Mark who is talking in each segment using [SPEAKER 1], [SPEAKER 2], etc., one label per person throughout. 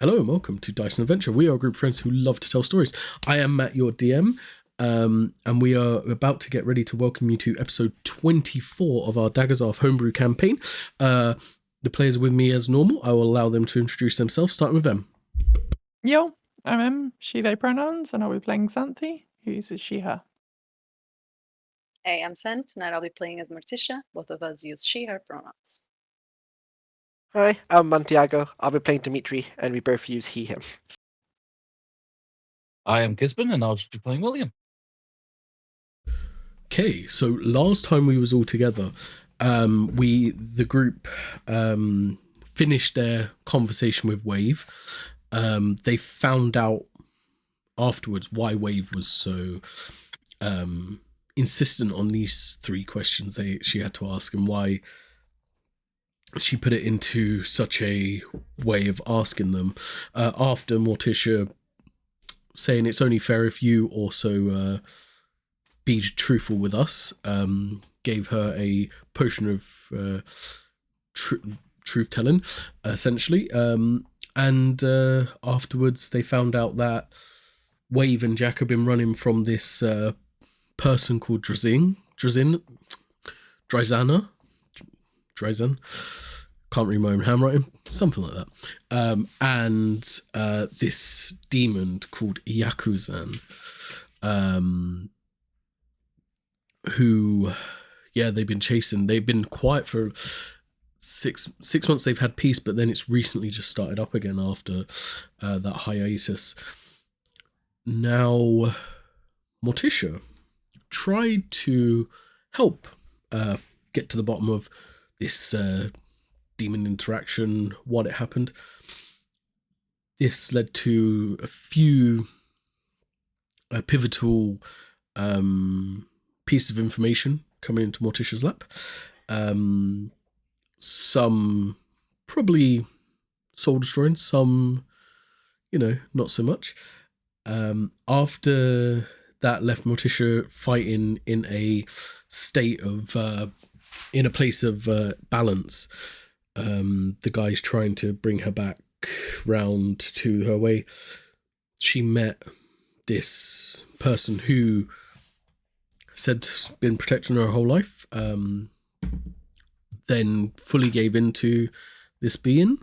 [SPEAKER 1] Hello and welcome to Dyson Adventure. We are a group of friends who love to tell stories. I am Matt, your DM, and we are about to get ready to welcome you to episode 24 of our Daggaxarth homebrew campaign. The players are with me as normal. I will allow them to introduce themselves, starting with them.
[SPEAKER 2] Yo, I'm she, they pronouns, and I'll be playing Xanthi, who uses she, her.
[SPEAKER 3] Hey, I'm Sen. Tonight I'll be playing as Morticia. Both of us use she, her pronouns.
[SPEAKER 4] Hi, I'm Montiago. I'll be playing Dimitri, and we both use he, him.
[SPEAKER 5] I am Gisborne, and I'll just be playing William.
[SPEAKER 1] Okay, so last time we was all together, the group finished their conversation with Wave. They found out afterwards why Wave was so insistent on these three questions she had to ask, and why she put it into such a way of asking them. After Morticia saying it's only fair if you also be truthful with us, gave her a potion of truth-telling, essentially. And afterwards they found out that Wave and Jack have been running from this person called Dryzan, can't read my own handwriting, something like that. And this demon called Yakuzan, who, they've been chasing. They've been quiet for six months. They've had peace, but then it's recently just started up again after that hiatus. Now, Morticia tried to help get to the bottom of this demon interaction, what it happened. This led to a few pivotal pieces of information coming into Morticia's lap. Some probably soul destroying, some, not so much. After that left Morticia fighting in a state of in a place of balance. The guy's trying to bring her back round to her way. She met this person who said been protecting her whole life. Then fully gave into this being,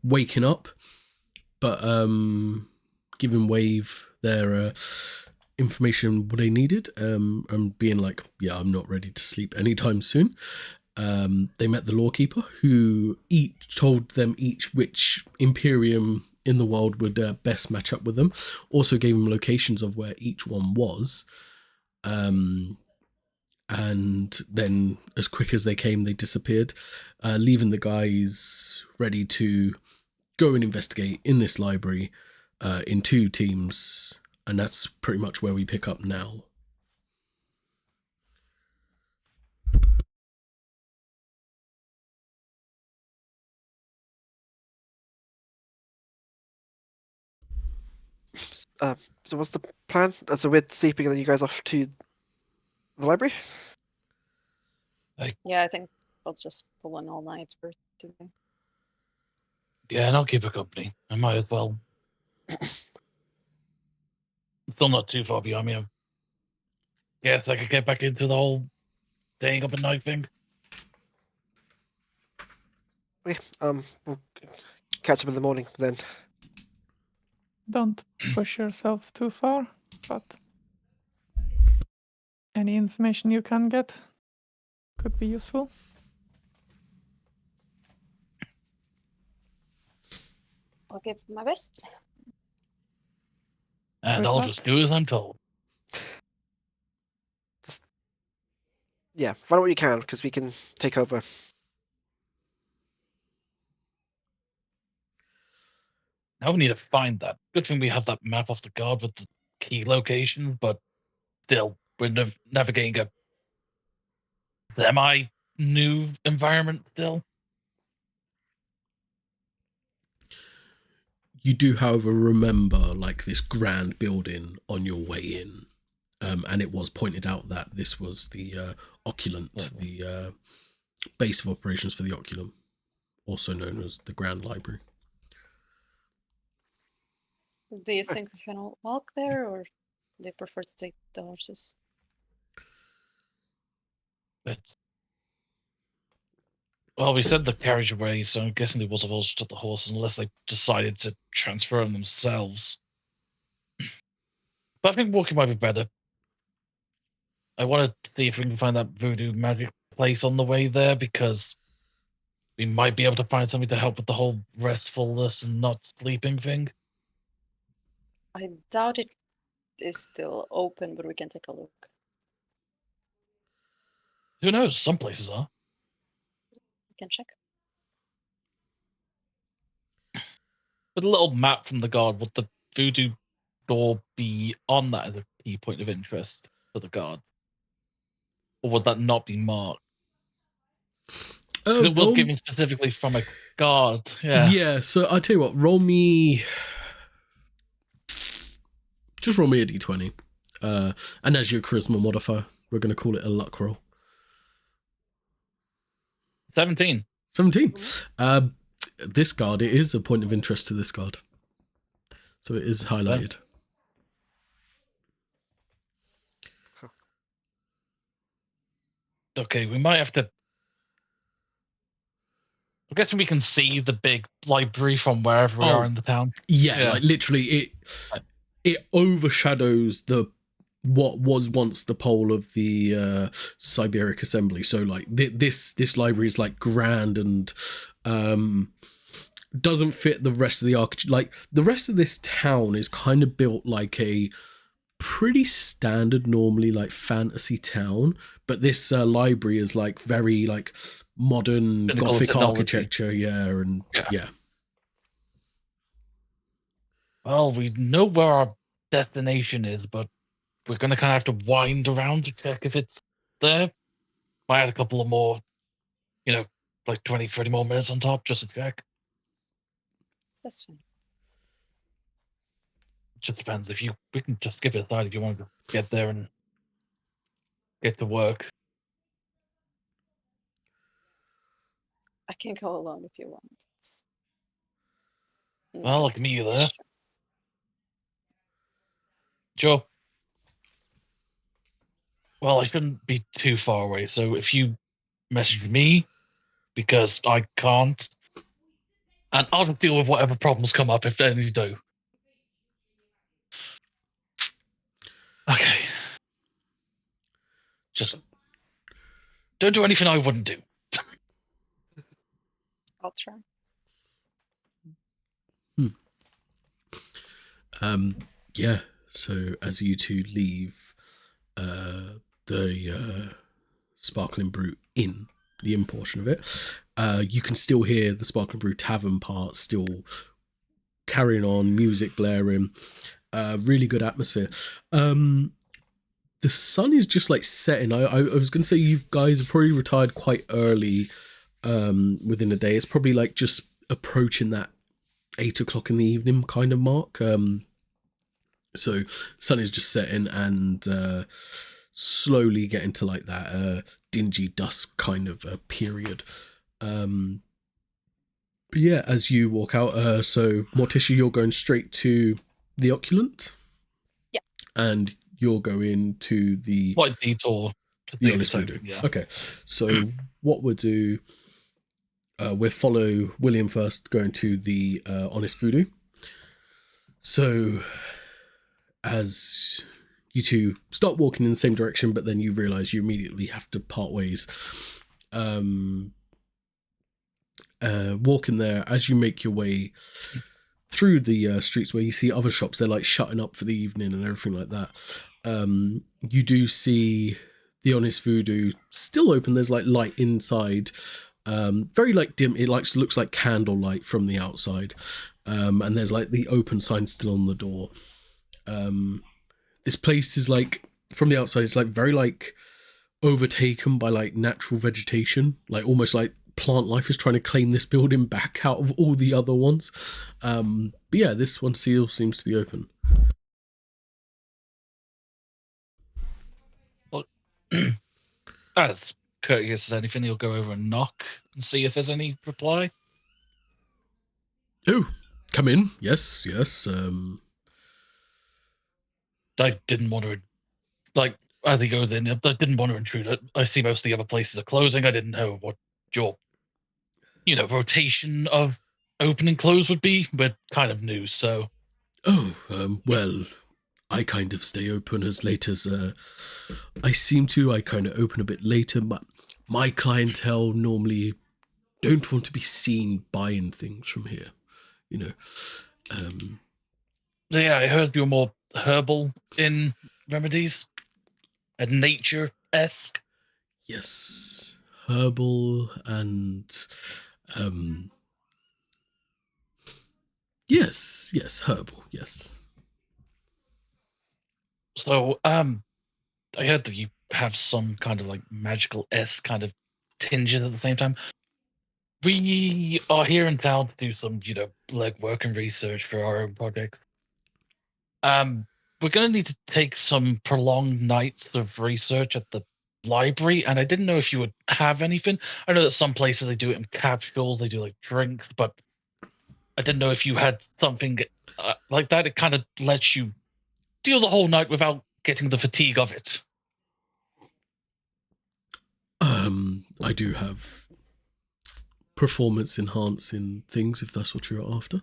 [SPEAKER 1] waking up, but giving Wave their information what they needed, and being like, I'm not ready to sleep anytime soon. They met the lawkeeper, who told them each which Imperium in the world would best match up with them. Also gave them locations of where each one was. And then as quick as they came, they disappeared, leaving the guys ready to go and investigate in this library in two teams. And that's pretty much where we pick up now.
[SPEAKER 4] So what's the plan? So we're sleeping and then you guys off to the library?
[SPEAKER 3] Yeah, I think we'll just pull an all-night for today.
[SPEAKER 5] Yeah, and I'll keep her company. I might as well. Still not too far behind me. Yes, I could get back into the whole staying up at night thing.
[SPEAKER 4] Okay, we'll catch up in the morning then.
[SPEAKER 2] Don't push yourselves too far, but any information you can get could be useful.
[SPEAKER 3] I'll give my best.
[SPEAKER 5] And
[SPEAKER 2] Good
[SPEAKER 5] I'll
[SPEAKER 2] luck.
[SPEAKER 5] just do as I'm told.
[SPEAKER 4] Find out what you can, because we can take over.
[SPEAKER 5] Now we need to find that. Good thing we have that map off the guard with the key locations, but still, we're navigating a semi-new environment still.
[SPEAKER 1] You do, however, remember like this grand building on your way in. And it was pointed out that this was the Ocjalent, the base of operations for the Ocjalum, also known as the Grand Library.
[SPEAKER 3] Do you think we can all walk there, or they prefer to take the horses?
[SPEAKER 5] Well, we said the carriageway, so I'm guessing they would have also took the horses unless they decided to transfer them themselves. But I think walking might be better. I want to see if we can find that voodoo magic place on the way there, because we might be able to find something to help with the whole restfulness and not sleeping thing.
[SPEAKER 3] I doubt it is still open, but we can take a look.
[SPEAKER 5] Who knows? Some places are.
[SPEAKER 3] We can check.
[SPEAKER 5] With a little map from the guard, would the voodoo door be on that as a key point of interest for the guard? Or would that not be marked? 'Cause it was
[SPEAKER 1] roll,
[SPEAKER 5] given specifically from a guard. Yeah.
[SPEAKER 1] yeah. So I tell you what, roll me. Just roll me a d20, and as your charisma modifier, we're going to call it a luck roll.
[SPEAKER 5] 17.
[SPEAKER 1] 17. This guard, it is a point of interest to this guard, so it is highlighted.
[SPEAKER 5] Okay, we might have to. I guess we can see the big library from wherever we are in the town.
[SPEAKER 1] Yeah, like literally, it overshadows what was once the pole of the Siberic Assembly. So like this library is like grand and doesn't fit the rest of the architecture. Like the rest of this town is kind of built like a pretty standard, normally like fantasy town, but this library is like very like modern Gothic architecture. Yeah.
[SPEAKER 5] Well, we know where our destination is, but we're going to kind of have to wind around to check if it's there. Might add a couple of more, like 20, 30 more minutes on top just to check.
[SPEAKER 3] That's fine.
[SPEAKER 5] It just depends. We can just skip it aside if you want to get there and get to work.
[SPEAKER 3] I can go along if you want.
[SPEAKER 5] Well, I can meet you there. Sure. Well, I shouldn't be too far away, so if you message me, because I can't, and I'll just deal with whatever problems come up if any do. Okay. Just don't do anything I wouldn't do.
[SPEAKER 3] I'll try.
[SPEAKER 1] Yeah. So as you two leave the Sparkling Brew Inn, the inn portion of it, you can still hear the Sparkling Brew Tavern part still carrying on, music blaring, really good atmosphere. The sun is just like setting. I was going to say you guys have probably retired quite early within a day. It's probably like just approaching that 8 o'clock in the evening kind of mark. So sun is just setting and slowly getting to like that dingy dusk kind of period. But yeah, as you walk out, so Morticia, you're going straight to the Ocjalent.
[SPEAKER 3] Yeah.
[SPEAKER 1] And you're going to the
[SPEAKER 5] detour.
[SPEAKER 1] The Honest Voodoo. Yeah. Okay. So what we'll do, we'll follow William first, going to the Honest Voodoo. So as you two start walking in the same direction, but then you realise you immediately have to part ways. Walking there, as you make your way through the streets where you see other shops, they're like shutting up for the evening and everything like that. You do see the Honest Voodoo still open. There's like light inside, very like dim. It looks like candlelight from the outside, and there's like the open sign still on the door. This place is like from the outside, it's like very like overtaken by like natural vegetation, like almost like plant life is trying to claim this building back out of all the other ones. But yeah, this one still seems to be open.
[SPEAKER 5] Well, as courteous as anything, he'll go over and knock and see if there's any reply.
[SPEAKER 1] Oh, come in. Yes.
[SPEAKER 5] I didn't want to, like, as he goes in, I didn't want to intrude. I see most of the other places are closing. I didn't know what your, rotation of open and close would be. We're kind of new, so.
[SPEAKER 1] Oh, well, I kind of stay open as late as I seem to. I kind of open a bit later, but my clientele normally don't want to be seen buying things from here.
[SPEAKER 5] Yeah, I heard you were more herbal in remedies and nature-esque.
[SPEAKER 1] Yes, herbal and yes, herbal, yes.
[SPEAKER 5] So, I heard that you have some kind of like magical-esque kind of tinges at the same time. We are here in town to do some, legwork and research for our own projects. We're going to need to take some prolonged nights of research at the library, and I didn't know if you would have anything. I know that some places they do it in capsules, they do like drinks, but I didn't know if you had something like that. It kind of lets you deal the whole night without getting the fatigue of it.
[SPEAKER 1] I do have performance enhancing things if that's what you're after.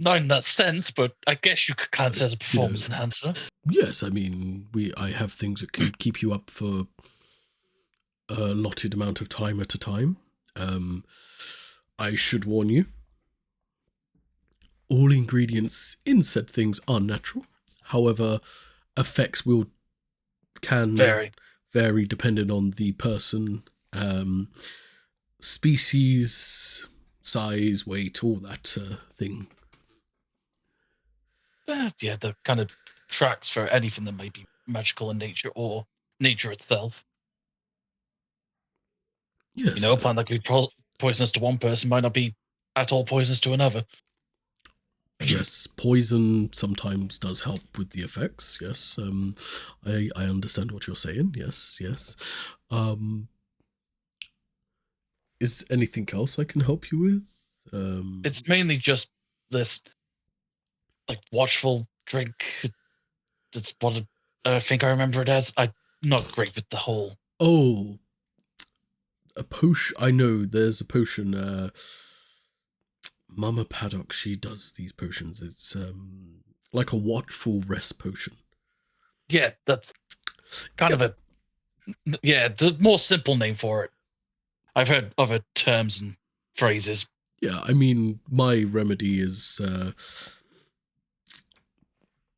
[SPEAKER 5] Not in that sense, but I guess you could count it as a performance enhancer.
[SPEAKER 1] Yes, I mean, I have things that can keep you up for a allotted amount of time at a time. I should warn you, all ingredients in said things are natural. However, effects can vary depending on the person, species, size, weight, all that thing.
[SPEAKER 5] Yeah, the kind of tracks for anything that may be magical in nature or nature itself.
[SPEAKER 1] Yes.
[SPEAKER 5] A plant that could be poisonous to one person might not be at all poisonous to another.
[SPEAKER 1] Yes, poison sometimes does help with the effects. Yes, I understand what you're saying. Yes. Is anything else I can help you with?
[SPEAKER 5] It's mainly just this, like, watchful drink. That's what I think I remember it as. I'm not great with the whole.
[SPEAKER 1] Oh, a potion. I know there's a potion. Mama Paddock, she does these potions. It's like a watchful rest potion.
[SPEAKER 5] Yeah, that's kind of the more simple name for it. I've heard other terms and phrases.
[SPEAKER 1] Yeah, I mean, my remedy is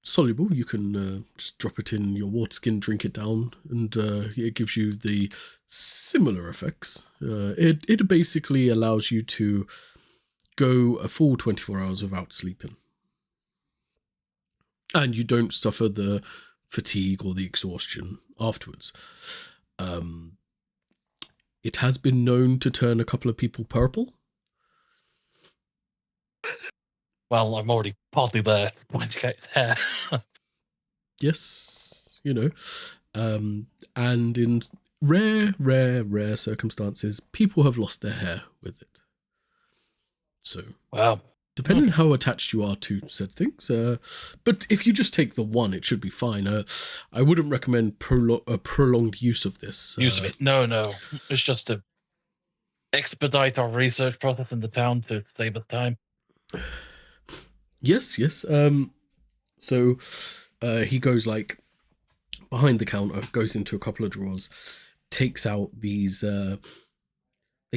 [SPEAKER 1] soluble. You can just drop it in your water skin, drink it down, and it gives you the similar effects. It basically allows you to go a full 24 hours without sleeping. And you don't suffer the fatigue or the exhaustion afterwards. It has been known to turn a couple of people purple.
[SPEAKER 5] Well, I'm already partly there. Hair.
[SPEAKER 1] Yes, and in rare circumstances, people have lost their hair with it. So,
[SPEAKER 5] wow.
[SPEAKER 1] Depending on how attached you are to said things, but if you just take the one, it should be fine. I wouldn't recommend prolonged use of this.
[SPEAKER 5] Use of it? No. It's just to expedite our research process in the town to save us time.
[SPEAKER 1] Yes. So he goes like behind the counter, goes into a couple of drawers, takes out these. They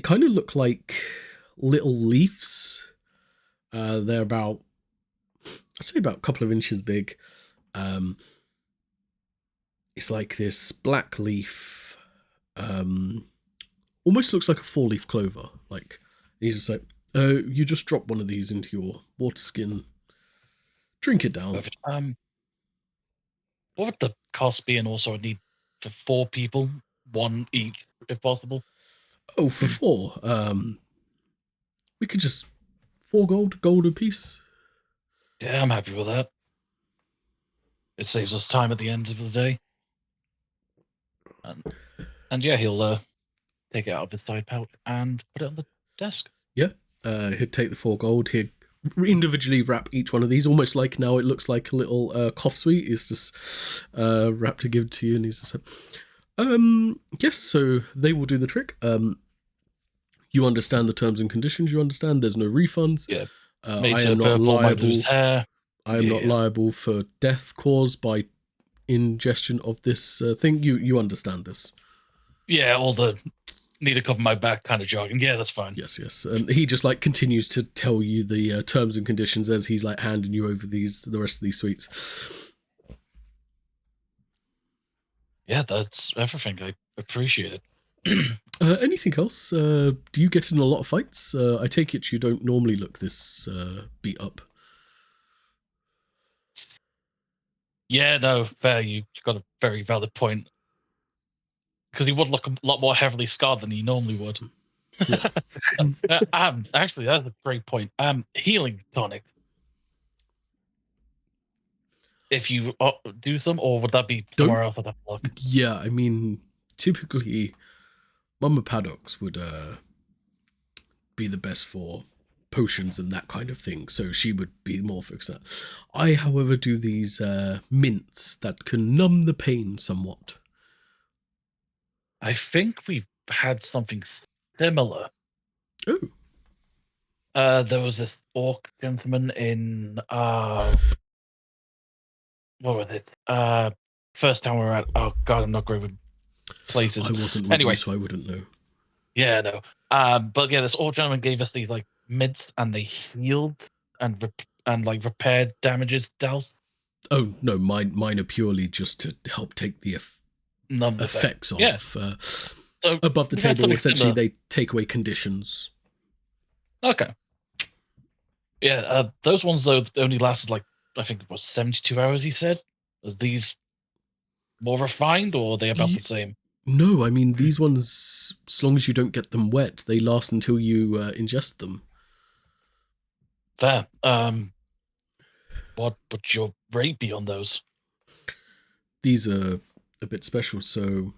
[SPEAKER 1] kind of look like little leaves. They're about, I'd say, about a couple of inches big. It's like this black leaf. Almost looks like a 4-leaf clover. Like, he's just like, you just drop one of these into your water skin, drink it down.
[SPEAKER 5] Perfect. What would the cost be? And also, I'd need for 4 people, 1 each, if possible.
[SPEAKER 1] Oh, for 4. We could just 4 gold a piece.
[SPEAKER 5] Yeah, I'm happy with that. It saves us time at the end of the day. And yeah, he'll take it out of his side pouch and put it on the desk.
[SPEAKER 1] Yeah. He'd take the 4 gold. He'd individually wrap each one of these, almost like now it looks like a little cough sweet. It's just wrapped to give to you, and he's just said, yes, so they will do the trick. You understand the terms and conditions. You understand there's no refunds.
[SPEAKER 5] Yeah.
[SPEAKER 1] I am not liable.
[SPEAKER 5] Hair.
[SPEAKER 1] I am not liable for death caused by ingestion of this thing. You understand this?
[SPEAKER 5] Yeah, all the need to cover my back kind of jargon. Yeah, that's fine.
[SPEAKER 1] Yes. And he just like continues to tell you the terms and conditions as he's like handing you over the rest of these sweets.
[SPEAKER 5] Yeah, that's everything. I appreciate it.
[SPEAKER 1] Anything else? Do you get in a lot of fights? I take it you don't normally look this beat up.
[SPEAKER 5] Yeah, no, fair. You got a very valid point. Because he would look a lot more heavily scarred than he normally would.
[SPEAKER 1] Yeah.
[SPEAKER 5] Actually, that's a great point. Healing tonic. If you do some, or would that be somewhere else? I'd have to look.
[SPEAKER 1] Yeah, I mean, typically, Mama Paddocks would be the best for potions and that kind of thing, so she would be more focused on that. I, however, do these mints that can numb the pain somewhat.
[SPEAKER 5] I think we've had something similar.
[SPEAKER 1] Oh.
[SPEAKER 5] There was this orc gentleman in what was it? First time we were at. Oh god, I'm not great with places.
[SPEAKER 1] I wasn't with you, so I wouldn't know.
[SPEAKER 5] Yeah, no. But yeah, this orc gentleman gave us these like mints, and they healed and like repaired damages dealt.
[SPEAKER 1] Oh no, mine are purely just to help take the effects off.
[SPEAKER 5] Yeah.
[SPEAKER 1] So above the
[SPEAKER 5] we've had
[SPEAKER 1] table,
[SPEAKER 5] something
[SPEAKER 1] essentially,
[SPEAKER 5] similar.
[SPEAKER 1] they take away conditions.
[SPEAKER 5] Okay. Yeah, those ones though only lasted like I think it was 72 hours. He said. Are these more refined, or are they about the same?
[SPEAKER 1] No, I mean these ones, as long as you don't get them wet, they last until you ingest them.
[SPEAKER 5] Fair. What would your rate be on those?
[SPEAKER 1] These are a bit special, so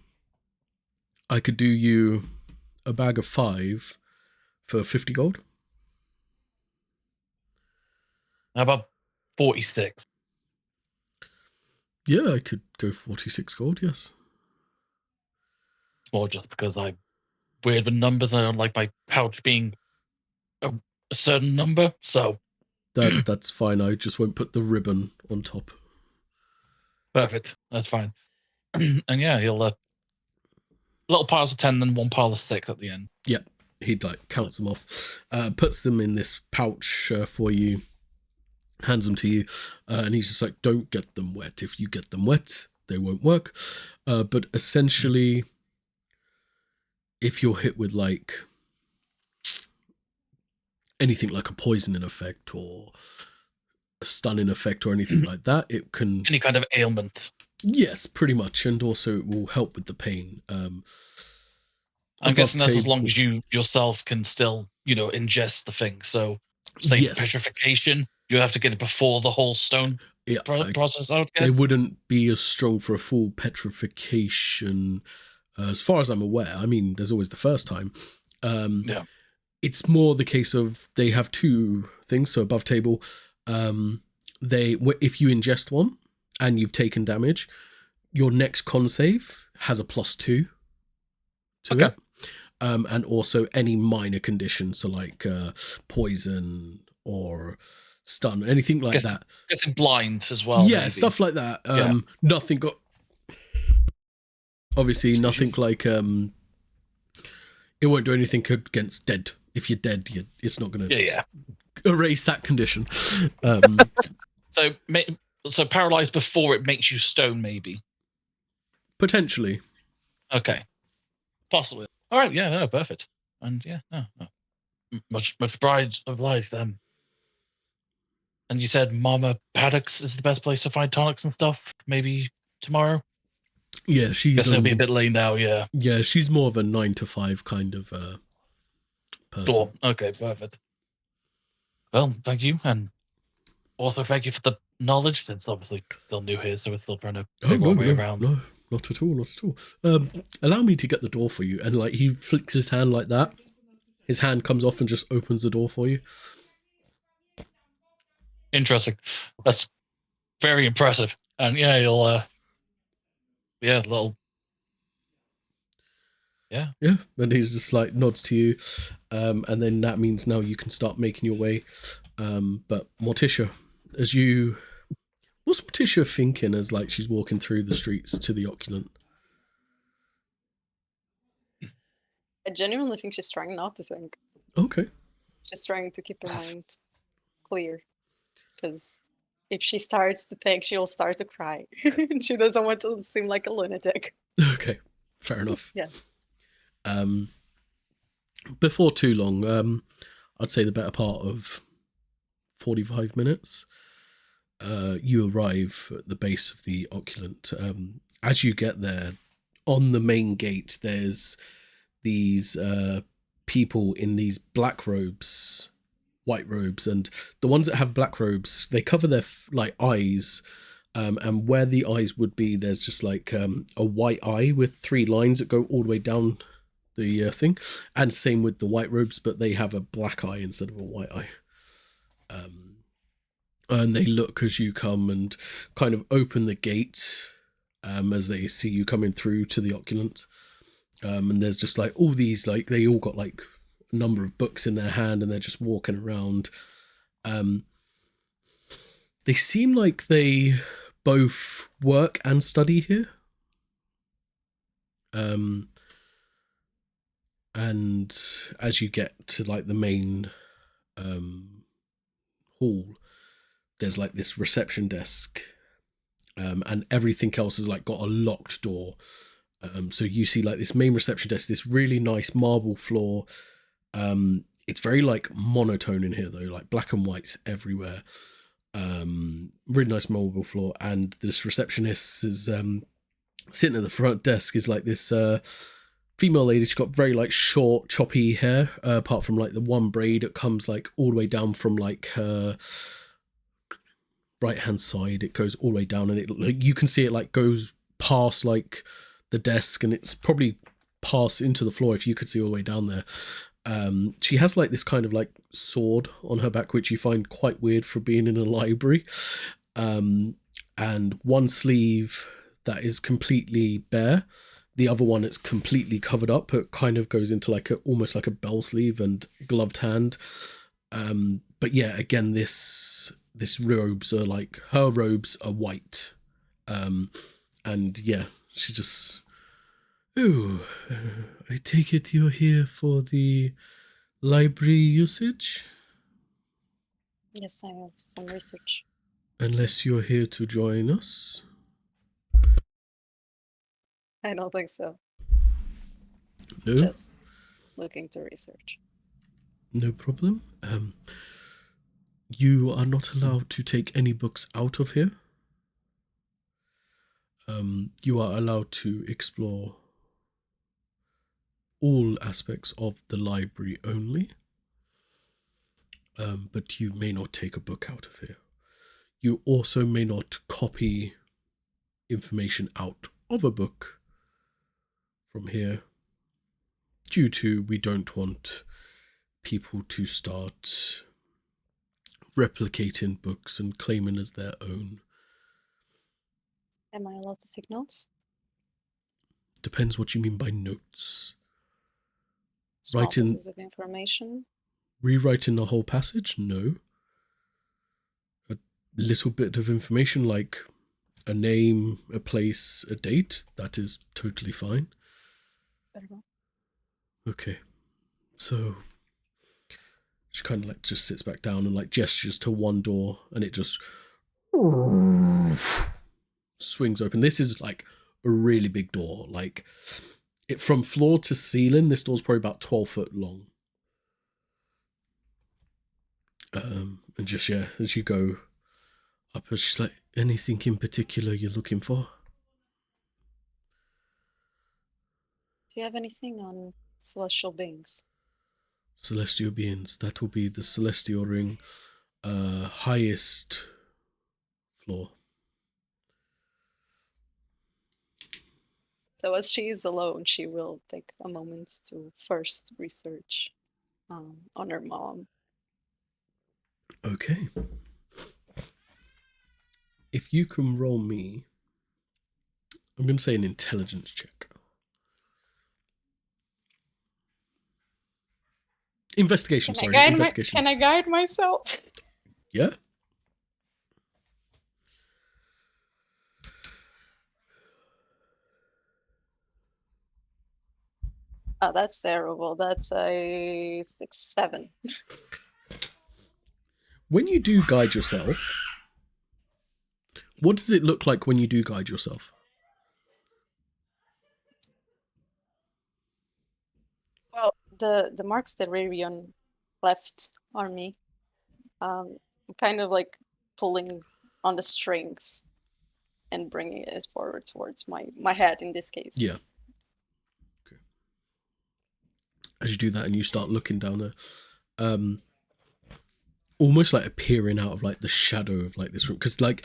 [SPEAKER 1] I could do you a bag of 5 for 50 gold.
[SPEAKER 5] How about 46?
[SPEAKER 1] Yeah, I could go 46 gold, yes.
[SPEAKER 5] It's more just because I'm weird with numbers and I don't like my pouch being a certain number, so
[SPEAKER 1] That's fine. I just won't put the ribbon on top.
[SPEAKER 5] perfect. That's fine. And yeah, he'll little piles of 10, then one pile of 6 at the end.
[SPEAKER 1] Yeah, he'd like counts them off, puts them in this pouch for you, hands them to you, and he's just like, don't get them wet. If you get them wet, they won't work. But essentially, if you're hit with like anything like a poisoning effect or a stunning effect or anything like that, it can...
[SPEAKER 5] Any kind of ailment.
[SPEAKER 1] Yes, pretty much, and also it will help with the pain.
[SPEAKER 5] I'm guessing that's as long as you yourself can still, ingest the thing. So, say
[SPEAKER 1] Yes.
[SPEAKER 5] petrification, you have to get it before the whole stone process, I would guess.
[SPEAKER 1] They wouldn't be as strong for a full petrification, as far as I'm aware. I mean, there's always the first time.
[SPEAKER 5] Yeah.
[SPEAKER 1] It's more the case of they have 2 things. So above table, if you ingest one and you've taken damage, your next con save has a +2 to it. And also any minor conditions, so like poison or stun, anything like that.
[SPEAKER 5] Guessing blind as well.
[SPEAKER 1] Yeah,
[SPEAKER 5] maybe.
[SPEAKER 1] stuff like that. Nothing got... Obviously, nothing like... It won't do anything against dead. If you're dead, it's not going to erase that condition.
[SPEAKER 5] So paralyzed before it makes you stone, maybe?
[SPEAKER 1] Potentially.
[SPEAKER 5] Okay. Possibly. All right, yeah, no, perfect. And yeah, no. Much pride of life. And you said Mama Paddocks is the best place to find tonics and stuff. Maybe tomorrow.
[SPEAKER 1] Yeah, she's...
[SPEAKER 5] Guess it'll be a bit late now. Yeah.
[SPEAKER 1] Yeah, she's more of a 9 to 5 kind of person.
[SPEAKER 5] Cool. Okay, perfect. Well, thank you, and also thank you for the knowledge. Since obviously still new here, so we're still trying to figure our way around.
[SPEAKER 1] No, not at all, not at all. Allow me to get the door for you. And like he flicks his hand like that. His hand comes off and just opens the door for you.
[SPEAKER 5] Interesting. That's very impressive. And yeah, you'll little. Yeah.
[SPEAKER 1] Yeah, and he's just like nods to you, and then that means now you can start making your way. But Morticia, what's Morticia thinking as like she's walking through the streets to the Ocjalent?
[SPEAKER 3] I genuinely think she's trying not to think.
[SPEAKER 1] Okay.
[SPEAKER 3] She's trying to keep her mind clear. Because if she starts to think, she'll start to cry. She doesn't want to seem like a lunatic.
[SPEAKER 1] Okay, fair enough.
[SPEAKER 3] Yes.
[SPEAKER 1] Before too long, I'd say the better part of 45 minutes, you arrive at the base of the Ocjalent. As you get there, on the main gate, there's these people in these black robes, white robes, and the ones that have black robes, they cover their eyes, and where the eyes would be, there's just like a white eye with 3 lines that go all the way down the thing, and same with the white robes, but they have a black eye instead of a white eye. And they look as you come and kind of open the gate as they see you coming through to the Ocjalent. And there's just like all these, like they all got like a number of books in their hand, and they're just walking around. They seem like they both work and study here. And as you get to like the main hall, there's like this reception desk, and everything else has like got a locked door. So you see like this main reception desk, this really nice marble floor. It's very like monotone in here though, like black and whites everywhere. Really nice marble floor, and this receptionist is sitting at the front desk is like this female lady. She's got very like short, choppy hair, apart from like the one braid that comes like all the way down from like her right hand side. It goes all the way down, and it like, you can see it like goes past like the desk, and it's probably past into the floor if you could see all the way down there. She has like this kind of like sword on her back, which you find quite weird for being in a library. And one sleeve that is completely bare. The other one it's completely covered up. It kind of goes into like almost like a bell sleeve and gloved hand. But yeah, again, this robes are like, her robes are white. And yeah, she just, I take it you're here for the library usage?
[SPEAKER 3] Yes, I have some research.
[SPEAKER 1] Unless you're here to join us.
[SPEAKER 3] I don't think so.
[SPEAKER 1] No?
[SPEAKER 3] Just looking to research.
[SPEAKER 1] No problem. You are not allowed to take any books out of here. You are allowed to explore all aspects of the library only. But you may not take a book out of here. You also may not copy information out of a book from here, due to we don't want people to start replicating books and claiming as their own.
[SPEAKER 3] Am I allowed to take notes?
[SPEAKER 1] Depends what you mean by notes.
[SPEAKER 3] Small
[SPEAKER 1] Writing-
[SPEAKER 3] pieces of information?
[SPEAKER 1] Rewriting the whole passage? No. A little bit of information like a name, a place, a date, that is totally fine.
[SPEAKER 3] Very well.
[SPEAKER 1] Okay. So she kind of like just sits back down and like gestures to one door, and it just swings open. This is like a really big door. Like it from floor to ceiling, this door's probably about 12 foot long. And just, yeah, as you go up, she's like, anything in particular you're looking for?
[SPEAKER 3] Do you have anything on celestial beings?
[SPEAKER 1] Celestial beings, that will be the celestial ring, highest floor.
[SPEAKER 3] So as she is alone, she will take a moment to first research on her mom.
[SPEAKER 1] Okay. if you can roll me, I'm going to say an intelligence check. Investigation,
[SPEAKER 3] Can I
[SPEAKER 1] sorry.
[SPEAKER 3] guide
[SPEAKER 1] Investigation.
[SPEAKER 3] Can I guide myself?
[SPEAKER 1] Yeah.
[SPEAKER 3] Oh, that's terrible. That's a 6-7.
[SPEAKER 1] When you do guide yourself, what does it look like when you do guide yourself?
[SPEAKER 3] Well, the marks that Ravion left on me, I'm kind of like pulling on the strings and bringing it forward towards my head in this case.
[SPEAKER 1] Yeah. Okay. As you do that and you start looking down there, almost like appearing out of like the shadow of like this room, because like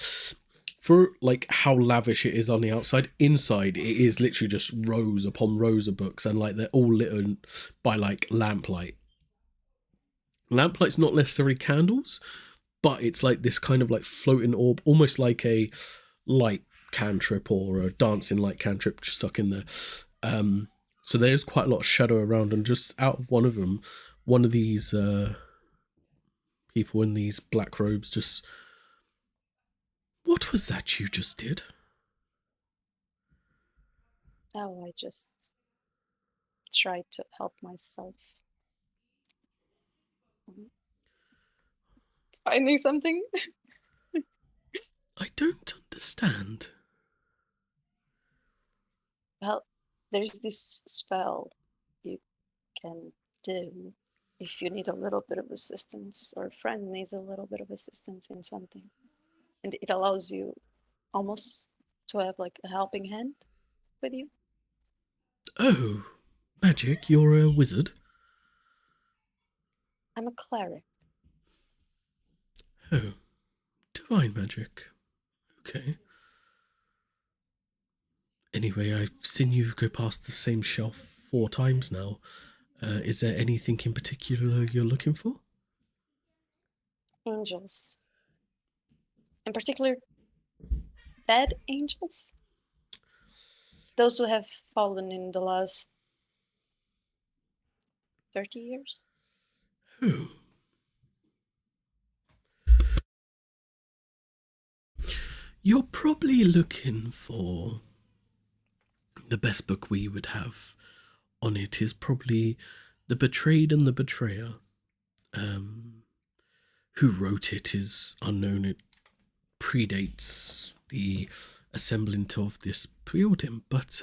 [SPEAKER 1] for like how lavish it is on the outside, inside it is literally just rows upon rows of books, and like they're all lit by like lamplight. Lamplight's not necessarily candles, but it's like this kind of like floating orb, almost like a light cantrip or a dancing light cantrip stuck in there. So there's quite a lot of shadow around, and just out of one of them, one of these people in these black robes just... What was that you just did?
[SPEAKER 3] Oh, I just tried to help myself. Finding something?
[SPEAKER 1] I don't understand.
[SPEAKER 3] Well, there's this spell you can do if you need a little bit of assistance, or a friend needs a little bit of assistance in something. And it allows you almost to have like a helping hand with you.
[SPEAKER 1] Oh, magic, you're a wizard?
[SPEAKER 3] I'm a cleric.
[SPEAKER 1] Oh, divine magic. Okay. Anyway, I've seen you go past the same shelf 4 times now. Is there anything in particular you're looking for?
[SPEAKER 3] Angels. In particular, bad angels. Those who have fallen in the last 30 years.
[SPEAKER 1] Oh. You're probably looking for... The best book we would have on it is probably The Betrayed and the Betrayer. Who wrote it is unknown. It predates the assemblement of this preordain, but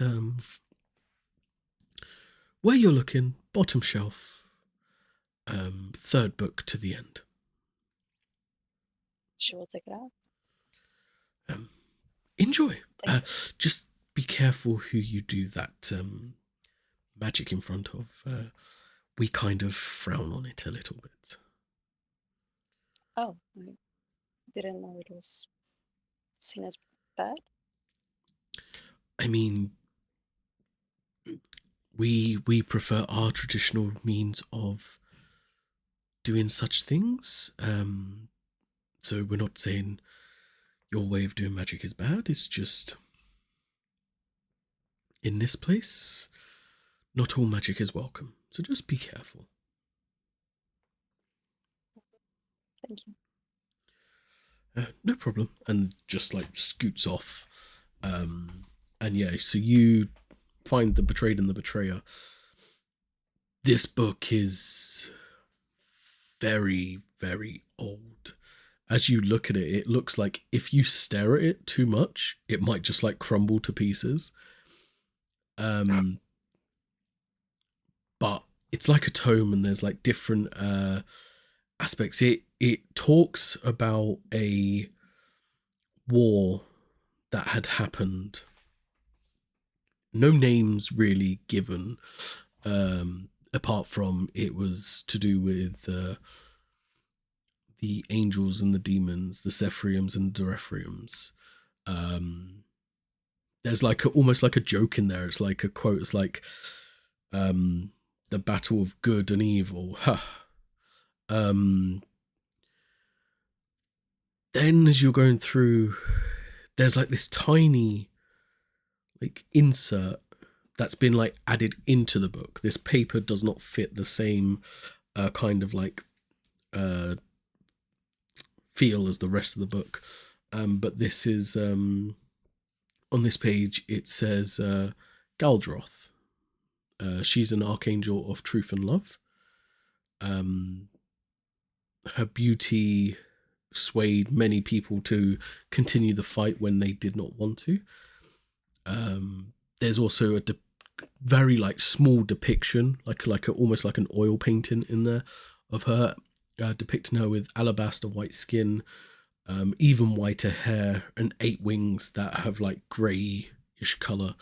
[SPEAKER 1] where you're looking, bottom shelf, 3rd book to the end.
[SPEAKER 3] She will take it out.
[SPEAKER 1] Enjoy. Just be careful who you do that magic in front of. We kind of frown on it a little bit.
[SPEAKER 3] Oh, I didn't know it was seen as bad.
[SPEAKER 1] I mean, we prefer our traditional means of doing such things. So we're not saying your way of doing magic is bad. It's just, in this place, not all magic is welcome. So just be careful.
[SPEAKER 3] Thank you.
[SPEAKER 1] No problem. And just like scoots off. And yeah, so you find The Betrayed and the Betrayer. This book is very, very old. As you look at it, it looks like if you stare at it too much, it might just like crumble to pieces. But it's like a tome, and there's like different aspects. It talks about a war that had happened. No names really given, apart from it was to do with the angels and the demons, the Cephriums and Dorefriums. There's like almost like a joke in there. It's like a quote. It's like the battle of good and evil. Then as you're going through, there's like this tiny like insert that's been like added into the book. This paper does not fit the same kind of like feel as the rest of the book. But this is on this page it says Galdroth. She's an archangel of truth and love. Her beauty swayed many people to continue the fight when they did not want to. There's also a very like small depiction, like almost like an oil painting in there of her, depicting her with alabaster white skin, even whiter hair, and 8 wings that have like greyish colour.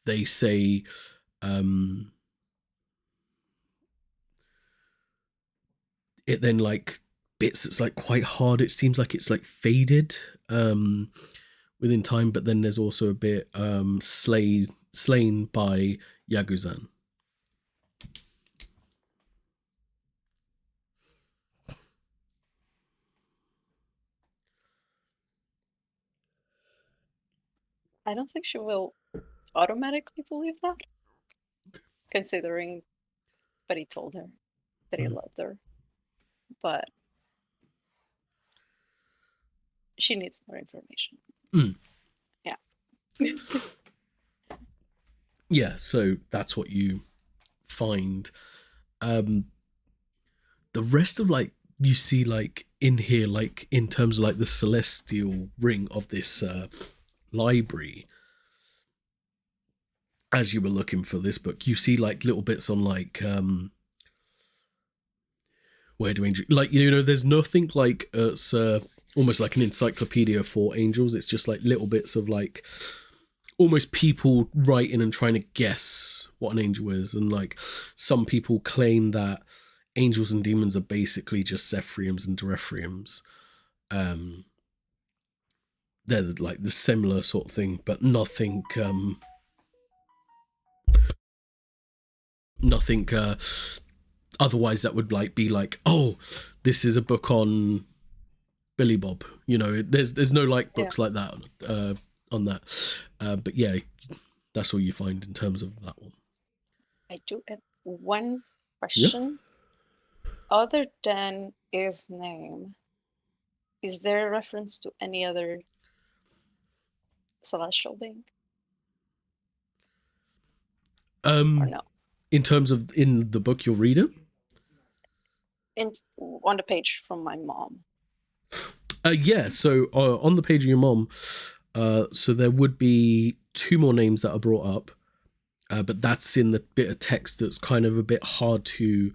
[SPEAKER 1] They say it then like bits it's like quite hard. It seems like it's like faded within time, but then there's also a bit slain by Yaguzan.
[SPEAKER 3] I don't think she will automatically believe that, considering that he told her that he loved her. But she needs more information. Yeah.
[SPEAKER 1] Yeah, so that's what you find. The rest of like you see like in here, like in terms of like the celestial ring of this library, as you were looking for this book, you see like little bits on like where do angels, like, you know, there's nothing like it's almost like an encyclopedia for angels. It's just like little bits of like almost people writing and trying to guess what an angel is. And like some people claim that angels and demons are basically just Zephyriums and Direphraims. They're like the similar sort of thing, but nothing otherwise that would like be like, oh, this is a book on Billy Bob. You know, there's no like books like that on that. But yeah, that's all you find in terms of that one.
[SPEAKER 3] I do have one question. Yeah. Other than his name, is there a reference to any other celestial being? Or no?
[SPEAKER 1] In terms of in the book you're reading?
[SPEAKER 3] On the page from my mom.
[SPEAKER 1] Yeah, so on the page of your mom, so there would be 2 more names that are brought up, but that's in the bit of text that's kind of a bit hard to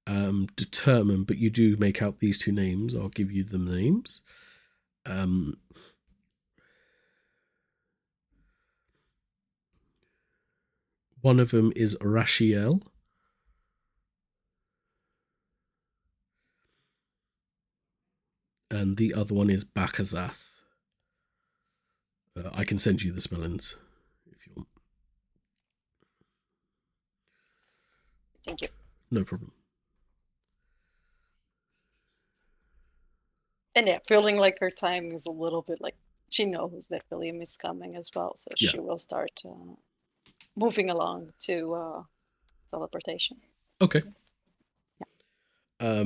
[SPEAKER 1] determine, but you do make out these 2 names. I'll give you the names. One of them is Rashiel. And the other one is Daggaxarth. I can send you the spellings if you want.
[SPEAKER 3] Thank you.
[SPEAKER 1] No problem.
[SPEAKER 3] And yeah, feeling like her time is a little bit like she knows that William is coming as well, so she will start moving along to teleportation.
[SPEAKER 1] Okay.
[SPEAKER 3] Yeah.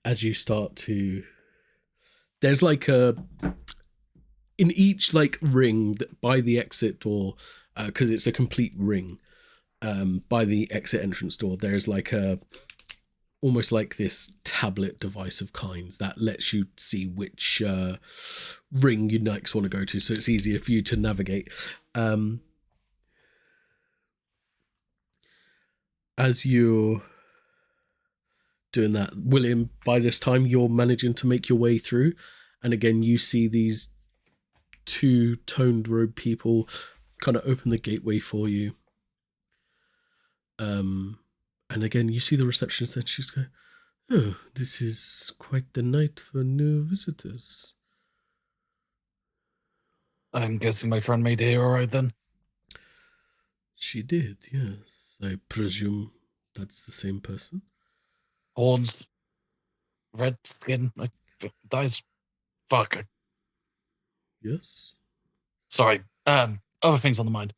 [SPEAKER 1] As you start to, there's like a in each like ring that by the exit door, because it's a complete ring. By the exit entrance door, there's like a almost like this tablet device of kinds that lets you see which ring you next want to go to, so it's easier for you to navigate. As you're doing that, William, by this time you're managing to make your way through, and again you see these 2 toned robe people kind of open the gateway for you. And again you see the receptionist and she's going, oh, this is quite the night for new visitors.
[SPEAKER 5] I'm guessing my friend made it here all right then.
[SPEAKER 1] She did, yes. I presume that's the same person.
[SPEAKER 5] Horns, red skin. That is fuck.
[SPEAKER 1] Yes.
[SPEAKER 5] Sorry. Other things on the mind.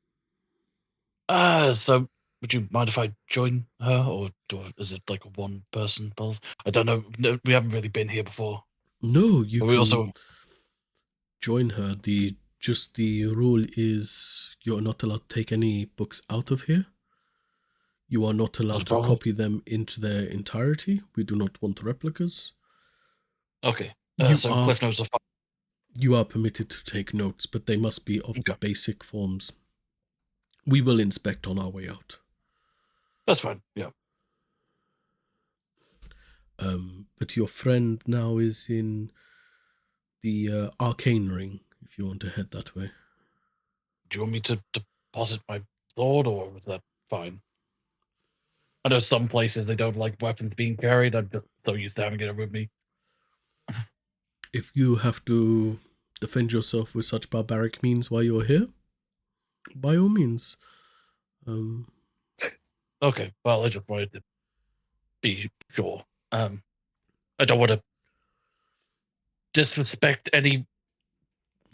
[SPEAKER 5] So would you mind if I join her, or is it like a one-person buzz? I don't know. No, we haven't really been here before.
[SPEAKER 1] No, you
[SPEAKER 5] But
[SPEAKER 1] can
[SPEAKER 5] we also
[SPEAKER 1] join her. The rule is you're not allowed to take any books out of here. You are not allowed to
[SPEAKER 5] problem.
[SPEAKER 1] copy them into their entirety. We do not want replicas.
[SPEAKER 5] Okay.
[SPEAKER 1] You
[SPEAKER 5] So
[SPEAKER 1] are
[SPEAKER 5] Cliff Notes are fine.
[SPEAKER 1] you are permitted to take notes, but they must be of the
[SPEAKER 5] Okay.
[SPEAKER 1] basic forms. We will inspect on our way out.
[SPEAKER 5] That's fine. Yeah.
[SPEAKER 1] But your friend now is in the arcane ring, if you want to head that way.
[SPEAKER 5] Do you want me to deposit my sword, or is that fine? I know some places they don't like weapons being carried. I'm just so used to having it with me.
[SPEAKER 1] If you have to defend yourself with such barbaric means while you're here, by all means.
[SPEAKER 5] Okay. Well, I just wanted to be sure. I don't want to disrespect any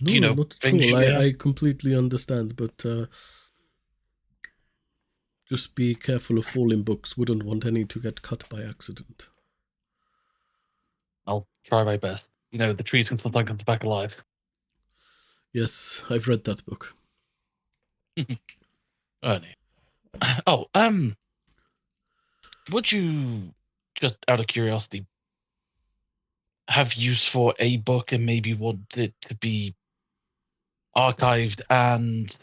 [SPEAKER 1] No, not at
[SPEAKER 5] things
[SPEAKER 1] all.
[SPEAKER 5] you may have.
[SPEAKER 1] I completely understand, but just be careful of falling books. Wouldn't want any to get cut by accident.
[SPEAKER 5] I'll try my best. The trees can sometimes come back alive.
[SPEAKER 1] Yes, I've read that book.
[SPEAKER 5] Ernie. Oh, would you, just out of curiosity, have use for a book and maybe want it to be archived and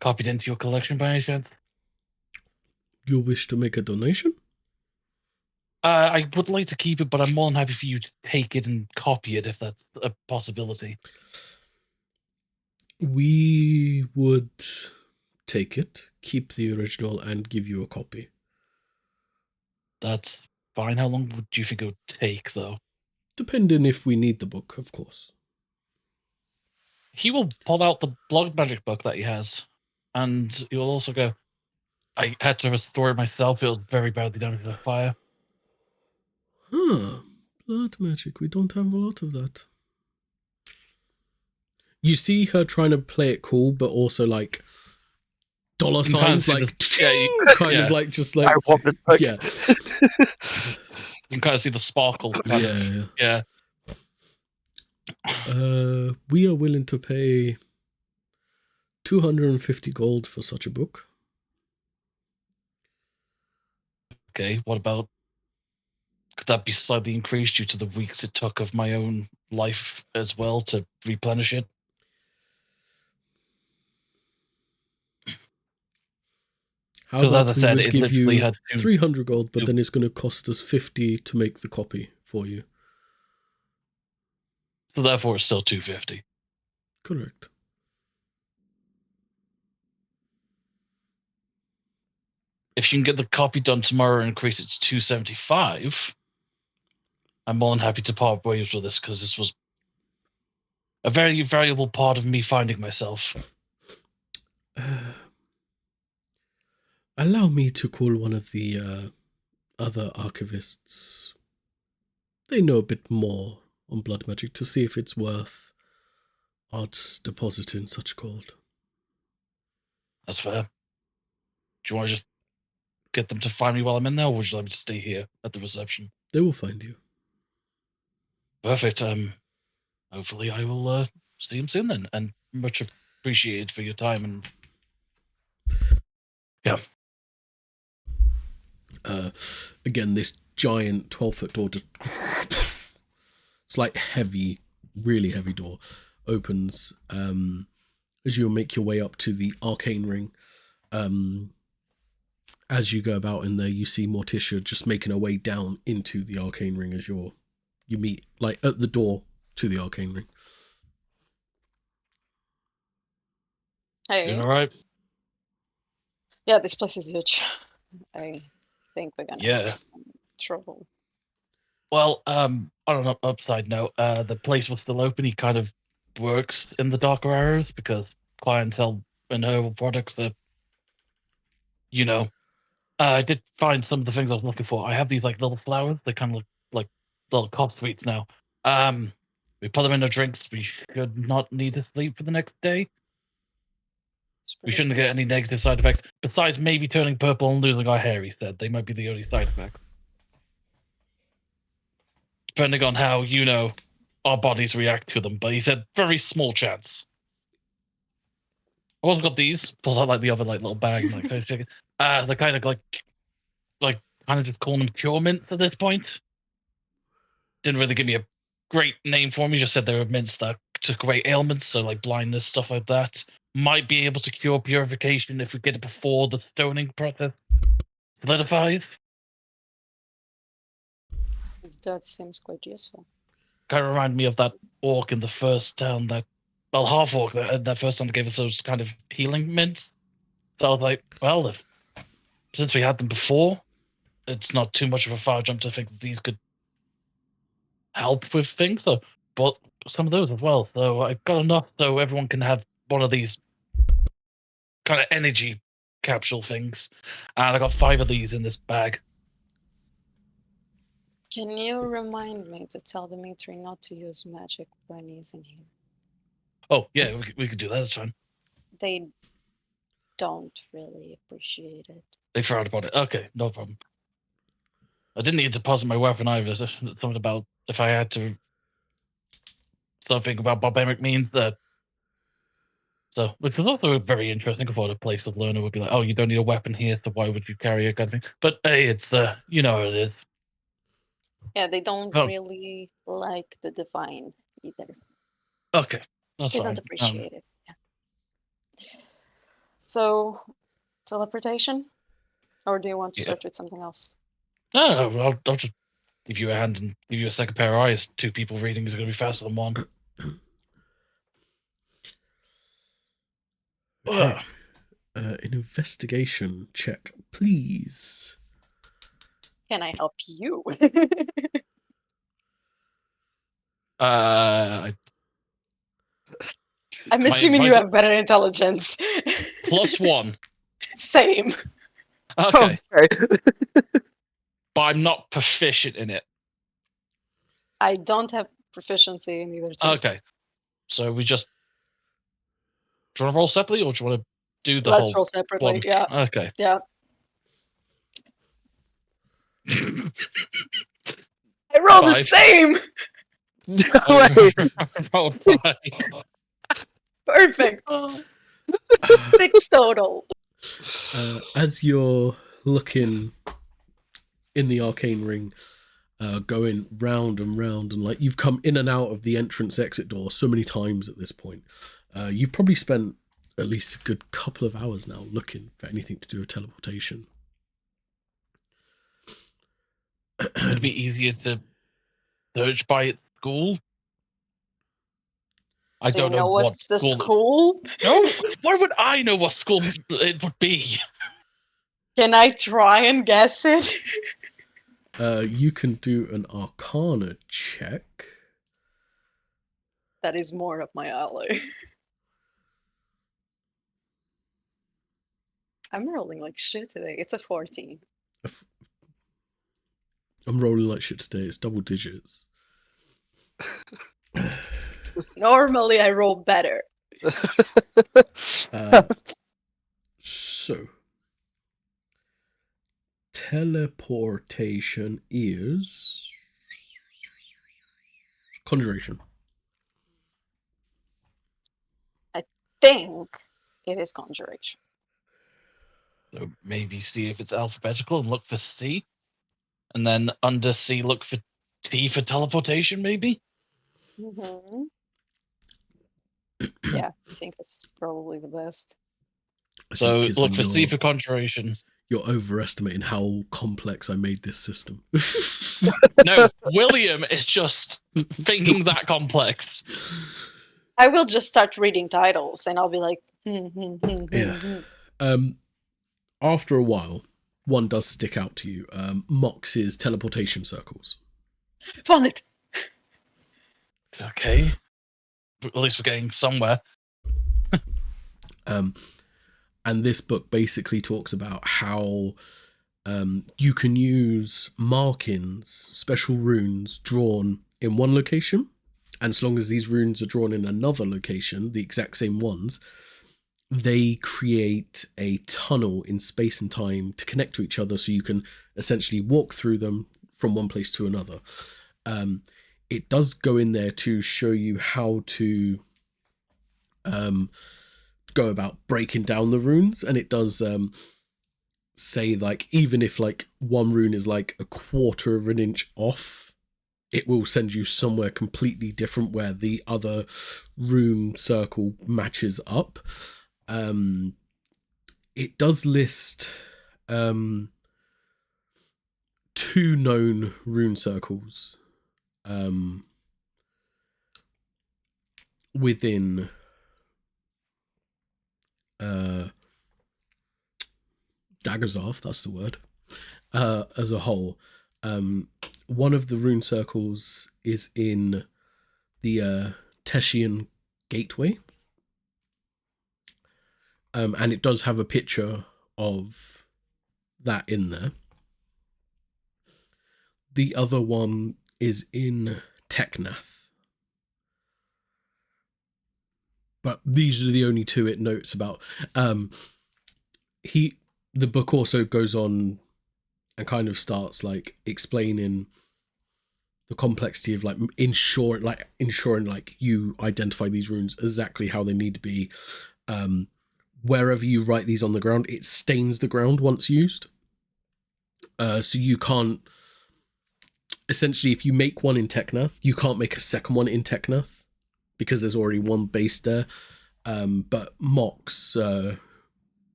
[SPEAKER 5] copied into your collection by any chance?
[SPEAKER 1] You wish to make a donation?
[SPEAKER 5] I would like to keep it, but I'm more than happy for you to take it and copy it if that's a possibility.
[SPEAKER 1] We would take it, keep the original, and give you a copy.
[SPEAKER 5] That's fine. How long would you think it would take, though?
[SPEAKER 1] Depending if we need the book, of course.
[SPEAKER 5] He will pull out the blood magic book that he has, and he will also go, I had to restore it myself. It was very badly damaged by fire.
[SPEAKER 1] Huh. Blood magic. We don't have a lot of that. You see her trying to play it cool, but also like dollar signs, like
[SPEAKER 5] of
[SPEAKER 1] like just like
[SPEAKER 4] I want this book.
[SPEAKER 1] yeah.
[SPEAKER 5] You can kind of see the sparkle.
[SPEAKER 1] Yeah.
[SPEAKER 5] Yeah.
[SPEAKER 1] We are willing to pay 250 gold for such a book.
[SPEAKER 5] Okay, what about, could that be slightly increased due to the weeks it took of my own life as well to replenish it?
[SPEAKER 1] How
[SPEAKER 5] 'Cause
[SPEAKER 1] about
[SPEAKER 5] as I
[SPEAKER 1] we
[SPEAKER 5] said,
[SPEAKER 1] would
[SPEAKER 5] it
[SPEAKER 1] give
[SPEAKER 5] literally
[SPEAKER 1] you
[SPEAKER 5] had
[SPEAKER 1] 300 gold, but
[SPEAKER 5] two-
[SPEAKER 1] then it's going to cost us 50 to make the copy for you.
[SPEAKER 5] So therefore it's still 250.
[SPEAKER 1] Correct.
[SPEAKER 5] If you can get the copy done tomorrow and increase it to 275, I'm more than happy to part ways with this, because this was a very valuable part of me finding myself.
[SPEAKER 1] Allow me to call one of the other archivists. They know a bit more on blood magic to see if it's worth us depositing such gold.
[SPEAKER 5] That's fair. Do you want to just get them to find me while I'm in there, or would you like me to stay here at the reception?
[SPEAKER 1] They will find you.
[SPEAKER 5] Perfect. Hopefully I will see him soon then, and much appreciated for your time. And yeah.
[SPEAKER 1] Again, this giant 12-foot door just it's like heavy, really heavy door opens as you make your way up to the arcane ring. As you go about in there, you see Morticia just making her way down into the arcane ring as you meet like at the door to the arcane ring.
[SPEAKER 3] Hey.
[SPEAKER 5] Doing all right?
[SPEAKER 3] Yeah, this place is huge. I think we're gonna have some trouble.
[SPEAKER 5] Well, on an upside note, the place was still open. He kind of works in the darker areas because clientele and herbal products are, I did find some of the things I was looking for. I have these like little flowers. They kind of look like little cop sweets now. We put them in our drinks. We should not need to sleep for the next day.
[SPEAKER 3] It's
[SPEAKER 5] We
[SPEAKER 3] pretty
[SPEAKER 5] shouldn't get any negative side effects. Besides maybe turning purple and losing our hair, he said. They might be the only side effects. Depending on how, our bodies react to them. But he said, very small chance. I also got these. Pulls out the other little bag and kind of chicken. They're kind of kind of just calling them cure mints at this point. Didn't really give me a great name for them. He just said they were mints that took away ailments, so blindness, stuff like that. Might be able to cure purification if we get it before the stoning process solidifies.
[SPEAKER 3] That seems quite useful.
[SPEAKER 5] Kind of remind me of that orc in the first town half orc that first time that gave us those kind of healing mints. So I was like, well, since we had them before, it's not too much of a far jump to think that these could help with things. So bought some of those as well. So I got enough so everyone can have one of these kind of energy capsule things. And I got 5 of these in this bag.
[SPEAKER 3] Can you remind me to tell Dimitri not to use magic when he's in here?
[SPEAKER 5] Oh, yeah, we could do that. That's fine.
[SPEAKER 3] They don't really appreciate it.
[SPEAKER 5] They frowned upon it. Okay, no problem. I didn't need to deposit my weapon either. So something about if I had to. Something about barbaric means that. So, which was also very interesting. I thought a place of learner would be like, oh, you don't need a weapon here, so why would you carry it, kind of thing. But hey, it's you know what it is.
[SPEAKER 3] Yeah, they don't
[SPEAKER 5] Oh.
[SPEAKER 3] really like the divine either.
[SPEAKER 5] Okay, that's
[SPEAKER 3] They
[SPEAKER 5] fine.
[SPEAKER 3] don't appreciate it. Yeah. So, teleportation? Or do you want to
[SPEAKER 5] Yeah.
[SPEAKER 3] start with something else?
[SPEAKER 5] No, I'll just give you a hand and give you a second pair of eyes. 2 people reading is going to be faster than 1.
[SPEAKER 1] Okay. An investigation check, please.
[SPEAKER 3] Can I help you?
[SPEAKER 5] I'm
[SPEAKER 3] assuming you have better intelligence.
[SPEAKER 5] +1.
[SPEAKER 3] Same.
[SPEAKER 5] Okay,
[SPEAKER 4] Okay.
[SPEAKER 5] but I'm not proficient in it.
[SPEAKER 3] I don't have proficiency in either two.
[SPEAKER 5] Okay, so we just. Do you want to roll separately, or do you want to do the
[SPEAKER 3] Let's
[SPEAKER 5] whole
[SPEAKER 3] roll separately.
[SPEAKER 5] one?
[SPEAKER 3] Yeah.
[SPEAKER 5] Okay.
[SPEAKER 3] Yeah. I rolled the
[SPEAKER 5] 5.
[SPEAKER 3] same.
[SPEAKER 4] Wait.
[SPEAKER 5] Rolled 5.
[SPEAKER 3] Perfect. 6 total.
[SPEAKER 1] As you're looking in the arcane ring, going round and round, and you've come in and out of the entrance exit door so many times at this point, you've probably spent at least a good couple of hours now looking for anything to do with teleportation.
[SPEAKER 5] It'd be easier to search by its school. I
[SPEAKER 3] Do you
[SPEAKER 5] don't
[SPEAKER 3] know
[SPEAKER 5] what
[SPEAKER 3] what's the
[SPEAKER 5] school.
[SPEAKER 3] school?
[SPEAKER 5] No, why would I know what school it would be?
[SPEAKER 3] Can I try and guess it?
[SPEAKER 1] You can do an Arcana check.
[SPEAKER 3] That is more up my alley. I'm rolling like shit today. It's a 14.
[SPEAKER 1] I'm rolling like shit today. It's double digits.
[SPEAKER 3] Normally I roll better.
[SPEAKER 1] So, teleportation is conjuration.
[SPEAKER 3] Think it is conjuration.
[SPEAKER 5] So maybe see if it's alphabetical and look for C, and then under C look for T for teleportation. Maybe.
[SPEAKER 3] Mm-hmm. Yeah, I think that's probably the best.
[SPEAKER 5] So look for C for conjuration.
[SPEAKER 1] You're overestimating how complex I made this system.
[SPEAKER 5] No, William is just thinking that complex.
[SPEAKER 3] I will just start reading titles and I'll be like,
[SPEAKER 1] Yeah. After a while, one does stick out to you. Mox's teleportation circles.
[SPEAKER 3] Found it.
[SPEAKER 5] Okay. At least we're getting somewhere.
[SPEAKER 1] And this book basically talks about how you can use markings, special runes drawn in one location, and as long as these runes are drawn in another location, the exact same ones, they create a tunnel in space and time to connect to each other, so you can essentially walk through them from one place to another. It does go in there to show you how to go about breaking down the runes, and it does say, like, even if like one rune is like a quarter of an inch off, it will send you somewhere completely different where the other rune circle matches up. It does list 2 known rune circles within Daggaxarth, that's the word, as a whole. One of the rune circles is in the Teshian Gateway, and it does have a picture of that in there. The other one is in Teknath, but these are the only 2 it notes about. The book also goes on and kind of starts like explaining the complexity of like ensuring like you identify these runes exactly how they need to be. Wherever you write these on the ground, it stains the ground once used. So you can't, essentially, if you make one in Teknath, you can't make a second one in Teknath because there's already one base there. But Mox,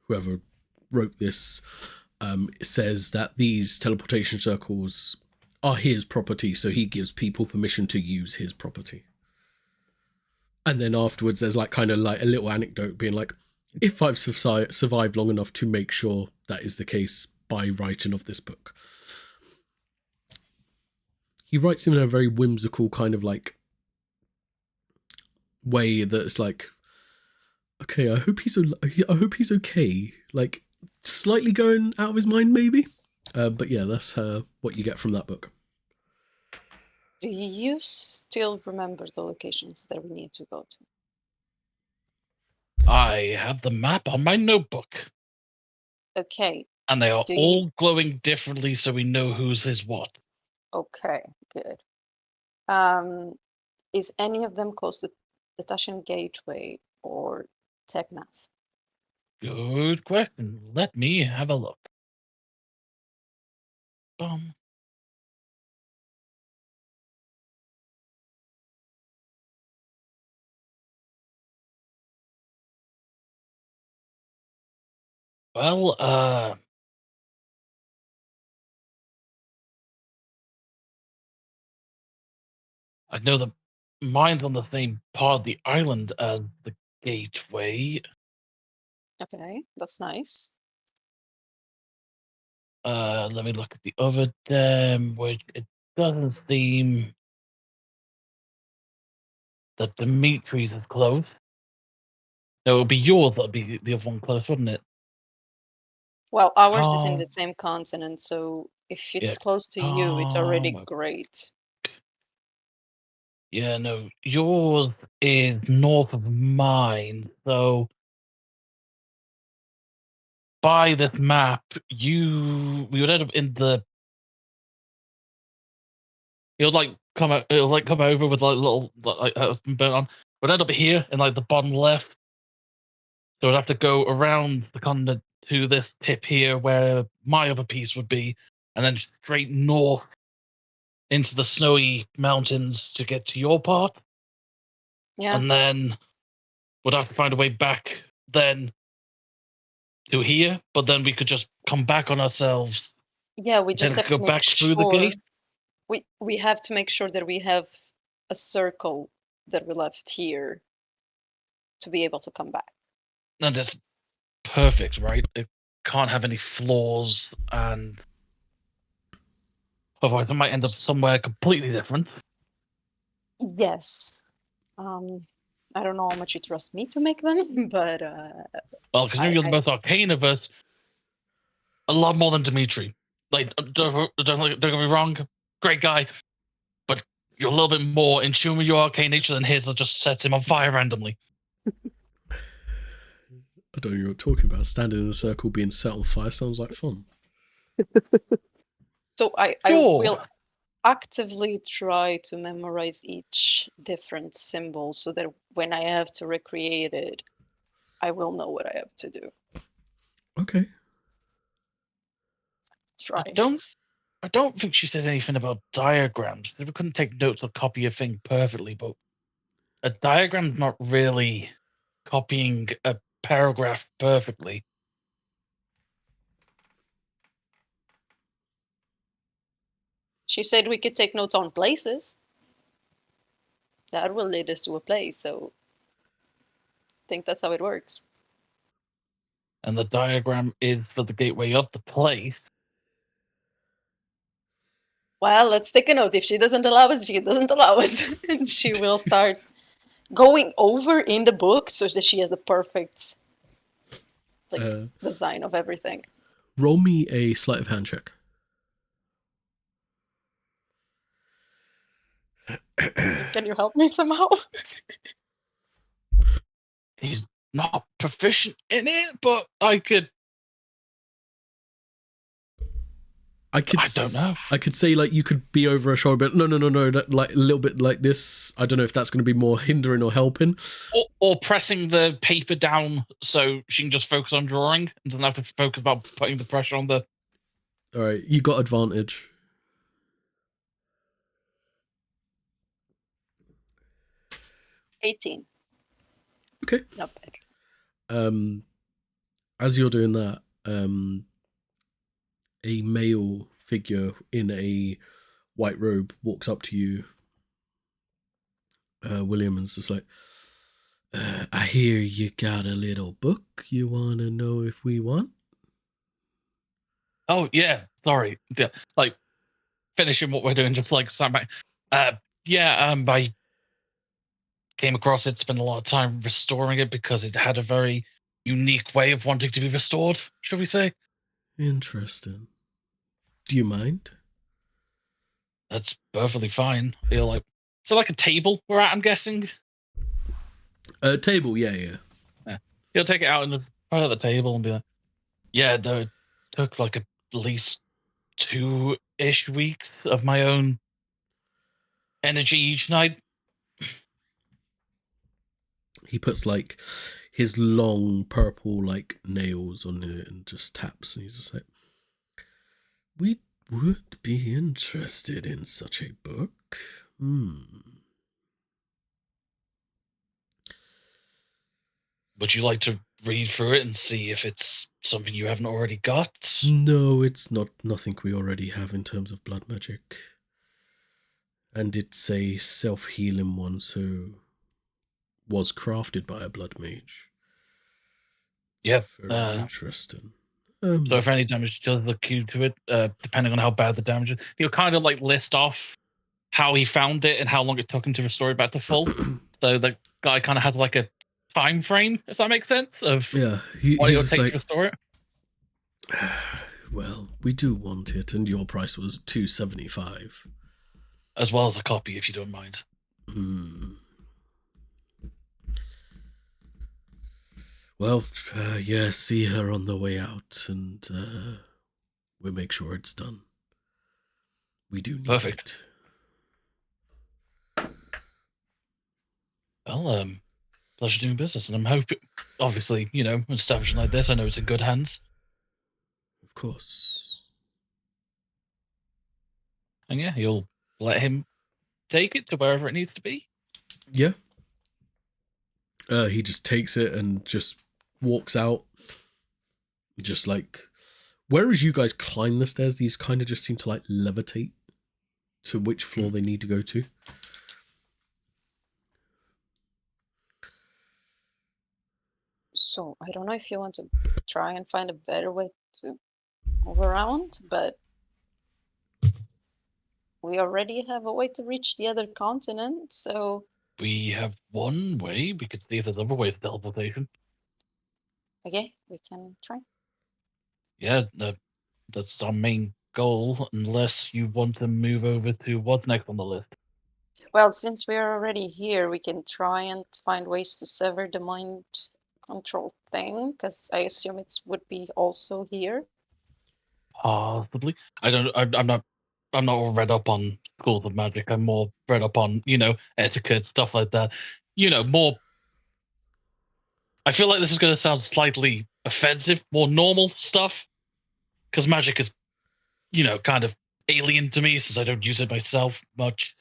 [SPEAKER 1] whoever wrote this, says that these teleportation circles are his property, so he gives people permission to use his property. And then afterwards there's like kind of like a little anecdote being like, if I've survived long enough to make sure that is the case by writing of this book. He writes in a very whimsical kind of like way that's like, okay, I hope he's okay, like slightly going out of his mind maybe. But yeah, that's what you get from that book.
[SPEAKER 3] Do you still remember the locations that we need to go to?
[SPEAKER 5] I have the map on my notebook,
[SPEAKER 3] Okay.
[SPEAKER 5] and they are
[SPEAKER 3] Do
[SPEAKER 5] all glowing differently, so we know whose is what.
[SPEAKER 3] Okay, good. Is any of them close to the Tashin Gateway or Teknath?
[SPEAKER 5] Good question. Let me have a look. Well, I know the mine's on the same part of the island as the gateway.
[SPEAKER 3] Okay, that's nice.
[SPEAKER 5] Let me look at the other dam, which it doesn't seem that Dimitri's is close. No, it would be yours that'd be the other one close, wouldn't it?
[SPEAKER 3] Well, ours is in
[SPEAKER 5] Oh,
[SPEAKER 3] the same continent, so if
[SPEAKER 5] yeah.
[SPEAKER 3] it's close to you, it's already
[SPEAKER 5] Oh,
[SPEAKER 3] great.
[SPEAKER 5] yeah, no, yours is north of mine, so by this map, we would end up in the. It'll like come over with like little like burnt on. We'd end up here in like the bottom left. So we'd have to go around the continent to this tip here where my other piece would be, and then straight north into the snowy mountains to get to your part.
[SPEAKER 3] Yeah.
[SPEAKER 5] And then we'd have to find a way back then to here, but then we could just come back on ourselves.
[SPEAKER 3] Yeah, we
[SPEAKER 5] Then
[SPEAKER 3] just have
[SPEAKER 5] go
[SPEAKER 3] to make
[SPEAKER 5] back through the
[SPEAKER 3] sure
[SPEAKER 5] gate.
[SPEAKER 3] we have to make sure that we have a circle that we left here to be able to come back.
[SPEAKER 5] And it's perfect, right? It can't have any flaws, and otherwise it might end up somewhere completely different.
[SPEAKER 3] Yes. I don't know how much you trust me to make them, but
[SPEAKER 5] Well, because you're the most arcane of us, a lot more than Dimitri. Like, don't get me wrong, great guy, but you're a little bit more in tune with your arcane nature than his that just sets him on fire randomly.
[SPEAKER 1] I don't know what you're talking about. Standing in a circle being set on fire sounds like fun.
[SPEAKER 3] So I
[SPEAKER 5] Sure.
[SPEAKER 3] will actively try to memorize each different symbol so that when I have to recreate it, I will know what I have to do.
[SPEAKER 1] Okay.
[SPEAKER 3] Try.
[SPEAKER 5] I don't think she said anything about diagrams. We couldn't take notes or copy a thing perfectly, but a diagram's not really copying a paragraph perfectly.
[SPEAKER 3] She said we could take notes on places. That will lead us to a place, so I think that's how it works.
[SPEAKER 5] And the diagram is for the gateway of the place.
[SPEAKER 3] Well, let's take a note. If she doesn't allow us, she doesn't allow us. And she will start going over in the book so that she has the perfect design of everything.
[SPEAKER 1] Roll me a sleight of hand check.
[SPEAKER 3] Can you help me somehow?
[SPEAKER 5] He's not proficient in it, but I could. I don't know.
[SPEAKER 1] I could say like you could be over her shoulder, but no, that, like a little bit like this. I don't know if that's going to be more hindering or helping.
[SPEAKER 5] Or pressing the paper down so she can just focus on drawing and doesn't have to focus about putting the pressure on the.
[SPEAKER 1] All right, you got advantage.
[SPEAKER 3] $18.
[SPEAKER 1] Okay.
[SPEAKER 3] Not bad.
[SPEAKER 1] As you're doing that, a male figure in a white robe walks up to you, William, and's just like, I hear you got a little book you want to know if we want?
[SPEAKER 5] Oh, yeah, sorry. Yeah, like, finishing what we're doing, just like, stand back. I came across it, spent a lot of time restoring it because it had a very unique way of wanting to be restored, shall we say?
[SPEAKER 1] Interesting. Do you mind?
[SPEAKER 5] That's perfectly fine. You're like, so like a table we're at, I'm guessing?
[SPEAKER 1] Table, yeah.
[SPEAKER 5] He'll take it out and put it at the table and be like, yeah, though it took like at least 2-ish weeks of my own energy each night.
[SPEAKER 1] He puts like his long purple like nails on it and just taps, and he's just like, we would be interested in such a book.
[SPEAKER 5] Would you like to read through it and see if it's something you haven't already got?
[SPEAKER 1] No, it's nothing we already have in terms of blood magic. And it's a self-healing one, so was crafted by a blood mage.
[SPEAKER 5] Yep.
[SPEAKER 1] Very interesting.
[SPEAKER 5] So if any damage does accrue to it, depending on how bad the damage is, he'll kind of like list off how he found it and how long it took him to restore it back to full. So the guy kind of has like a time frame, if that makes sense, of
[SPEAKER 1] yeah,
[SPEAKER 5] what it would
[SPEAKER 1] he's
[SPEAKER 5] take
[SPEAKER 1] like,
[SPEAKER 5] to restore it.
[SPEAKER 1] Well, we do want it, and your price was $275.
[SPEAKER 5] As well as a copy, if you don't mind.
[SPEAKER 1] Well, yeah, see her on the way out, and we'll make sure it's done. We do need
[SPEAKER 5] Perfect.
[SPEAKER 1] it.
[SPEAKER 5] Well, pleasure doing business, and I'm hoping, obviously, establishing like this, I know it's in good hands.
[SPEAKER 1] Of course.
[SPEAKER 5] And yeah, you'll let him take it to wherever it needs to be.
[SPEAKER 1] Yeah. He just takes it and just walks out. Just like, whereas you guys climb the stairs, these kind of just seem to like levitate to which floor they need to go to.
[SPEAKER 3] So I don't know if you want to try and find a better way to move around, but we already have a way to reach the other continent, so...
[SPEAKER 5] We have one way. We could see if there's other ways of teleportation.
[SPEAKER 3] Okay, we can try.
[SPEAKER 5] Yeah, that's our main goal, unless you want to move over to what's next on the list.
[SPEAKER 3] Well, since we're already here, we can try and find ways to sever the mind control thing, because I assume it would be also here.
[SPEAKER 5] Possibly. I'm not read up on schools of magic. I'm more read up on etiquette stuff like that. More. I feel like this is going to sound slightly offensive. More normal stuff, because magic is kind of alien to me since I don't use it myself much.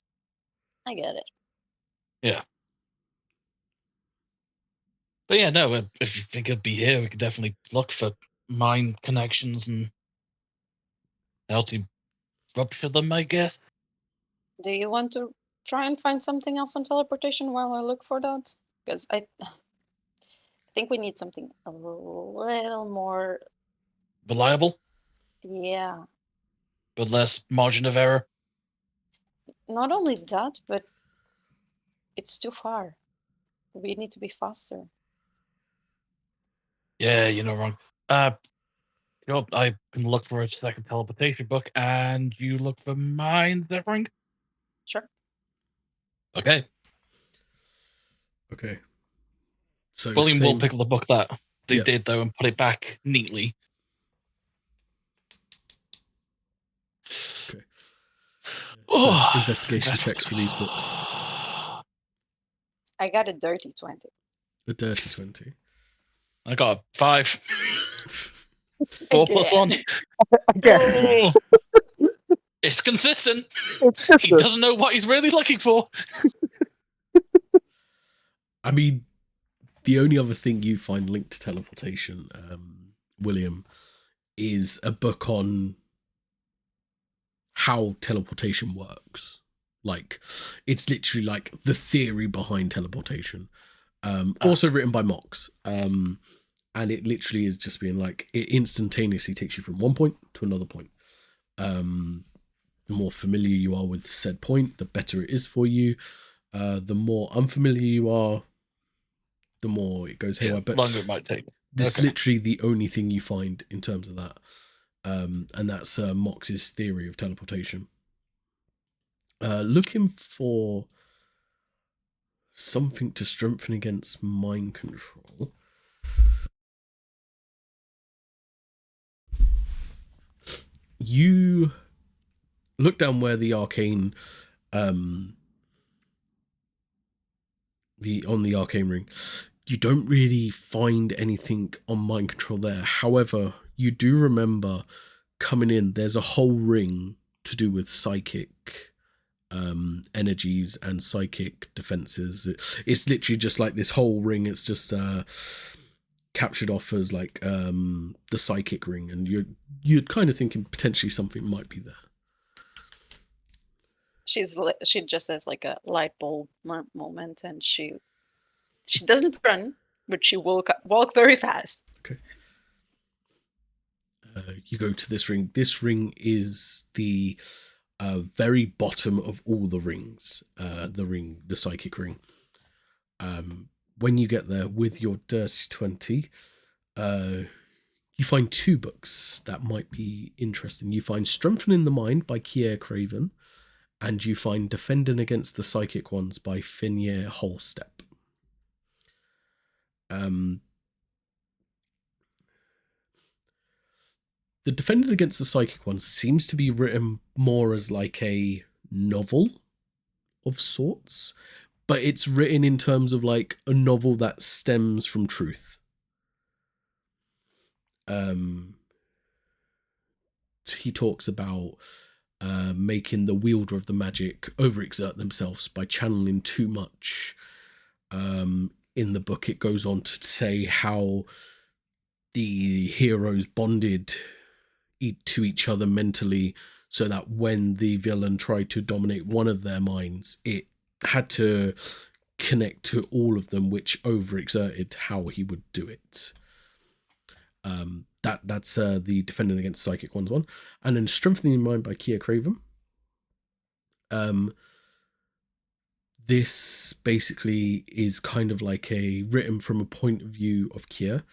[SPEAKER 3] I get it.
[SPEAKER 5] Yeah. But yeah, no. If you think it'd be here, we could definitely look for mind connections and how to rupture them, I guess.
[SPEAKER 3] Do you want to try and find something else on teleportation while I look for that? Because I think we need something a little more.
[SPEAKER 5] Reliable,
[SPEAKER 3] Yeah.
[SPEAKER 5] but less margin of error.
[SPEAKER 3] Not only that, but it's too far. We need to be faster.
[SPEAKER 5] Yeah, you're not wrong. I can look for a second teleportation book, and you look for mind severing.
[SPEAKER 3] Sure.
[SPEAKER 5] Okay.
[SPEAKER 1] Okay. So
[SPEAKER 5] William will
[SPEAKER 1] same.
[SPEAKER 5] pick up the book that they
[SPEAKER 1] Yeah.
[SPEAKER 5] did, though, and put it back neatly.
[SPEAKER 1] Okay. So
[SPEAKER 5] Oh,
[SPEAKER 1] investigation checks for these books.
[SPEAKER 3] I got a dirty 20.
[SPEAKER 1] A dirty 20.
[SPEAKER 5] I got a 5. 4 plus 1.
[SPEAKER 4] Again.
[SPEAKER 5] Oh, it's consistent.
[SPEAKER 4] It's
[SPEAKER 5] He
[SPEAKER 4] just
[SPEAKER 5] doesn't know what he's really looking for.
[SPEAKER 1] I mean, the only other thing you find linked to teleportation, William, is a book on how teleportation works. Like, it's literally like the theory behind teleportation. Also written by Mox. And it literally is just being like, it instantaneously takes you from one point to another point. The more familiar you are with said point, the better it is for you. The more unfamiliar you are, the more it goes haywire. But
[SPEAKER 5] longer it might take.
[SPEAKER 1] this is literally the only thing you find in terms of that. And that's Mox's theory of teleportation. Looking for something to strengthen against mind control. You look down where the arcane, on the arcane ring. You don't really find anything on mind control there. However, you do remember coming in, there's a whole ring to do with psychic energies and psychic defenses. It's literally just like this whole ring. It's just captured off as like the psychic ring, and you're kind of thinking potentially something might be there.
[SPEAKER 3] She just has like a light bulb moment, and she doesn't run, but she walk very fast.
[SPEAKER 1] Okay. You go to this ring. This ring is the very bottom of all the rings. The psychic ring. When you get there with your dirty 20, you find 2 books that might be interesting. You find Strengthening the Mind by Kier Craven, and you find Defending Against the Psychic Ones by Finnier Holstep. The Defending Against the Psychic Ones seems to be written more as like a novel of sorts, but it's written in terms of like a novel that stems from truth. He talks about making the wielder of the magic overexert themselves by channeling too much. In the book, it goes on to say how the heroes bonded to each other mentally, so that when the villain tried to dominate one of their minds, it had to connect to all of them, which overexerted how he would do it. That's the Defending Against Psychic Ones one. And then Strengthening the Mind by Kier Craven. This basically is kind of like a written from a point of view of Kier.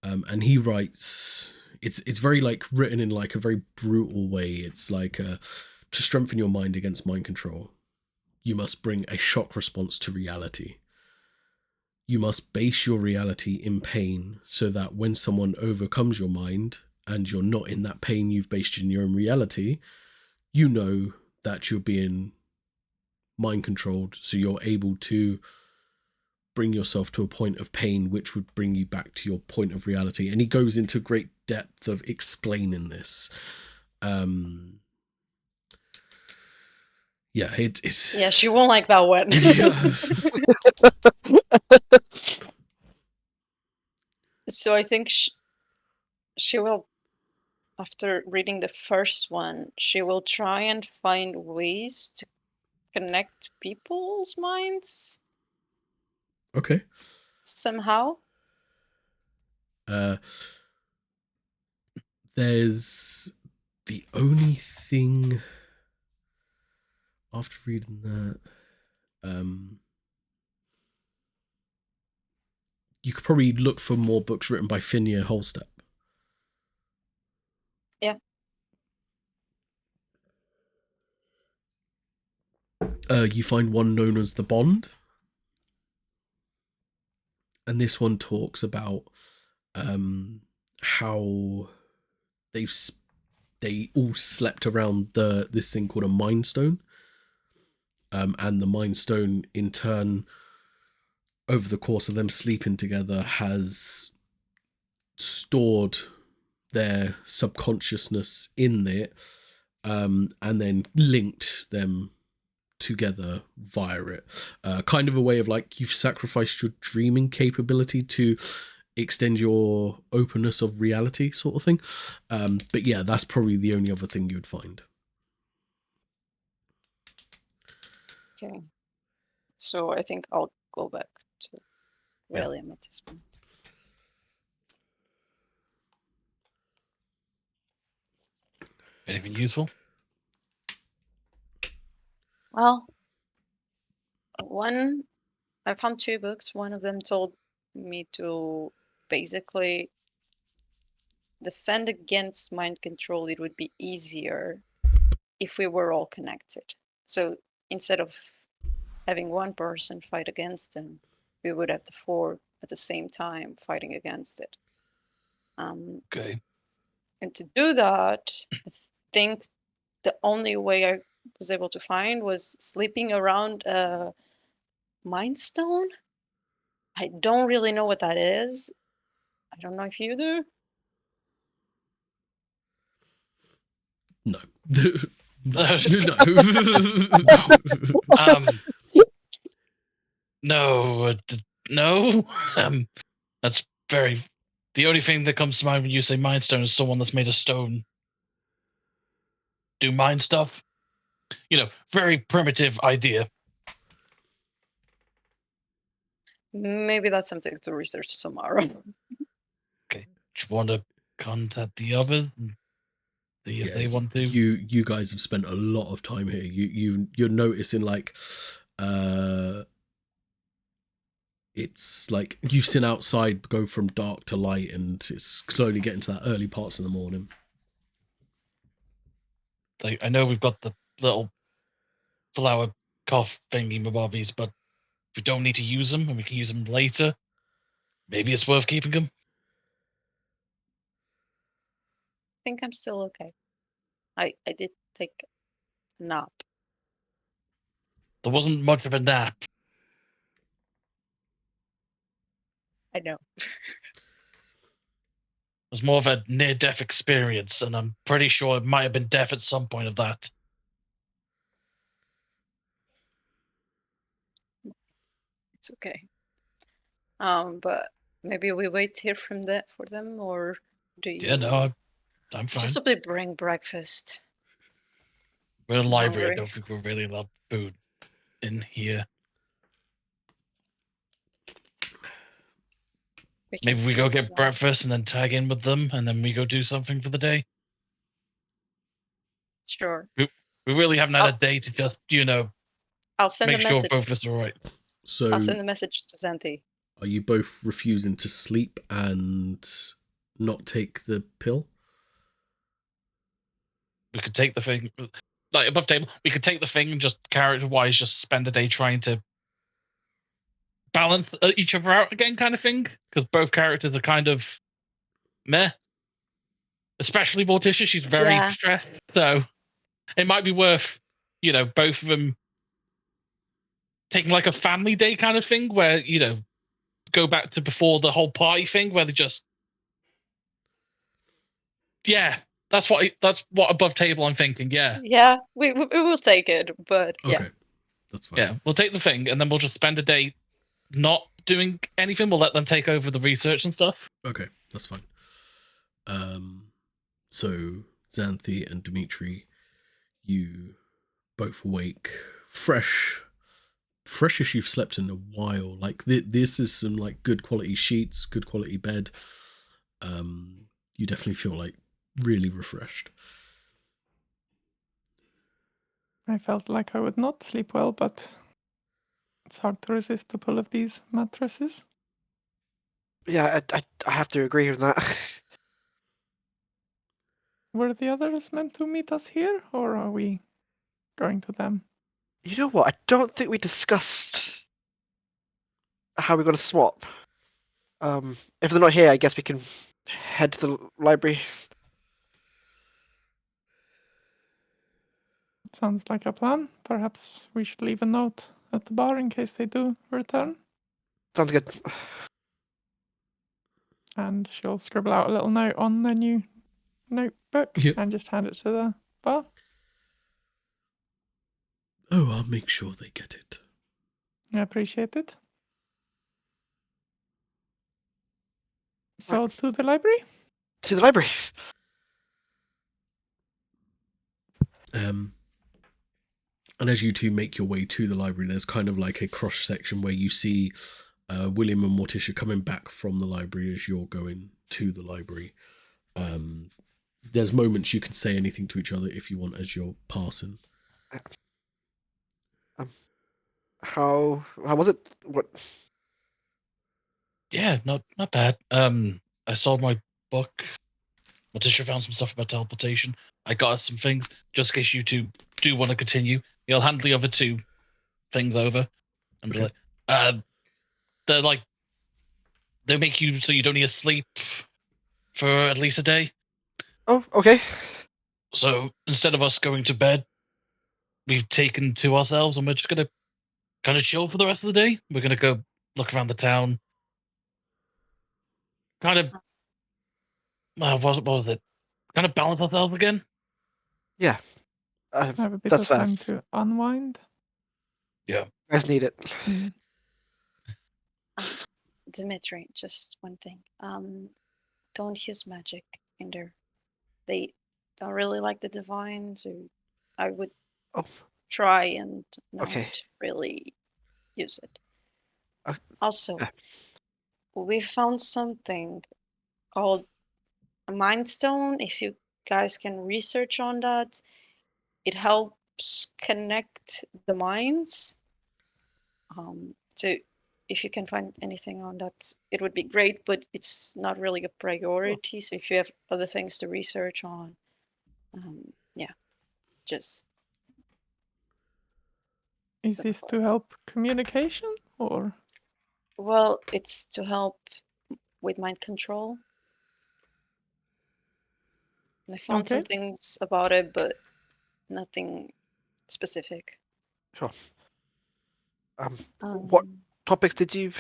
[SPEAKER 1] And he writes, it's very like written in like a very brutal way. It's like to strengthen your mind against mind control. you must bring a shock response to reality. You must base your reality in pain so that when someone overcomes your mind and you're not in that pain you've based in your own reality, you know that you're being mind controlled, so you're able to bring yourself to a point of pain which would bring you back to your point of reality. And he goes into great depth of explaining this. Yeah, it's...
[SPEAKER 3] Yeah, she won't like that one.
[SPEAKER 1] Yeah.
[SPEAKER 3] So I think she will, after reading the first one, she will try and find ways to connect people's minds
[SPEAKER 1] Okay.
[SPEAKER 3] somehow.
[SPEAKER 1] There's the only thing after reading that, you could probably look for more books written by Finia Holstep.
[SPEAKER 3] Yeah.
[SPEAKER 1] You find one known as The Bond. And this one talks about how they all slept around this thing called a Mind Stone. And the Mind Stone, in turn, over the course of them sleeping together, has stored their subconsciousness in it, and then linked them together via it. Kind of a way of like, you've sacrificed your dreaming capability to extend your openness of reality, sort of thing. But yeah, that's probably the only other thing you'd find.
[SPEAKER 3] Okay. So I think I'll go back to
[SPEAKER 1] Yeah.
[SPEAKER 3] William at this point.
[SPEAKER 5] Anything useful?
[SPEAKER 3] Well, I found 2 books. One of them told me to basically defend against mind control. It would be easier if we were all connected. So instead of having one person fight against them, we would have the 4 at the same time fighting against it.
[SPEAKER 5] Okay.
[SPEAKER 3] And to do that, I think the only way I was able to find was sleeping around a Mind Stone. I don't really know what that is. I don't know if you do.
[SPEAKER 1] No. No.
[SPEAKER 5] No. No. That's very. The only thing that comes to mind when you say Mind Stone is someone that's made of stone do mind stuff. Very primitive idea.
[SPEAKER 3] Maybe that's something to research tomorrow.
[SPEAKER 5] Okay. Do you want to contact the others and see if they want to?
[SPEAKER 1] You guys have spent a lot of time here. You're noticing like, it's like you've seen outside go from dark to light, and it's slowly getting to that early parts of the morning.
[SPEAKER 5] Like, I know we've got the little flower cough thingy mabobbies, but if we don't need to use them and we can use them later, maybe it's worth keeping them.
[SPEAKER 3] I think I'm still okay. I did take a nap.
[SPEAKER 5] There wasn't much of a nap.
[SPEAKER 3] I know.
[SPEAKER 5] It was more of a near-death experience, and I'm pretty sure it might have been death at some point of that.
[SPEAKER 3] It's okay. But maybe we wait here for them, or do you?
[SPEAKER 5] Yeah, no, I'm fine.
[SPEAKER 3] Just simply bring breakfast.
[SPEAKER 5] We're in a
[SPEAKER 3] I'm
[SPEAKER 5] library. I
[SPEAKER 3] hungry.
[SPEAKER 5] don't think we're really allowed food in here. Maybe we go get breakfast and then tag in with them, and then we go do something for the day.
[SPEAKER 3] Sure.
[SPEAKER 5] We really haven't had a day to just,
[SPEAKER 3] I'll send
[SPEAKER 5] make
[SPEAKER 3] a
[SPEAKER 5] sure
[SPEAKER 3] message.
[SPEAKER 5] both of us are all right.
[SPEAKER 1] So
[SPEAKER 3] I'll send a message to Xanthi.
[SPEAKER 1] are you both refusing to sleep and not take the pill?
[SPEAKER 5] We could take the thing. like above table. We could take the thing and just character-wise just spend a day trying to balance each other out again, kind of thing. Because both characters are kind of meh. Especially Morticia, she's very
[SPEAKER 3] Yeah.
[SPEAKER 5] stressed. So it might be worth, both of them taking like a family day kind of thing, where go back to before the whole party thing, where they just that's what above table I'm thinking.
[SPEAKER 3] Yeah, we will take it, but yeah.
[SPEAKER 1] Okay, that's fine.
[SPEAKER 5] Yeah, we'll take the thing, and then we'll just spend a day not doing anything. We'll let them take over the research and stuff.
[SPEAKER 1] Okay, that's fine. So Xanthi and Dimitri, you both awake, fresh as you've slept in a while. Like this is some like good quality sheets, good quality bed. You definitely feel like really refreshed.
[SPEAKER 2] I felt like I would not sleep well, but it's hard to resist the pull of these mattresses.
[SPEAKER 4] Yeah, I have to agree with that.
[SPEAKER 2] Were the others meant to meet us here, or are we going to them?
[SPEAKER 4] You know what? I don't think we discussed how we're going to swap. If they're not here, I guess we can head to the library.
[SPEAKER 2] Sounds like a plan. Perhaps we should leave a note at the bar in case they do return.
[SPEAKER 4] Sounds good.
[SPEAKER 2] And she'll scribble out a little note on the new notebook and just hand it to the bar.
[SPEAKER 1] Oh, I'll make sure they get it.
[SPEAKER 2] I appreciate it. So, to the library?
[SPEAKER 4] To the library.
[SPEAKER 1] And as you two make your way to the library, there's kind of like a cross section where you see William and Morticia coming back from the library as you're going to the library. There's moments you can say anything to each other if you want as you're passing.
[SPEAKER 4] How was it? What?
[SPEAKER 5] Yeah, not bad. I sold my book. Morticia found some stuff about teleportation. I got us some things just in case you two do want to continue. You'll hand the other two things over and be like, they make you so you don't need to sleep for at least a day.
[SPEAKER 4] Oh, okay.
[SPEAKER 5] So instead of us going to bed, we've taken to ourselves and we're just gonna kind of chill for the rest of the day. We're gonna go look around the town. Kind of, what was it? Kind of balance ourselves again.
[SPEAKER 4] Yeah.
[SPEAKER 2] Have a bit
[SPEAKER 4] That's
[SPEAKER 2] of
[SPEAKER 4] fair.
[SPEAKER 2] time to unwind.
[SPEAKER 4] You guys need it.
[SPEAKER 3] Dimitri, just one thing. Don't use magic in there. They don't really like the divine, so I would try and not really use it. Also, we found something called a mind stone. If you guys can research on that, it helps connect the minds. So if you can find anything on that, it would be great, but it's not really a priority. So if you have other things to research on, just.
[SPEAKER 2] Is this to help communication or?
[SPEAKER 3] Well, it's to help with mind control. I found some things about it, but nothing specific.
[SPEAKER 4] Sure. What topics did you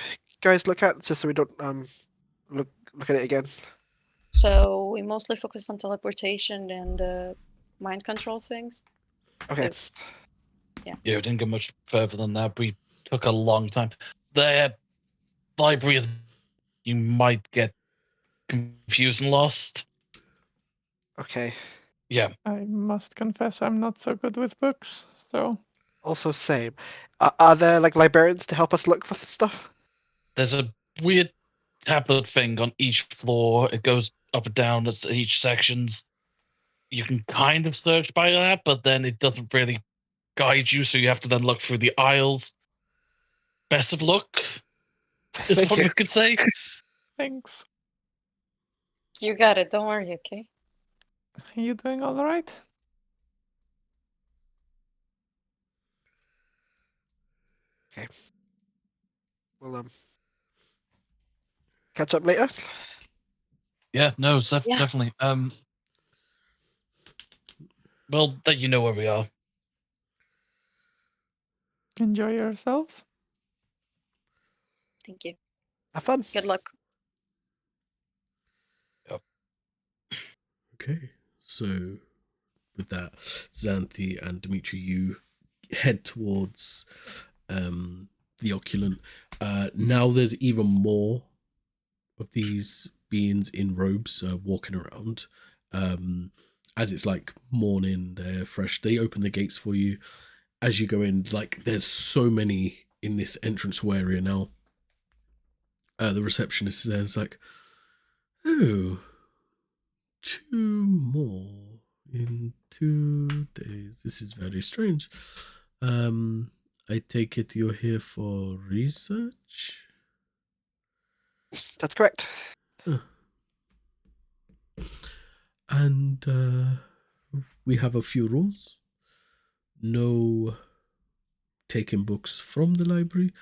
[SPEAKER 4] guys look at, just so we don't look at it again?
[SPEAKER 3] So we mostly focused on teleportation and mind control things.
[SPEAKER 4] Okay.
[SPEAKER 3] So, yeah,
[SPEAKER 5] we didn't go much further than that. We took a long time. The library is, you might get confused and lost.
[SPEAKER 4] Okay.
[SPEAKER 5] Yeah.
[SPEAKER 2] I must confess I'm not so good with books, so.
[SPEAKER 4] Also same. Are there like librarians to help us look for stuff?
[SPEAKER 5] There's a weird tablet thing on each floor. It goes up and down at each sections. You can kind of search by that, but then it doesn't really guide you, so you have to then look through the aisles. Best of luck, is what we could say.
[SPEAKER 2] Thanks.
[SPEAKER 3] you got it. Don't worry, okay?
[SPEAKER 2] Are you doing all right?
[SPEAKER 4] we'll catch up later.
[SPEAKER 5] Yeah, no,
[SPEAKER 3] Yeah.
[SPEAKER 5] definitely. Well, that you know where we are.
[SPEAKER 2] Enjoy yourselves.
[SPEAKER 3] Thank you.
[SPEAKER 4] Have fun.
[SPEAKER 3] Good luck.
[SPEAKER 1] Okay, so with that, Xanthi and Dimitri, you head towards the Ocjalent. Now there's even more of these beings in robes walking around. As it's like morning, they're fresh. They open the gates for you. As you go in, like there's so many in this entrance area now. The receptionist is there. It's like, oh, 2 more in 2 days. This is very strange. I take it you're here for research?
[SPEAKER 4] That's correct.
[SPEAKER 1] And we have a few rules. No taking books from the library,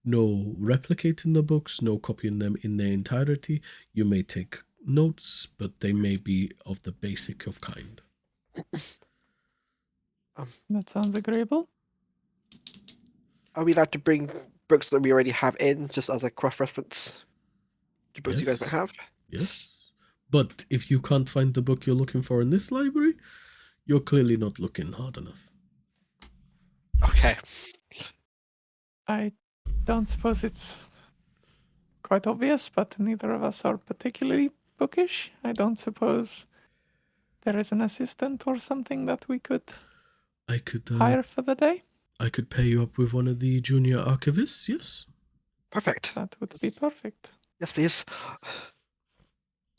[SPEAKER 1] no replicating the books, no copying them in their entirety. You may take notes, but they may be of the basic of kind.
[SPEAKER 2] That sounds agreeable.
[SPEAKER 4] Are we allowed to bring books that we already have in, just as a cross-reference to books you guys might
[SPEAKER 1] Yes.
[SPEAKER 4] have?
[SPEAKER 1] Yes. But if you can't find the book you're looking for in this library, you're clearly not looking hard enough.
[SPEAKER 4] Okay.
[SPEAKER 2] I don't suppose it's quite obvious, but neither of us are particularly bookish. I don't suppose there is an assistant or something that we could
[SPEAKER 1] I could
[SPEAKER 2] hire for the day.
[SPEAKER 1] I could pair you up with one of the junior archivists, yes?
[SPEAKER 4] Perfect.
[SPEAKER 2] That would be perfect.
[SPEAKER 4] Yes, please.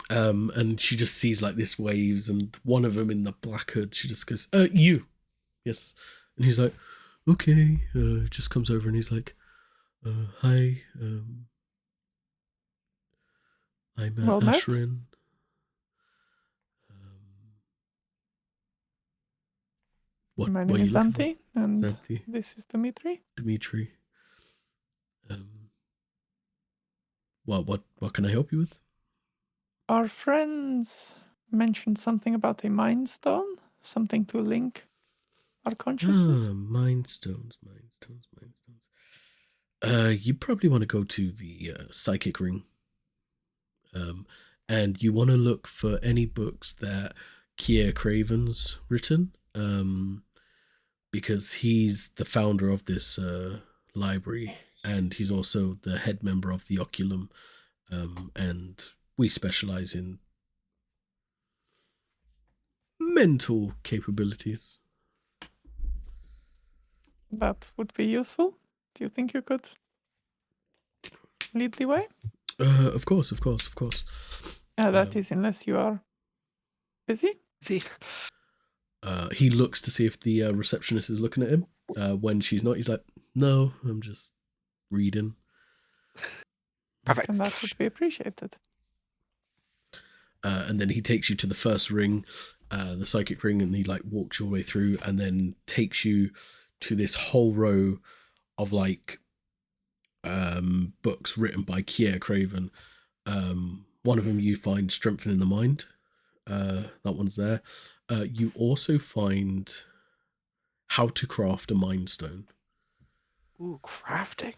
[SPEAKER 1] And she just sees like this waves, and one of them in the black hood, she just goes, you. Yes. And he's like, okay. Just comes over and he's like, hi, I'm
[SPEAKER 2] Well met.
[SPEAKER 1] Ashrin.
[SPEAKER 2] My
[SPEAKER 1] what
[SPEAKER 2] name
[SPEAKER 1] are you
[SPEAKER 2] is
[SPEAKER 1] looking for?
[SPEAKER 2] Xanthi, and
[SPEAKER 1] Xanthi,
[SPEAKER 2] this is Dimitri.
[SPEAKER 1] Dimitri. What can I help you with?
[SPEAKER 2] Our friends mentioned something about a mind stone, something to link our consciousness.
[SPEAKER 1] Mind stones. You probably want to go to the psychic ring. And you want to look for any books that Kier Craven's written, because he's the founder of this library, and he's also the head member of the Ocjalum, and we specialize in mental capabilities.
[SPEAKER 2] That would be useful. Do you think you could lead the way?
[SPEAKER 1] Of course.
[SPEAKER 2] That is, unless you are busy.
[SPEAKER 4] See?
[SPEAKER 1] He looks to see if the receptionist is looking at him. When she's not, he's like, no, I'm just reading.
[SPEAKER 4] Perfect.
[SPEAKER 2] And that would be appreciated.
[SPEAKER 1] And then he takes you to the first ring, the psychic ring, and he like walks your way through, and then takes you to this whole row of like books written by Kier Craven. One of them you find Strengthening the Mind. That one's there. You also find How to Craft a Mind Stone.
[SPEAKER 4] Ooh, crafting.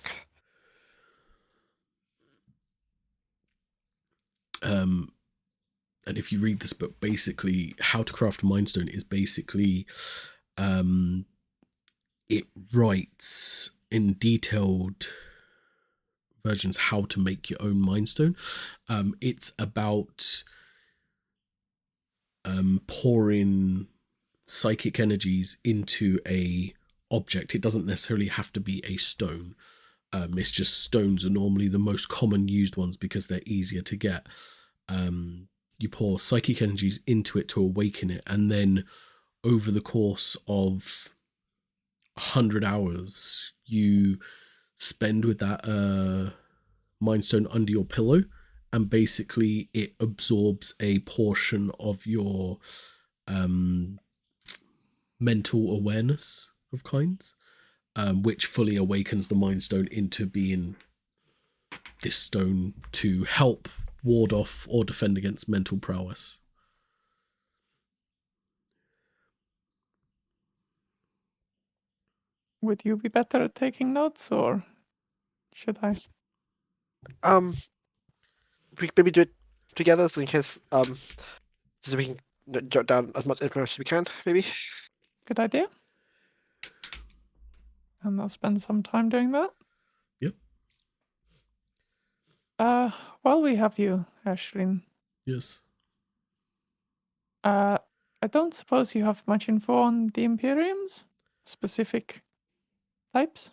[SPEAKER 1] And if you read this book, basically, How to Craft a Mind Stone is basically, it writes in detailed versions how to make your own Mind Stone. It's about pouring psychic energies into a object. It doesn't necessarily have to be a stone. It's just stones are normally the most common used ones because they're easier to get. You pour psychic energies into it to awaken it, and then over the course of 100 hours, you spend with that Mind Stone under your pillow, and basically it absorbs a portion of your mental awareness of kinds, which fully awakens the Mind Stone into being this stone to help ward off or defend against mental prowess.
[SPEAKER 2] Would you be better at taking notes, or should I?
[SPEAKER 4] We could maybe do it together, so in case so we can jot down as much information as we can, maybe.
[SPEAKER 2] Good idea. And I'll spend some time doing that.
[SPEAKER 1] Yep.
[SPEAKER 2] While we have you, Ashlyn,
[SPEAKER 1] Yes.
[SPEAKER 2] I don't suppose you have much info on the Imperiums? Specific types?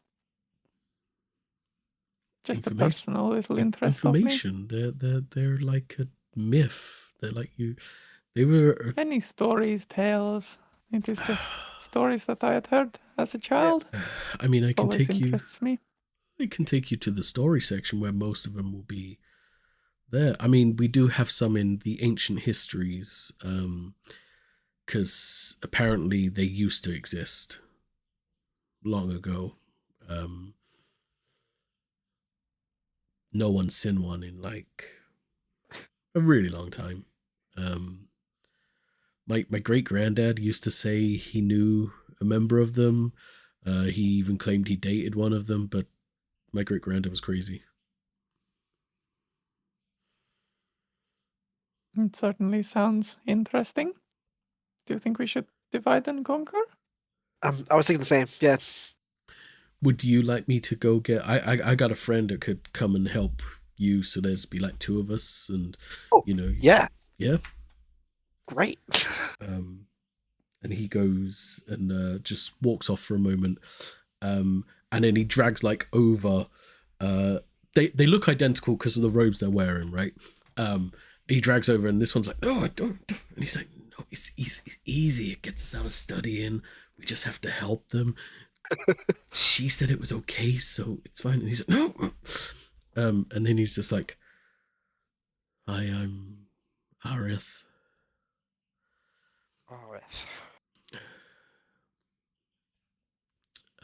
[SPEAKER 2] Just a
[SPEAKER 1] Information.
[SPEAKER 2] personal little interest of me.
[SPEAKER 1] Information. They're like a myth. They're like you. They were.
[SPEAKER 2] Any stories, tales? It is just stories that I had heard as a child.
[SPEAKER 1] I mean, I can
[SPEAKER 2] Always
[SPEAKER 1] take you.
[SPEAKER 2] interests me.
[SPEAKER 1] I can take you to the story section where most of them will be there. I mean, we do have some in the ancient histories, because apparently they used to exist long ago. No one's seen one in like a really long time. My great granddad used to say he knew a member of them. He even claimed he dated one of them, but my great granddad was crazy.
[SPEAKER 2] It certainly sounds interesting. Do you think we should divide and conquer?
[SPEAKER 4] I was thinking the same. Yeah.
[SPEAKER 1] Would you like me to go get? I got a friend that could come and help you, so there's be like two of us, and
[SPEAKER 4] Oh, yeah.
[SPEAKER 1] yeah.
[SPEAKER 4] Great.
[SPEAKER 1] And he goes and just walks off for a moment, and then he drags like over. They look identical because of the robes they're wearing, right? He drags over, and this one's like, "No, I don't." And he's like, "No, it's easy. It's easy. It gets us out of studying. We just have to help them." She said it was okay, so it's fine. And he's like, "No." And then he's just like, "Hi, I'm Arith."
[SPEAKER 4] All right.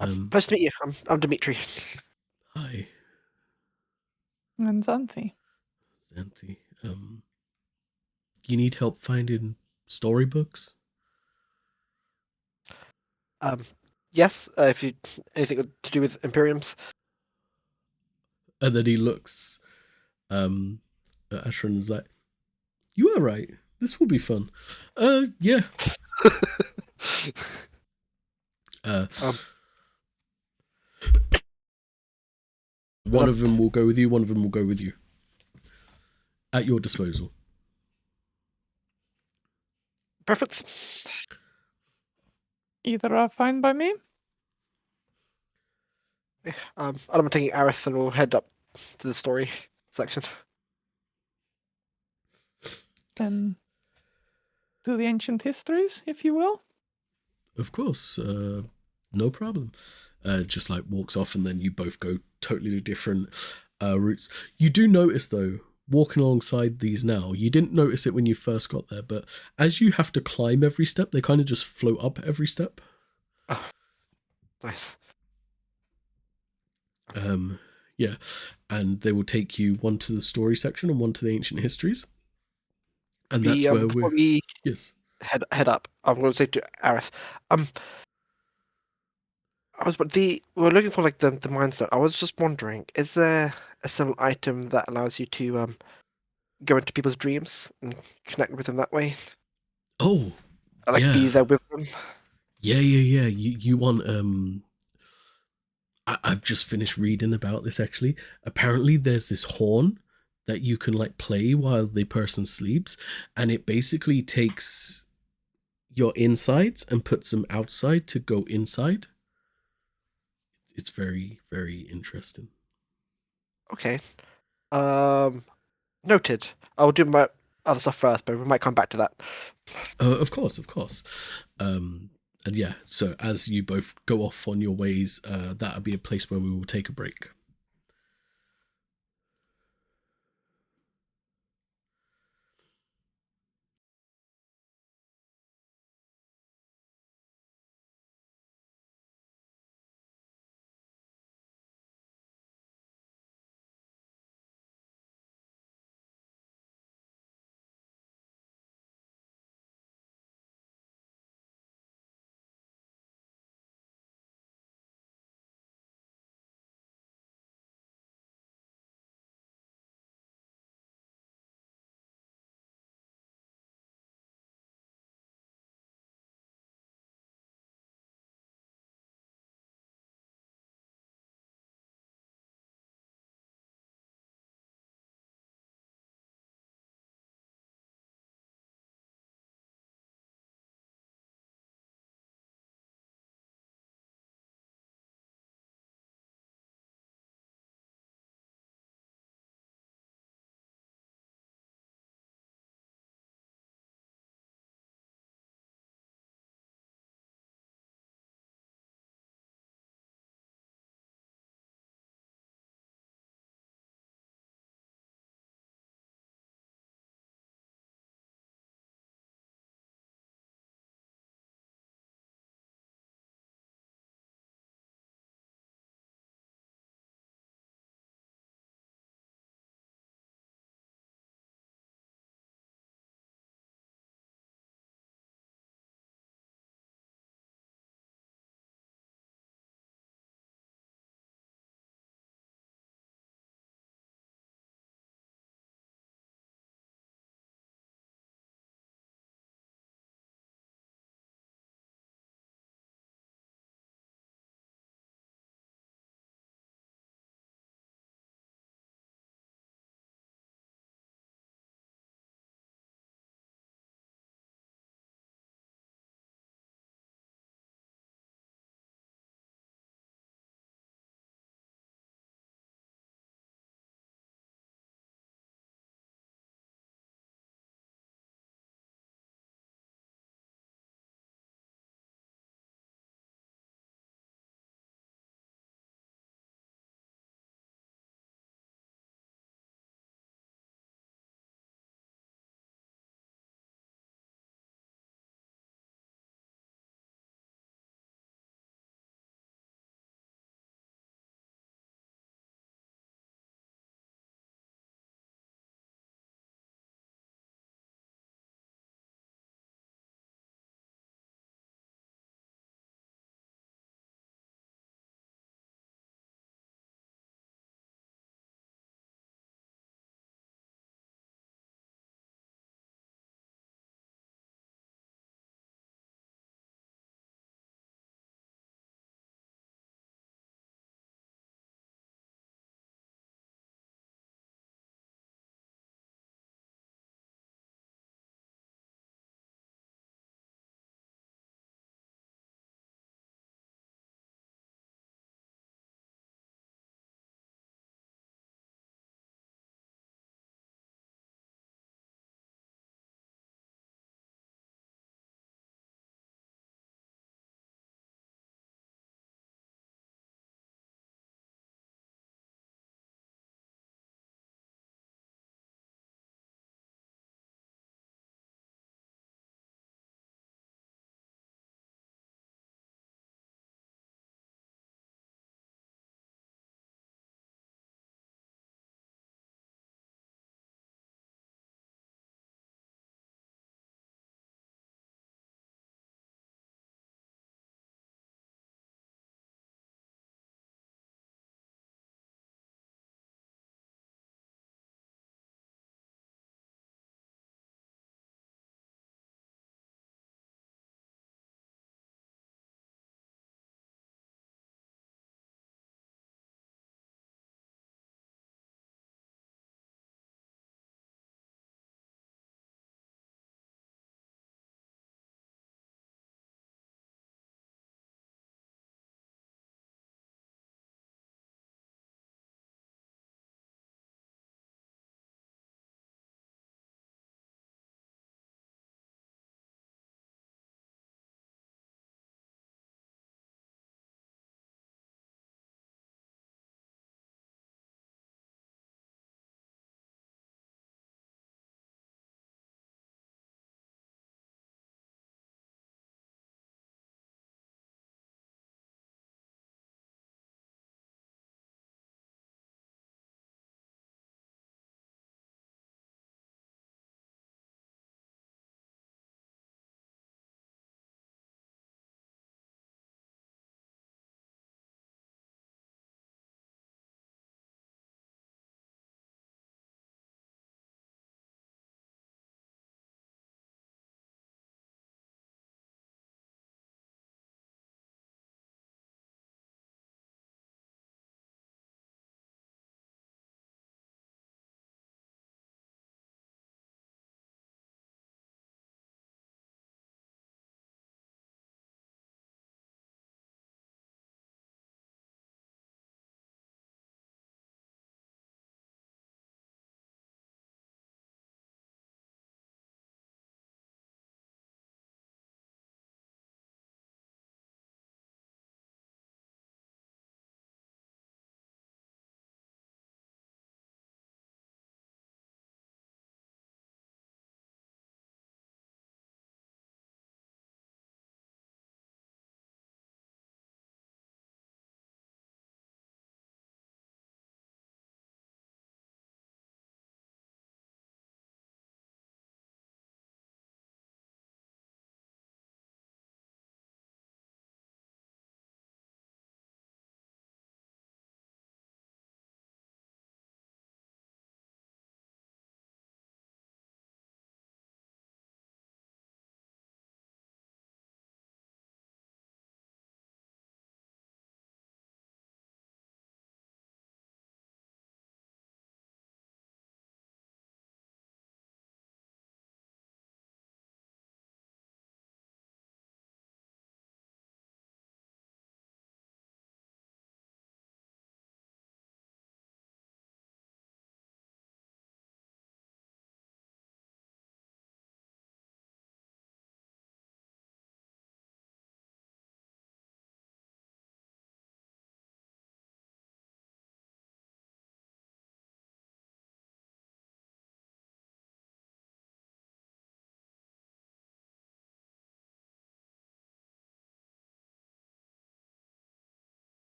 [SPEAKER 1] Um,
[SPEAKER 4] Nice to meet you. I'm Dimitri.
[SPEAKER 1] Hi,
[SPEAKER 2] And Xanthi.
[SPEAKER 1] Xanthi. You need help finding storybooks?
[SPEAKER 4] Yes. If you anything to do with Imperiums.
[SPEAKER 1] And then he looks at Asher and is like, "You are right. This will be fun." Yeah. One of them will go with you. One of them will go with you. At your disposal.
[SPEAKER 4] Preference.
[SPEAKER 2] Either are fine by me.
[SPEAKER 4] I'm taking Arith, and we'll head up to the story section.
[SPEAKER 2] Then to the ancient histories, if you will.
[SPEAKER 1] Of course. No problem. Just like walks off, and then you both go totally different routes. You do notice though, walking alongside these now, you didn't notice it when you first got there, but as you have to climb every step, they kind of just float up every step.
[SPEAKER 4] Oh, nice.
[SPEAKER 1] Yeah, and they will take you one to the story section and one to the ancient histories, and that's where
[SPEAKER 4] before
[SPEAKER 1] we're.
[SPEAKER 4] we
[SPEAKER 1] Yes.
[SPEAKER 4] head up, I'm going to say to Arith, we're looking for like the mind stone. I was just wondering, is there a single item that allows you to go into people's dreams and connect with them that way?
[SPEAKER 1] Oh,
[SPEAKER 4] Like
[SPEAKER 1] yeah.
[SPEAKER 4] be there with them?
[SPEAKER 1] Yeah. You want I've just finished reading about this actually. Apparently there's this horn that you can like play while the person sleeps, and it basically takes your insides and puts them outside to go inside. It's very, very interesting.
[SPEAKER 4] Okay. Noted. I'll do my other stuff first, but we might come back to that.
[SPEAKER 1] Of course. And yeah, so as you both go off on your ways, that'll be a place where we will take a break.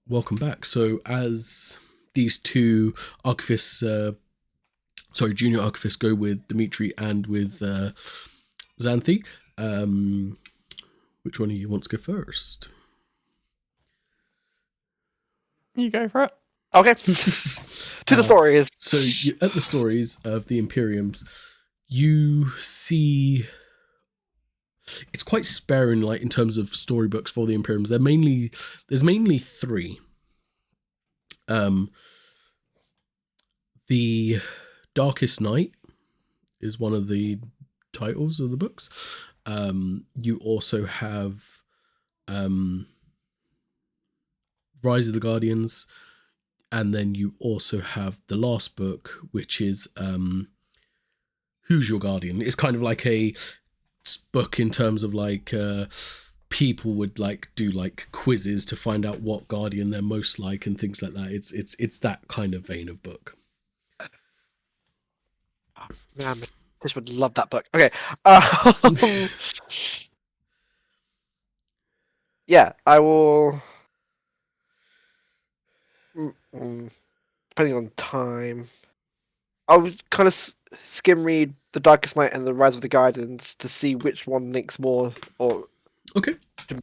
[SPEAKER 1] Welcome back. So as these two archivists, junior archivists go with Dimitri and with Xanthi, which one of you wants to go first?
[SPEAKER 2] You go for it.
[SPEAKER 4] Okay. To the stories.
[SPEAKER 1] So at the stories of the Imperiums, you see it's quite sparing, like in terms of storybooks for the Imperiums. There's mainly three. The Darkest Night is one of the titles of the books. You also have Rise of the Guardians, and then you also have the last book, which is Who's Your Guardian? It's kind of like a book in terms of like people would like do like quizzes to find out what guardian they're most like and things like that. It's that kind of vein of book.
[SPEAKER 4] Man, Tish would love that book. Okay. Yeah, I will. Depending on time, I would kind of skim read The Darkest Night and The Rise of the Guardians to see which one links more, or
[SPEAKER 1] Okay.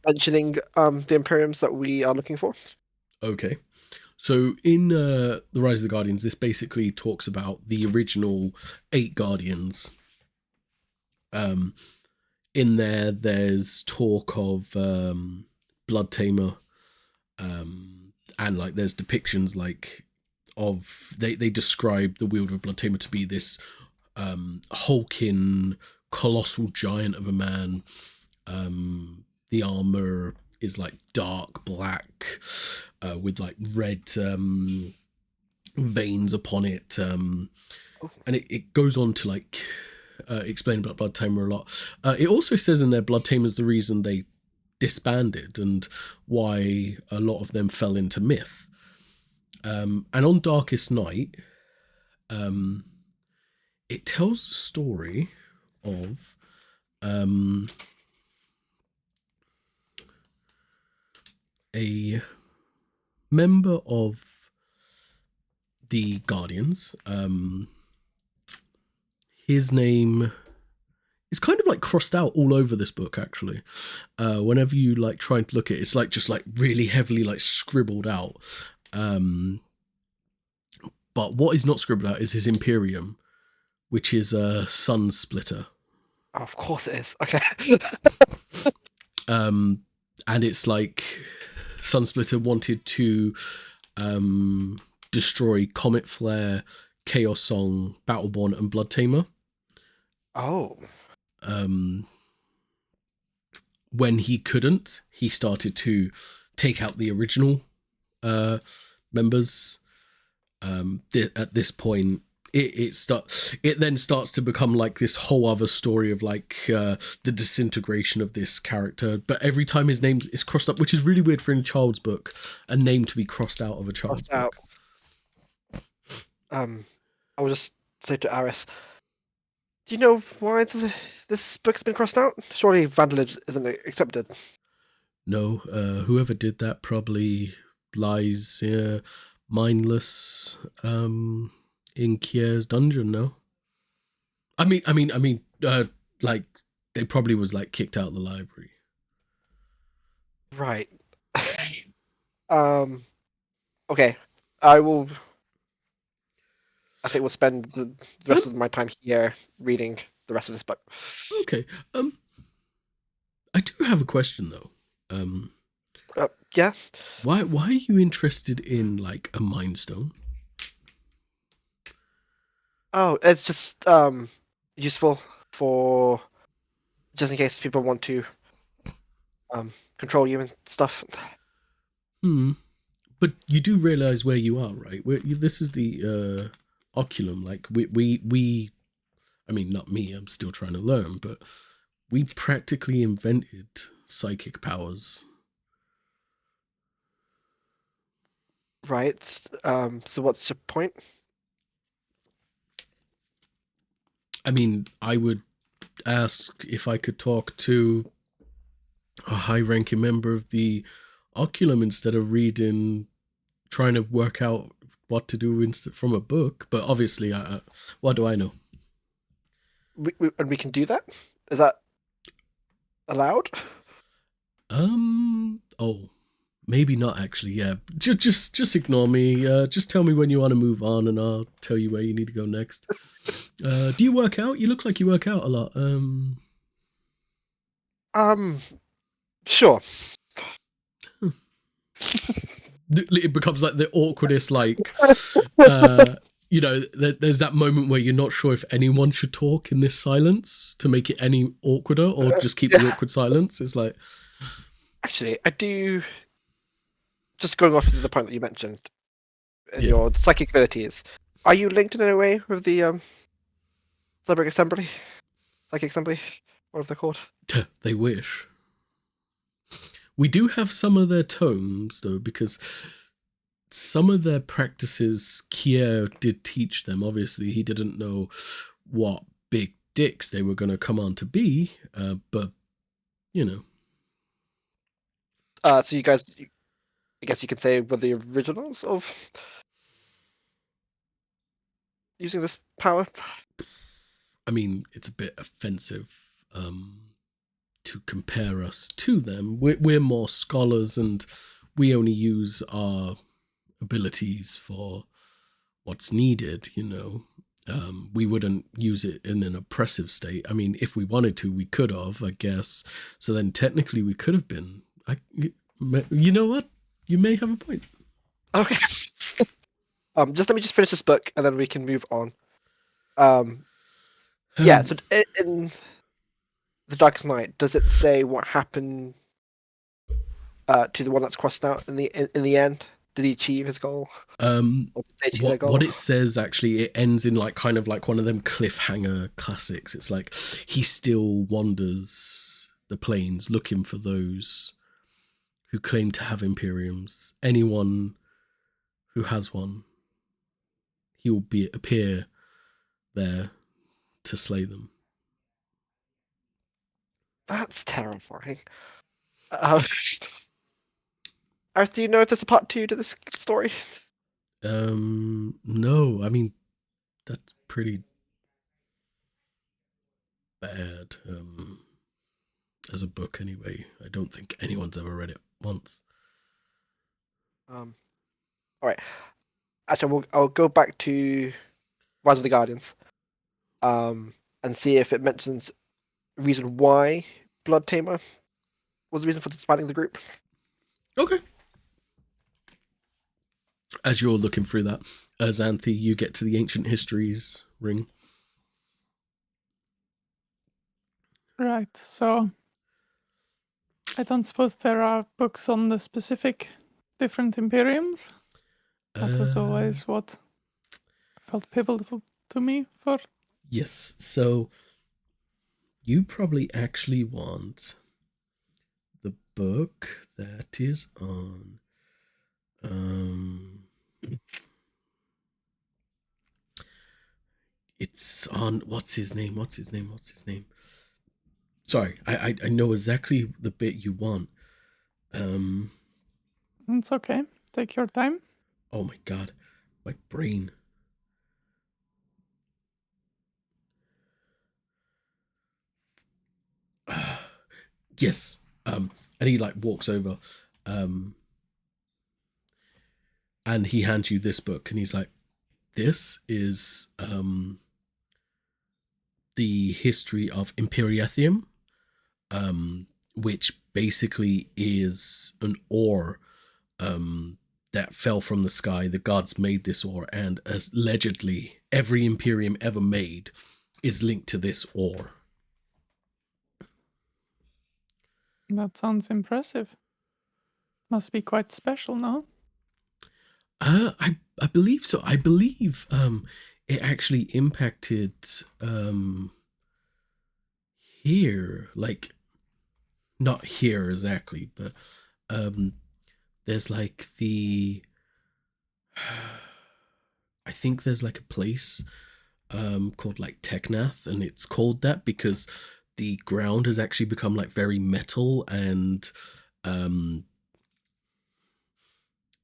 [SPEAKER 4] mentioning the Imperiums that we are looking for.
[SPEAKER 1] Okay. So in The Rise of the Guardians, this basically talks about the original 8 Guardians. In there's talk of Blood Tamer, and like there's depictions like of they describe the wielder of Blood Tamer to be this hulking, colossal giant of a man. The armor is like dark black with like red veins upon it, and it goes on to like explain about Blood Tamer a lot. It also says in there Blood Tamer's the reason they disbanded and why a lot of them fell into myth. And on Darkest Night, it tells the story of a member of the Guardians. His name is kind of like crossed out all over this book, actually. Whenever you like try to look at it, it's like just like really heavily like scribbled out. But what is not scribbled out is his Imperium, which is a sun splitter.
[SPEAKER 4] Oh, of course it is. Okay.
[SPEAKER 1] And it's like Sunsplitter wanted to destroy Comet Flare, Chaos Song, Battleborn, and Blood Tamer.
[SPEAKER 4] Oh.
[SPEAKER 1] When he couldn't, he started to take out the original members. At this point, it then starts to become like this whole other story of like the disintegration of this character. But every time his name is crossed up, which is really weird for a child's book, a name to be crossed out of a child's book.
[SPEAKER 4] I will just say to Aerith, do you know why this book's been crossed out? Surely vandalism isn't accepted.
[SPEAKER 1] No, whoever did that probably lies mindless in Kier's dungeon. No, I mean, like they probably was like kicked out of the library.
[SPEAKER 4] Right. Okay. I think we'll spend the rest of my time here reading the rest of this book.
[SPEAKER 1] Okay. I do have a question though.
[SPEAKER 4] Yeah.
[SPEAKER 1] Why are you interested in like a Mind Stone?
[SPEAKER 4] Oh, it's just useful for just in case people want to control you and stuff.
[SPEAKER 1] But you do realize where you are, right? This is the Ocjalum. Like we I mean, not me, I'm still trying to learn, but we practically invented psychic powers.
[SPEAKER 4] Right. So what's your point?
[SPEAKER 1] I mean, I would ask if I could talk to a high-ranking member of the Ocjalum instead of reading trying to work out what to do from a book, but obviously, what do I know?
[SPEAKER 4] And we can do that? Is that allowed?
[SPEAKER 1] Oh, maybe not actually. Yeah, just ignore me. Just tell me when you want to move on, and I'll tell you where you need to go next. Do you work out? You look like you work out a lot.
[SPEAKER 4] Sure.
[SPEAKER 1] It becomes like the awkwardest, like, there's that moment where you're not sure if anyone should talk in this silence to make it any awkwarder, or just keep the awkward silence. It's like,
[SPEAKER 4] actually, I do. Just going off to the point that you mentioned, in your psychic abilities, are you linked in any way with the Psychic Assembly, whatever they're called?
[SPEAKER 1] They wish. We do have some of their tomes, though, because some of their practices Kier did teach them. Obviously, he didn't know what big dicks they were going to come on to be, but,
[SPEAKER 4] So you guys, I guess you could say, were the originals of using this power?
[SPEAKER 1] I mean, it's a bit offensive to compare us to them. We're more scholars, and we only use our abilities for what's needed, we wouldn't use it in an oppressive state. I mean, if we wanted to, we could have, I guess. So then technically we could have been. You know what? You may have a point.
[SPEAKER 4] Okay. Just let me finish this book, and then we can move on. Yeah. So in The Darkest Night, does it say what happened to the one that's crossed out in the end? Did he achieve his goal?
[SPEAKER 1] What it says, actually, it ends in like kind of like one of them cliffhanger classics. It's like he still wanders the plains looking for those who claim to have Imperiums. Anyone who has one, he will appear there to slay them.
[SPEAKER 4] That's terrifying. Do you know if there's a part 2 to this story?
[SPEAKER 1] No. I mean, that's pretty bad. As a book, anyway. I don't think anyone's ever read it once.
[SPEAKER 4] All right. Actually, I'll go back to Rise of the Guardians, and see if it mentions reason why Blood Tamer was the reason for disbanding the group.
[SPEAKER 1] Okay. As you're looking through that, Xanthi, you get to the Ancient Histories ring.
[SPEAKER 2] Right, so I don't suppose there are books on the specific different Imperiums. That was always what felt pivotal to me for.
[SPEAKER 1] Yes, so you probably actually want the book that is on it's on what's his name? Sorry, I know exactly the bit you want.
[SPEAKER 2] It's okay. Take your time.
[SPEAKER 1] Oh my god, my brain. Yes. And he like walks over, and he hands you this book, and he's like, "This is the history of Imperiethium, which basically is an ore that fell from the sky. The gods made this ore, and allegedly every Imperium ever made is linked to this ore."
[SPEAKER 2] That sounds impressive. Must be quite special, no?
[SPEAKER 1] I believe so. I believe it actually impacted here, like not here exactly, but there's like I think there's like a place called like Teknath, and it's called that because the ground has actually become like very metal, and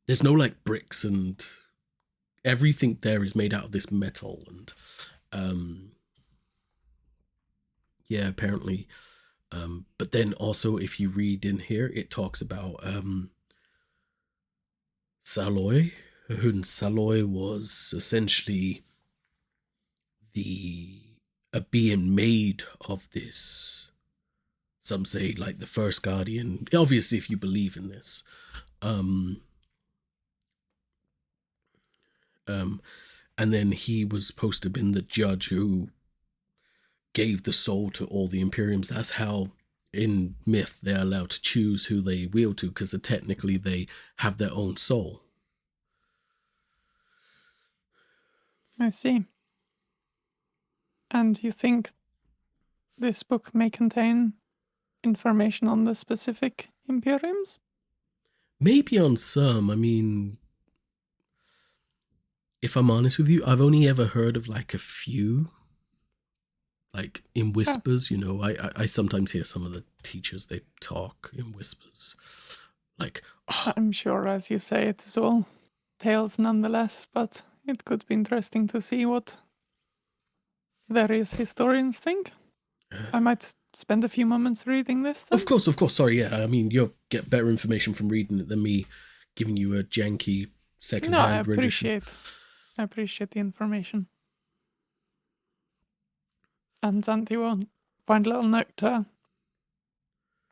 [SPEAKER 1] there's no like bricks, and everything there is made out of this metal. And yeah, apparently. But then also, if you read in here, it talks about Saloy. Hun Saloy was essentially a being made of this. Some say like the first guardian. Obviously, if you believe in this, and then he was supposed to have been the judge who gave the soul to all the Imperiums. That's how in myth they're allowed to choose who they wield to, because technically they have their own soul.
[SPEAKER 2] I see. And you think this book may contain information on the specific Imperiums?
[SPEAKER 1] Maybe on some. I mean, if I'm honest with you, I've only ever heard of like a few, like in whispers. You know, I sometimes hear some of the teachers, they talk in whispers, like, oh,
[SPEAKER 2] I'm sure, as you say, it is all tales nonetheless, but it could be interesting to see what various historians think. I might spend a few moments reading this then.
[SPEAKER 1] Of course. Sorry, yeah. I mean, you'll get better information from reading it than me giving you a janky second-hand rendition.
[SPEAKER 2] I appreciate the information. And Zanti will find a little note to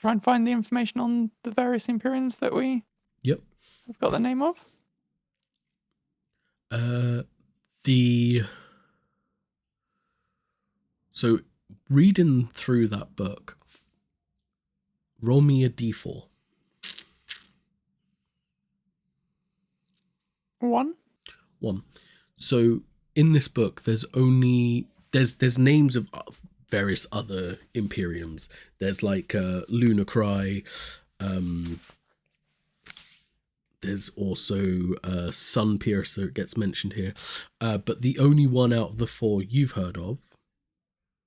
[SPEAKER 2] try and find the information on the various Imperiums that we
[SPEAKER 1] Yep.
[SPEAKER 2] have got the name of.
[SPEAKER 1] So reading through that book, roll me a d4.
[SPEAKER 2] 1.
[SPEAKER 1] 1. So in this book, there's names of various other Imperiums. There's like Lunar Cry. There's also Sun Piercer gets mentioned here. But the only one out of the 4 you've heard of.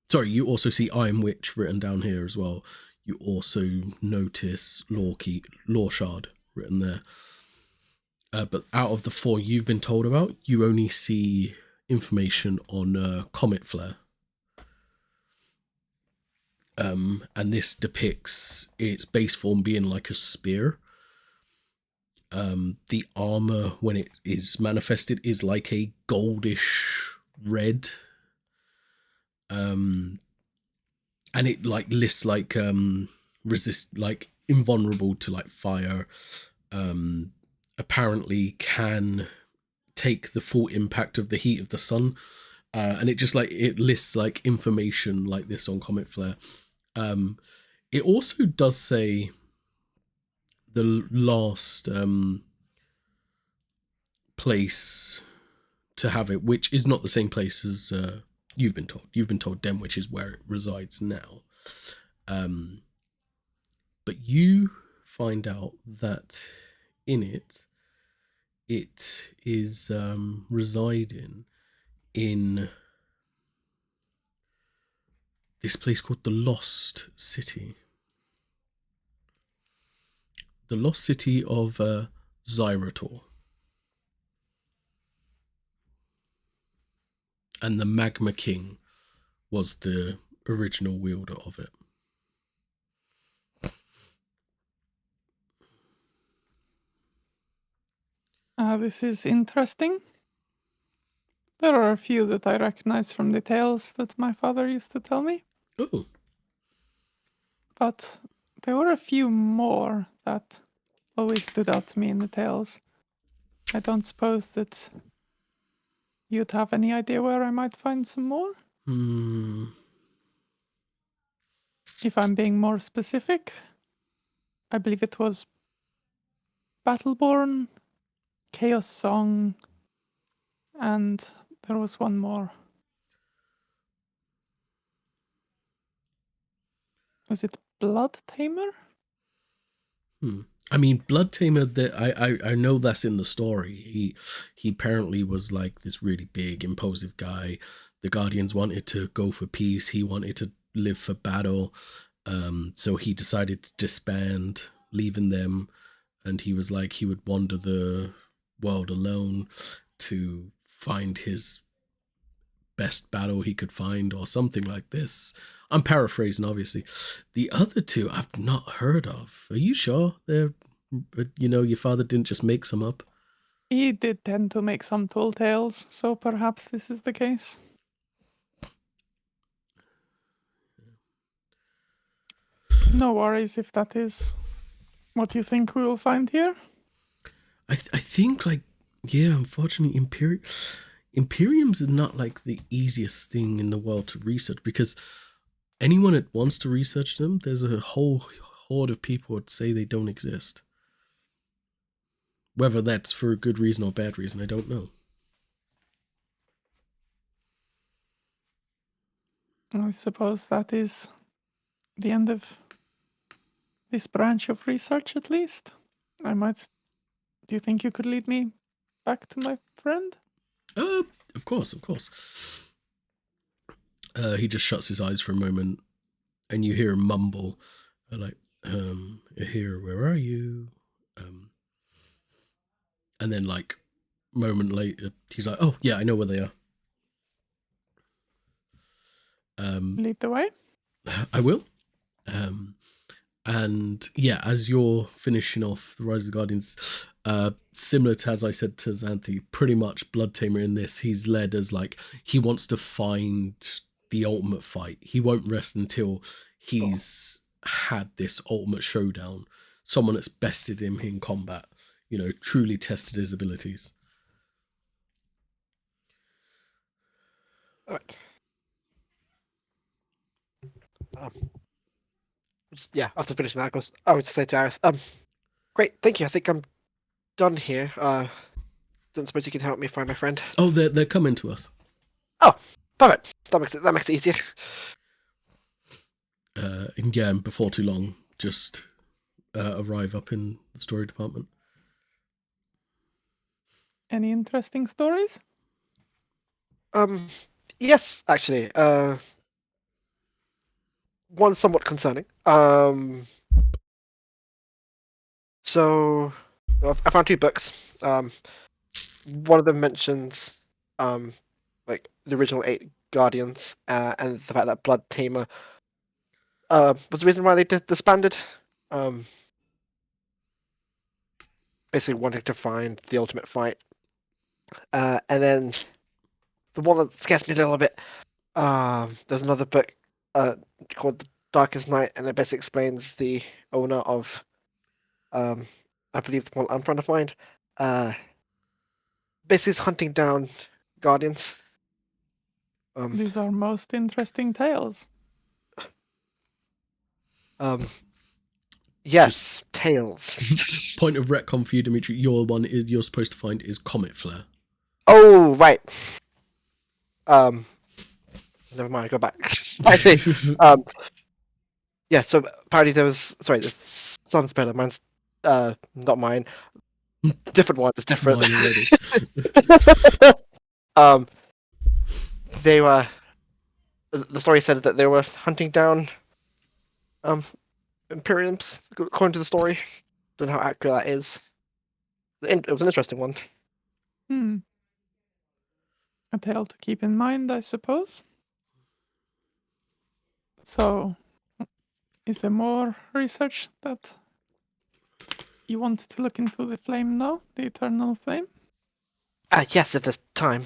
[SPEAKER 1] Sorry, you also see Iron Witch written down here as well. You also notice Law Shard written there. But out of the 4 you've been told about, you only see information on Comet Flare. And this depicts its base form being like a spear. The armor, when it is manifested, is like a goldish red. And it like lists like resist, like invulnerable to like fire. Apparently can take the full impact of the heat of the sun, and it just like it lists like information like this on Comet Flare. It also does say the last place to have it, which is not the same place as you've been told. You've been told Den, which is where it resides now. But you find out that in it is residing in this place called the Lost City. The Lost City of Zyrator. And the Magma King was the original wielder of it.
[SPEAKER 2] This is interesting. There are a few that I recognize from the tales that my father used to tell me.
[SPEAKER 1] Oh.
[SPEAKER 2] But there were a few more that always stood out to me in the tales. I don't suppose that you'd have any idea where I might find some more? If I'm being more specific, I believe it was Battleborn, Chaos Song, and there was one more. Was it Blood Tamer?
[SPEAKER 1] I mean, Blood Tamer, I know that's in the story. He apparently was like this really big, imposing guy. The Guardians wanted to go for peace. He wanted to live for battle. So he decided to disband, leaving them and he was like he would wander the world alone to find his best battle he could find, or something like this. I'm paraphrasing, obviously. The other two I've not heard of. Are you sure they're, your father didn't just make some up?
[SPEAKER 2] He did tend to make some tall tales, so perhaps this is the case. No worries if that is what you think we will find here.
[SPEAKER 1] I think, like, yeah, unfortunately, Imperiums are not like the easiest thing in the world to research, because anyone that wants to research them, there's a whole horde of people that say they don't exist. Whether that's for a good reason or bad reason, I don't know.
[SPEAKER 2] I suppose that is the end of this branch of research, at least. Do you think you could lead me back to my friend?
[SPEAKER 1] Of course. He just shuts his eyes for a moment, and you hear him mumble, here, where are you? And then, like, a moment later, he's like, oh, yeah, I know where they are.
[SPEAKER 2] Lead the way?
[SPEAKER 1] I will. And yeah, as you're finishing off the Rise of the Guardians, similar to as I said to Xanthi, pretty much Blood Tamer in this, he's led as like he wants to find the ultimate fight. He won't rest until he's had this ultimate showdown. Someone that's bested him in combat, truly tested his abilities.
[SPEAKER 4] All right. Yeah, after finishing that, I would just say to Gareth, great, thank you. I think I'm done here. Don't suppose you can help me find my friend?
[SPEAKER 1] Oh, they're coming to us.
[SPEAKER 4] Oh, perfect. That makes it easier.
[SPEAKER 1] And yeah, and before too long, just arrive up in the story department.
[SPEAKER 2] Any interesting stories?
[SPEAKER 4] Yes, actually. One somewhat concerning. So I found 2 books. One of them mentions like the original 8 Guardians, and the fact that Blood Tamer was the reason why they disbanded. Basically wanting to find the ultimate fight. And then the one that scares me a little bit, there's another book called The Darkest Night, and it basically explains the owner of, I believe the one I'm trying to find, basically is hunting down Guardians.
[SPEAKER 2] These are most interesting tales.
[SPEAKER 4] Yes, Tales.
[SPEAKER 1] Point of retcon for you, Dimitri. Your one you're supposed to find is Comet Flare.
[SPEAKER 4] Oh, right. Never mind, go back. I see. Yeah, so apparently there was, sorry, the Sun Speller, mine's not mine. Different one, it's different. They were, the story said that they were hunting down Imperiums, according to the story. Don't know how accurate that is. It was an interesting one.
[SPEAKER 2] A tale to keep in mind, I suppose. So, is there more research that you want to look into the flame now? The eternal flame?
[SPEAKER 4] Yes, if there's time.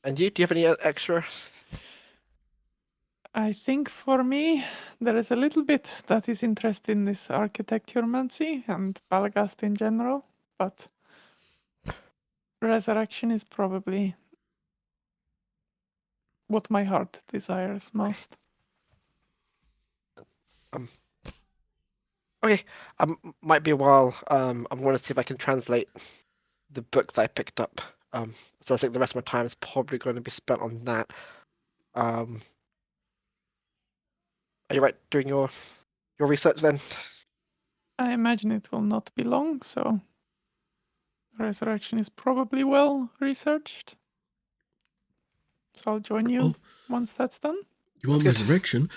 [SPEAKER 4] And do you have any extra?
[SPEAKER 2] I think for me, there is a little bit that is interested in this architecturemancy and Balagast in general, but resurrection is probably what my heart desires most.
[SPEAKER 4] Okay, might be a while. I'm going to see if I can translate the book that I picked up. So I think the rest of my time is probably going to be spent on that. Are you right doing your research then?
[SPEAKER 2] I imagine it will not be long, so resurrection is probably well researched. So I'll join you once that's done.
[SPEAKER 1] You want
[SPEAKER 4] That's good.
[SPEAKER 1] resurrection?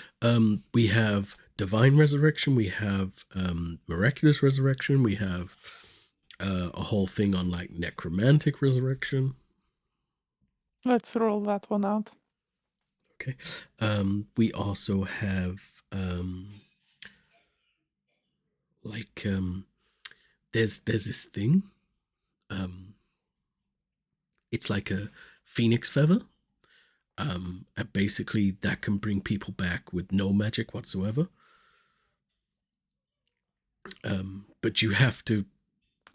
[SPEAKER 1] We have divine resurrection, we have miraculous resurrection, we have a whole thing on like necromantic resurrection.
[SPEAKER 2] Let's roll that one out.
[SPEAKER 1] Okay. We also have there's this thing. It's like a phoenix feather. And basically that can bring people back with no magic whatsoever. But you have to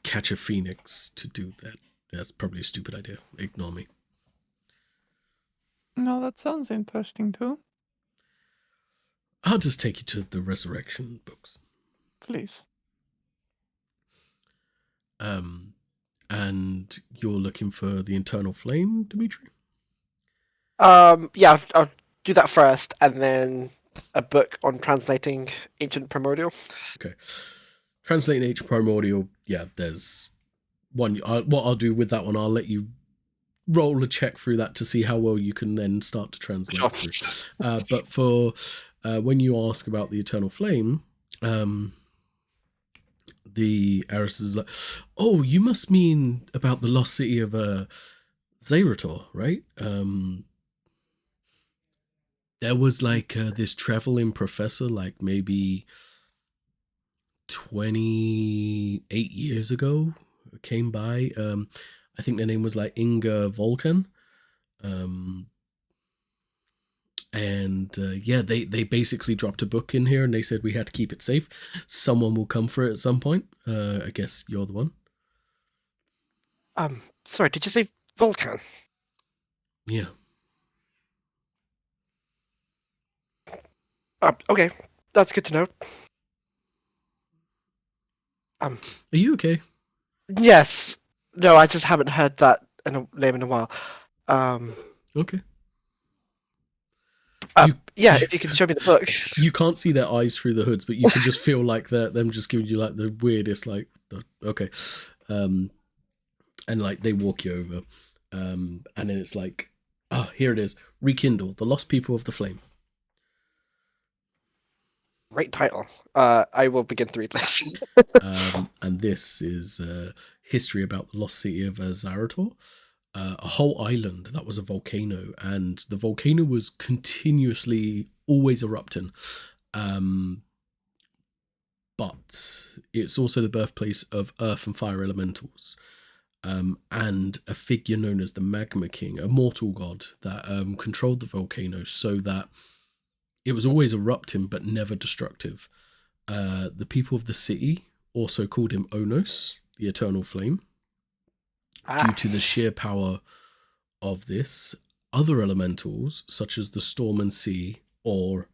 [SPEAKER 1] catch a phoenix to do that. That's probably a stupid idea. Ignore me.
[SPEAKER 2] No, that sounds interesting too.
[SPEAKER 1] I'll just take you to the resurrection books.
[SPEAKER 2] Please.
[SPEAKER 1] And you're looking for the eternal flame, Dimitri?
[SPEAKER 4] Yeah, I'll do that first, and then a book on translating ancient primordial.
[SPEAKER 1] Okay. Translating ancient primordial, yeah, there's one. What I'll do with that one, I'll let you roll a check through that to see how well you can then start to translate through. But for when you ask about the eternal flame, the Eris is like, oh, you must mean about the lost city of Zerator, right? There was like this traveling professor, like maybe 28 years ago, came by. I think their name was like Inga Volkan. Yeah, they basically dropped a book in here and they said we had to keep it safe. Someone will come for it at some point. I guess you're the one.
[SPEAKER 4] Sorry, did you say Volcan?
[SPEAKER 1] Yeah.
[SPEAKER 4] Okay, that's good to know.
[SPEAKER 1] Are you okay?
[SPEAKER 4] Yes. No, I just haven't heard that name in a while.
[SPEAKER 1] Okay.
[SPEAKER 4] Yeah, if you can show me the book.
[SPEAKER 1] You can't see their eyes through the hoods, but you can just feel like them just giving you like the weirdest, like, okay. And like they walk you over. And then it's like, here it is. Rekindle, the lost people of the flame.
[SPEAKER 4] Great title. I will begin to read this.
[SPEAKER 1] And this is history about the lost city of Zerator. A whole island that was a volcano, and the volcano was continuously always erupting. But it's also the birthplace of earth and fire elementals. And a figure known as the Magma King, a mortal god that controlled the volcano so that it was always erupting but never destructive. The people of the city also called him Onos, the Eternal Flame. Due to the sheer power of this, other elementals, such as the storm and sea, or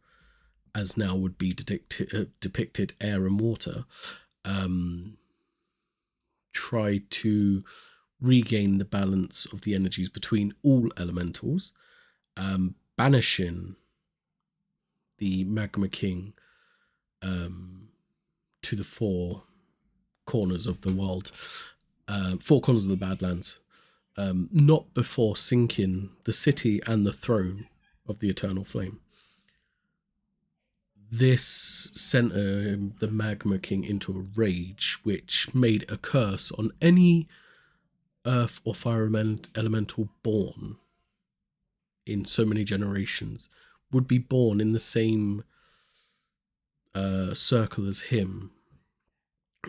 [SPEAKER 1] as now would be depicted, air and water, try to regain the balance of the energies between all elementals, banishing the Magma King to the four corners of the world. Four corners of the Badlands, not before sinking the city and the throne of the Eternal Flame. This sent the Magma King into a rage, which made a curse on any earth or fire elemental born in so many generations would be born in the same circle as him,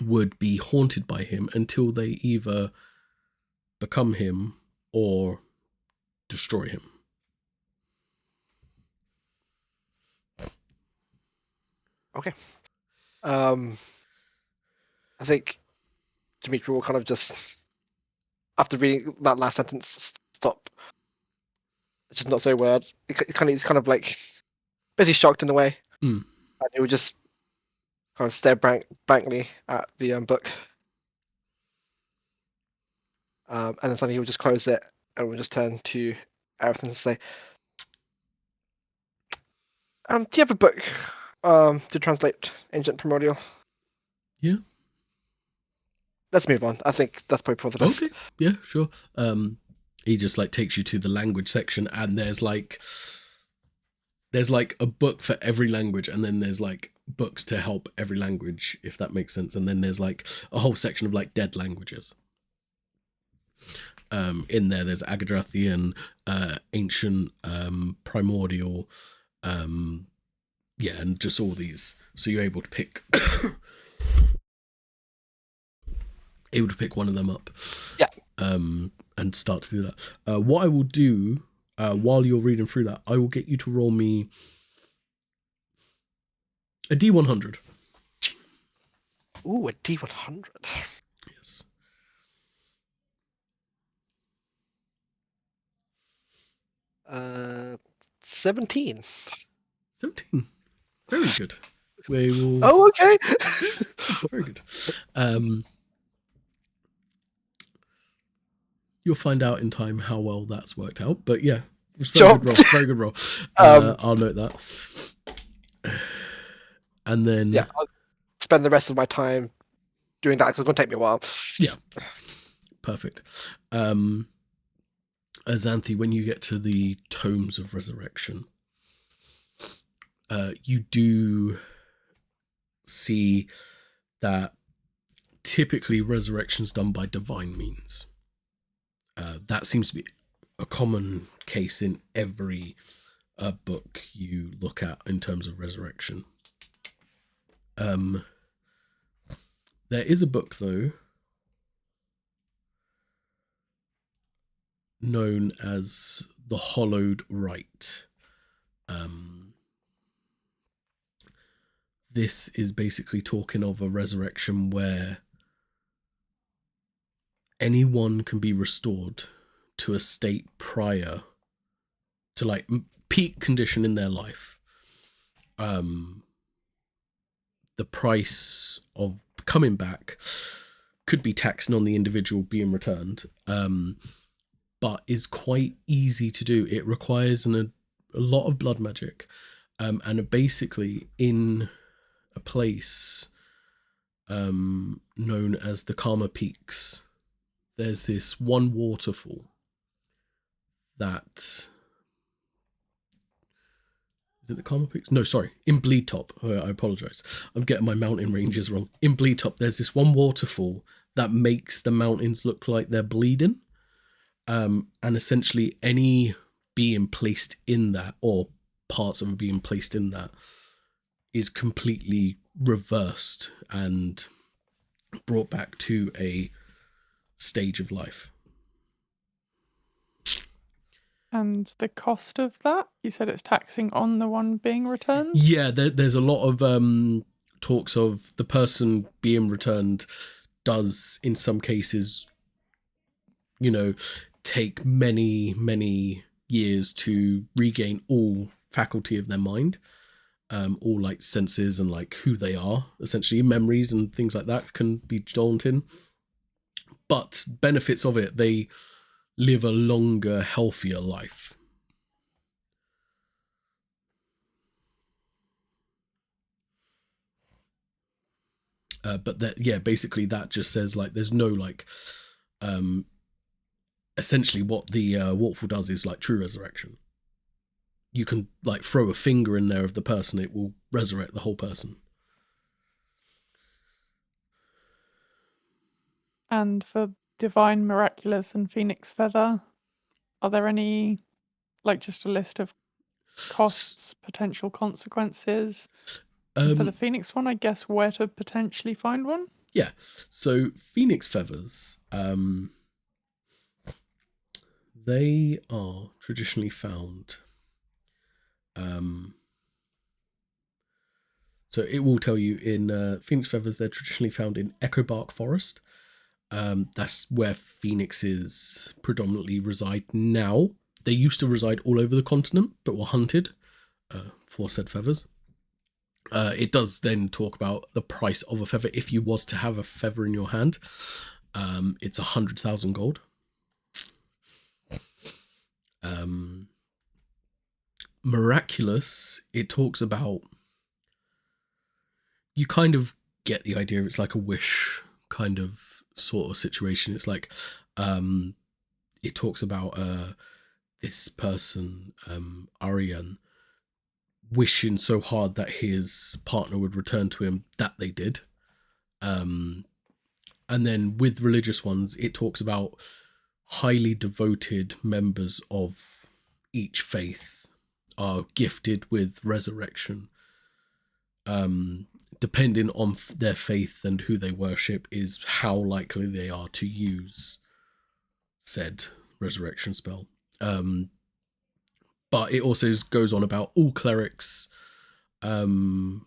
[SPEAKER 1] would be haunted by him until they either become him or destroy him.
[SPEAKER 4] Okay. I think Dimitri will kind of just, after reading that last sentence, stop. Just not say a word. He's kind of like basically shocked in a way.
[SPEAKER 1] Mm.
[SPEAKER 4] And he would just kind of stare blankly at the book. And then suddenly he would just close it and would just turn to Aerith and say, do you have a book to translate Ancient Primordial?
[SPEAKER 1] Yeah.
[SPEAKER 4] Let's move on. I think that's probably for the best.
[SPEAKER 1] Okay. Yeah, sure. He just like takes you to the language section, and there's like there's like a book for every language, and then there's like books to help every language, if that makes sense. And then there's like a whole section of like dead languages. In there's Agadrathian, ancient, primordial, and just all these. So you're able to pick one of them up.
[SPEAKER 4] Yeah.
[SPEAKER 1] And start to do that. What I will do while you're reading through that, I will get you to roll me a D100.
[SPEAKER 4] Ooh, a D100.
[SPEAKER 1] Yes.
[SPEAKER 4] Uh, 17.
[SPEAKER 1] 17. Very good. We will.
[SPEAKER 4] Oh, okay.
[SPEAKER 1] Very good. You'll find out in time how well that's worked out. But yeah, it's very good roll. Very good roll. I'll note that. And then
[SPEAKER 4] I'll spend the rest of my time doing that because it's going to take me a while.
[SPEAKER 1] Yeah. Perfect. Xanthi, when you get to the Tomes of Resurrection, you do see that typically resurrection's done by divine means. That seems to be a common case in every book you look at in terms of resurrection. There is a book, though, known as the Hollowed Rite. This is basically talking of a resurrection where anyone can be restored to a state prior to like peak condition in their life. The price of coming back could be taxing on the individual being returned, but is quite easy to do. It requires a lot of blood magic, and basically in a place known as the Karma Peaks, there's this one waterfall that... Is it the Karma Peaks? No, sorry. In Bleedtop. I apologise. I'm getting my mountain ranges wrong. In Bleedtop, there's this one waterfall that makes the mountains look like they're bleeding. And essentially any being placed in that, or parts of a being placed in that, is completely reversed and brought back to a stage of life.
[SPEAKER 2] And the cost of that? You said it's taxing on the one being returned?
[SPEAKER 1] Yeah, there's a lot of talks of the person being returned does, in some cases, take many, many years to regain all faculty of their mind, all like senses and like who they are, essentially memories and things like that can be daunting. But benefits of it, they live a longer, healthier life. But basically that just says like there's no like essentially what the waterfall does is like true resurrection. You can like throw a finger in there of the person, it will resurrect the whole person.
[SPEAKER 2] And for Divine, Miraculous, and Phoenix Feather, are there any, like just a list of costs, potential consequences? For the Phoenix one, I guess where to potentially find one?
[SPEAKER 1] Yeah, so Phoenix Feathers, they are traditionally found. So it will tell you in Phoenix Feathers, they're traditionally found in Echobark Forest. That's where phoenixes predominantly reside now. They used to reside all over the continent, but were hunted for said feathers. It does then talk about the price of a feather. If you was to have a feather in your hand, it's 100,000 gold. Miraculous, it talks about, you kind of get the idea, it's like a wish kind of sort of situation. It's like it talks about this person, Arian, wishing so hard that his partner would return to him that they did. And then with religious ones, it talks about highly devoted members of each faith are gifted with resurrection. Depending on their faith and who they worship is how likely they are to use said resurrection spell. But it also goes on about all clerics can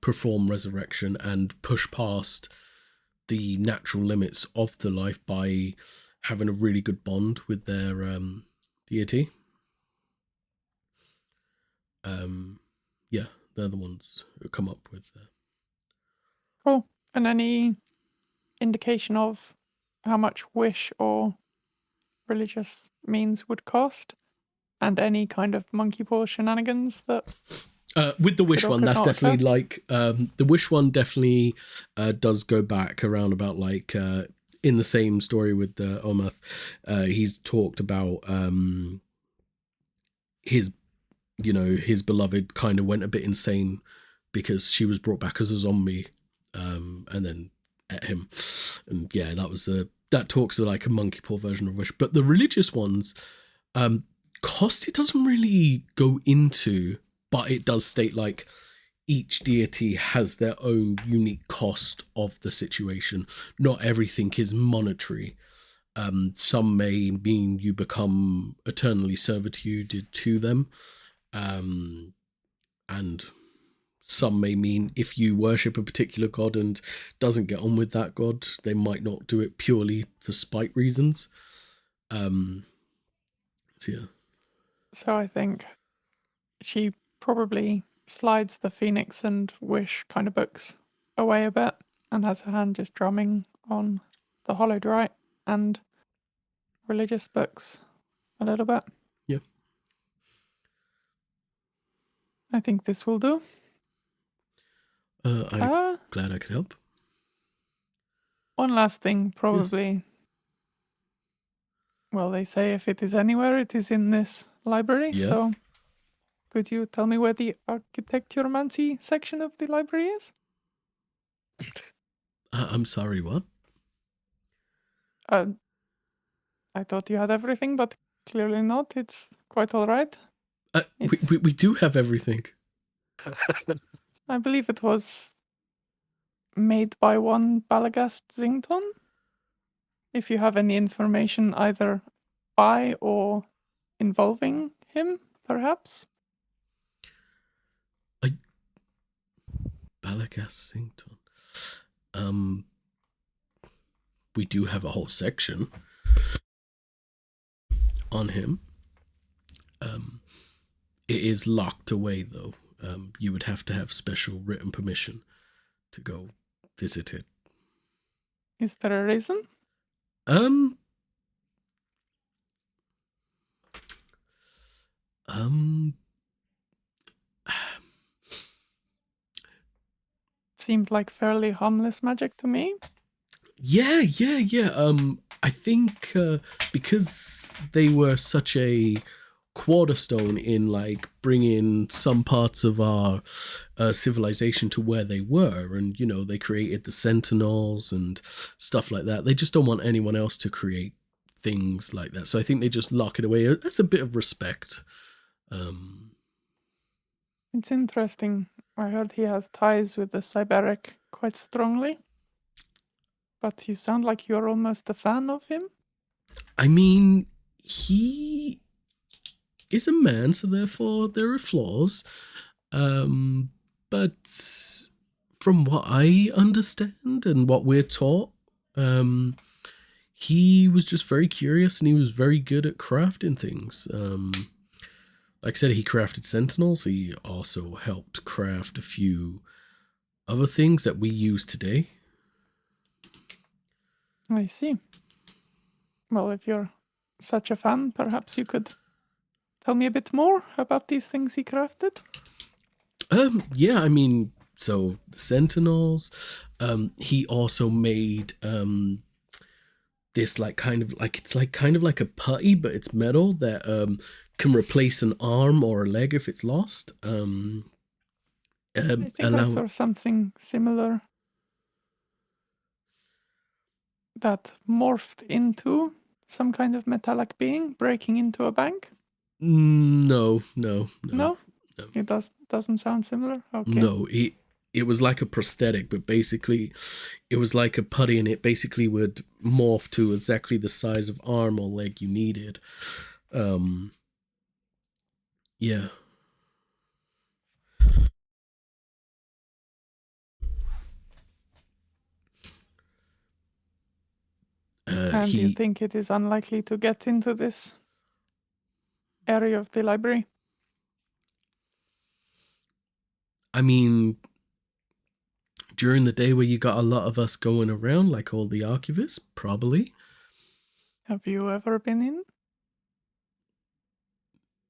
[SPEAKER 1] perform resurrection and push past the natural limits of the life by having a really good bond with their deity. Yeah, they're the ones who come up with.
[SPEAKER 2] Cool. And any indication of how much wish or religious means would cost? And any kind of monkey paw shenanigans that...
[SPEAKER 1] With the wish
[SPEAKER 2] Could or
[SPEAKER 1] one,
[SPEAKER 2] could
[SPEAKER 1] that's
[SPEAKER 2] not
[SPEAKER 1] definitely
[SPEAKER 2] occur?
[SPEAKER 1] like the wish one definitely does go back around about like in the same story with the Omath. He's talked about his beloved kind of went a bit insane because she was brought back as a zombie and then ate him, and yeah, that talks to like a monkey paw version of wish. But the religious ones, cost, it doesn't really go into, but it does state like each deity has their own unique cost of the situation. Not everything is monetary. Some may mean you become eternally servitude to them, and some may mean if you worship a particular god and doesn't get on with that god, they might not do it purely for spite reasons. So yeah.
[SPEAKER 2] So I think she probably slides the Phoenix and Wish kind of books away a bit and has her hand just drumming on the hollowed right and religious books a little bit.
[SPEAKER 1] Yeah.
[SPEAKER 2] I think this will do.
[SPEAKER 1] I'm glad I could help.
[SPEAKER 2] One last thing, probably. Well, they say if it is anywhere, it is in this library.
[SPEAKER 1] Yeah.
[SPEAKER 2] So could you tell me where the architecturomancy section of the library is?
[SPEAKER 1] I'm sorry, what?
[SPEAKER 2] I thought you had everything, but clearly not. It's quite all right. It's-
[SPEAKER 1] We do have everything.
[SPEAKER 2] I believe it was made by one Daggaxarth Zington. If you have any information either by or involving him, perhaps?
[SPEAKER 1] Daggaxarth. We do have a whole section on him. It is locked away though. You would have to have special written permission to go visit it.
[SPEAKER 2] Is there a reason?
[SPEAKER 1] Um
[SPEAKER 2] Seemed like fairly harmless magic to me.
[SPEAKER 1] Yeah. I think because they were such a cornerstone in like bringing some parts of our civilization to where they were, and they created the Sentinels and stuff like that. They just don't want anyone else to create things like that, so I think they just lock it away. That's a bit of respect.
[SPEAKER 2] It's interesting. I heard he has ties with the Cyberic quite strongly. But you sound like you're almost a fan of him.
[SPEAKER 1] I mean, he is a man, so therefore there are flaws. But from what I understand and what we're taught, he was just very curious and he was very good at crafting things. Like I said, he crafted Sentinels. He also helped craft a few other things that we use today.
[SPEAKER 2] I see. Well, if you're such a fan, perhaps you could tell me a bit more about these things he crafted?
[SPEAKER 1] Yeah, I mean, so the Sentinels, he also made this like kind of like a putty, but it's metal that can replace an arm or a leg if it's lost.
[SPEAKER 2] I think I saw something similar that morphed into some kind of metallic being breaking into a bank.
[SPEAKER 1] No.
[SPEAKER 2] No? It doesn't sound similar? Okay.
[SPEAKER 1] No, it was like a prosthetic, but basically it was like a putty, and it basically would morph to exactly the size of arm or leg you needed. Yeah.
[SPEAKER 2] And you think it is unlikely to get into this area of the library?
[SPEAKER 1] I mean, during the day where you got a lot of us going around, like all the archivists, probably.
[SPEAKER 2] Have you ever been in?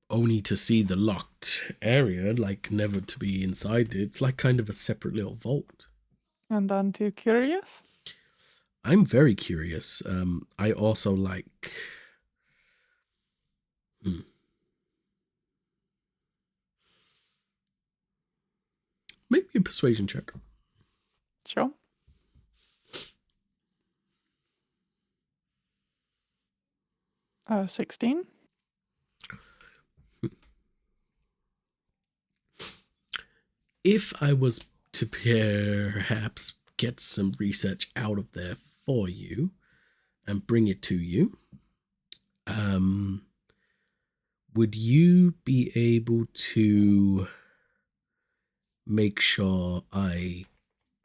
[SPEAKER 1] Only to see the locked area, like never to be inside. It's like kind of a separate little vault.
[SPEAKER 2] And aren't you curious?
[SPEAKER 1] I'm very curious. I also like... Maybe a persuasion check.
[SPEAKER 2] Sure. Uh, 16.
[SPEAKER 1] If I was to perhaps get some research out of there for you and bring it to you, would you be able to make sure I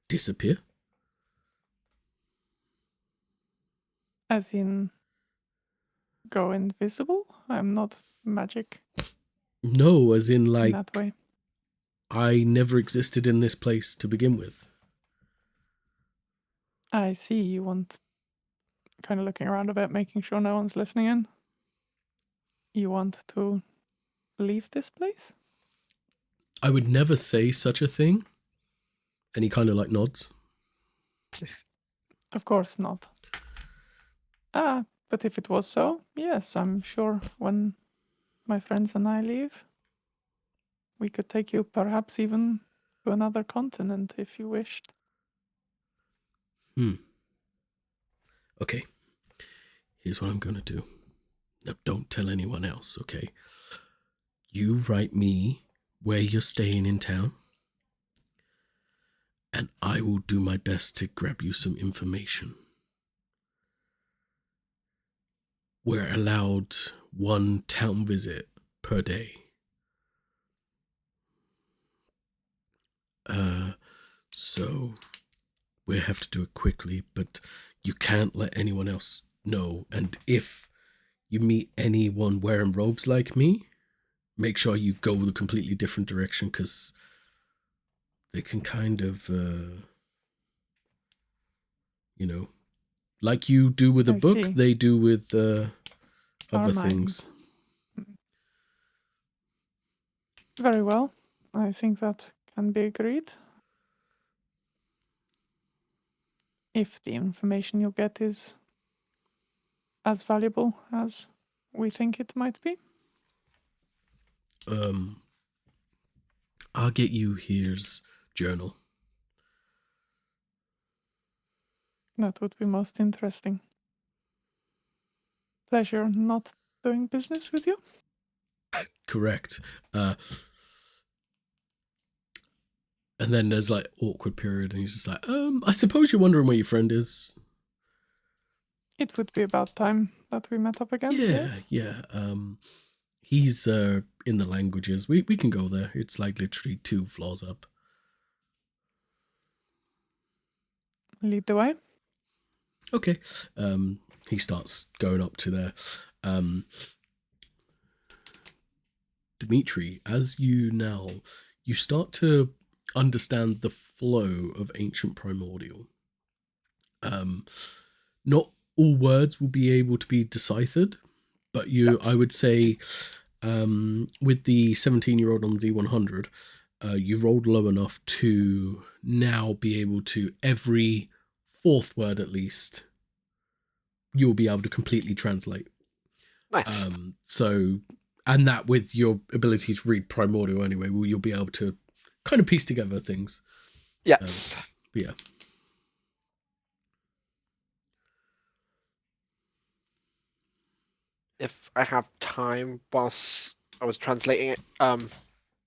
[SPEAKER 1] disappear?
[SPEAKER 2] As in, go invisible? I'm not magic.
[SPEAKER 1] No, as in
[SPEAKER 2] In
[SPEAKER 1] like,
[SPEAKER 2] that way.
[SPEAKER 1] I never existed in this place to begin with.
[SPEAKER 2] I see. You want, kind of looking around a bit, making sure no one's listening in. You want to leave this place?
[SPEAKER 1] I would never say such a thing. And he kind of like nods.
[SPEAKER 2] Of course not. But if it was so, yes, I'm sure when my friends and I leave, we could take you perhaps even to another continent if you wished.
[SPEAKER 1] Okay. Here's what I'm going to do. Now, don't tell anyone else, okay? You write me where you're staying in town, and I will do my best to grab you some information. We're allowed one town visit per day. So we have to do it quickly, but you can't let anyone else know. And if you meet anyone wearing robes like me, make sure you go the completely different direction, because they can kind of, like you do with a book,
[SPEAKER 2] see.
[SPEAKER 1] they do with
[SPEAKER 2] Our
[SPEAKER 1] other
[SPEAKER 2] minds.
[SPEAKER 1] things.
[SPEAKER 2] Very well. I think that can be agreed. If the information you get is as valuable as we think it might be.
[SPEAKER 1] I'll get you here's journal.
[SPEAKER 2] That would be most interesting. Pleasure not doing business with you.
[SPEAKER 1] Correct. And then there's like awkward period, and he's just like, I suppose you're wondering where your friend is.
[SPEAKER 2] It would be about time that we met up again. Yes.
[SPEAKER 1] Yeah. He's in the languages. We can go there. It's like literally 2 floors up.
[SPEAKER 2] Lead the way.
[SPEAKER 1] Okay. He starts going up to there. Dimitri, as you start to understand the flow of ancient primordial. Not all words will be able to be deciphered, but I would say, with the 17-year-old on the D100, you rolled low enough to now be able to, every 4th word at least, you'll be able to completely translate.
[SPEAKER 4] Nice.
[SPEAKER 1] And that with your ability to read primordial anyway, you'll be able to kind of piece together things.
[SPEAKER 4] Yeah.
[SPEAKER 1] But yeah.
[SPEAKER 4] If I have time whilst I was translating it, kind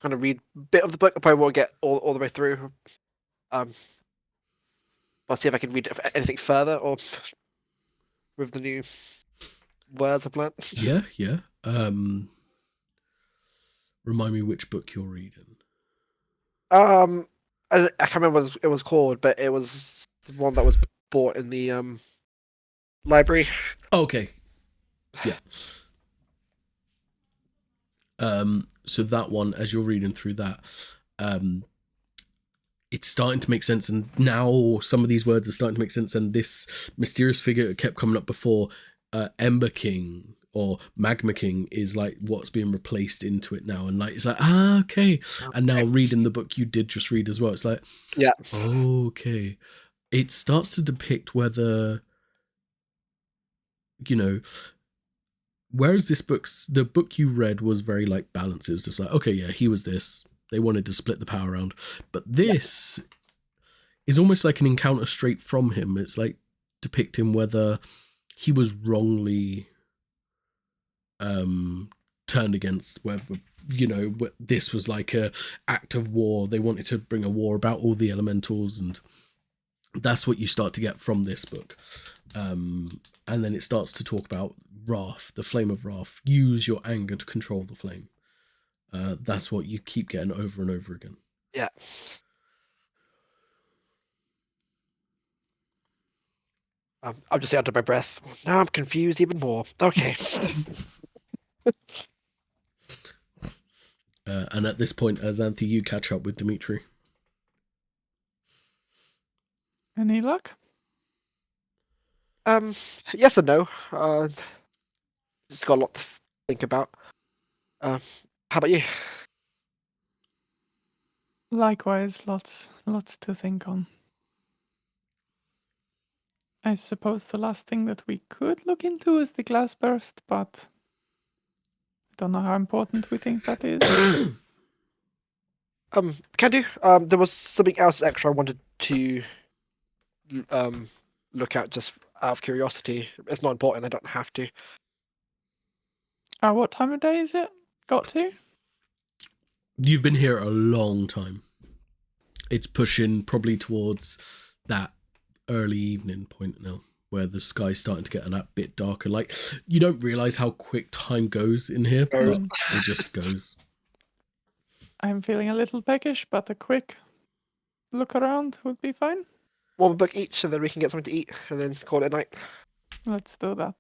[SPEAKER 4] of read a bit of the book. I probably won't get all the way through. I'll see if I can read anything further or with the new words I've learnt.
[SPEAKER 1] Yeah. Remind me which book you're reading.
[SPEAKER 4] I can't remember what it was called, but it was the one that was bought in the library.
[SPEAKER 1] Okay. Yeah. So that one, as you're reading through that, it's starting to make sense, and now some of these words are starting to make sense. And this mysterious figure that kept coming up before, Ember King or Magma King, is like what's being replaced into it now. And like it's like, okay. And now reading the book you did just read as well, it's like,
[SPEAKER 4] yeah,
[SPEAKER 1] okay. It starts to depict whether, whereas the book you read was very like balanced. It was just like, okay, yeah, he was this. They wanted to split the power around. But this is almost like an encounter straight from him. It's like depicting whether he was wrongly turned against, whether, this was like a act of war. They wanted to bring a war about all the elementals, and that's what you start to get from this book. And then it starts to talk about wrath, the flame of wrath. Use your anger to control the flame. That's what you keep getting over and over again.
[SPEAKER 4] Yeah. I'm just out of my breath. Now I'm confused even more. Okay.
[SPEAKER 1] And at this point, Xanthi, you catch up with Dimitri.
[SPEAKER 2] Any luck?
[SPEAKER 4] Yes and no. Just got a lot to think about. How about you?
[SPEAKER 2] Likewise, lots to think on. I suppose the last thing that we could look into is the glass burst, but I don't know how important we think that is.
[SPEAKER 4] Can do. There was something else extra I wanted to look at just out of curiosity. It's not important. I don't have to.
[SPEAKER 2] What time of day is it? Got to?
[SPEAKER 1] You've been here a long time. It's pushing probably towards that early evening point now, where the sky's starting to get a bit darker. Like, you don't realize how quick time goes in here, but it just goes.
[SPEAKER 2] I'm feeling a little peckish, but a quick look around would be fine.
[SPEAKER 4] One book each, so then we can get something to eat, and then call it a night.
[SPEAKER 2] Let's do that.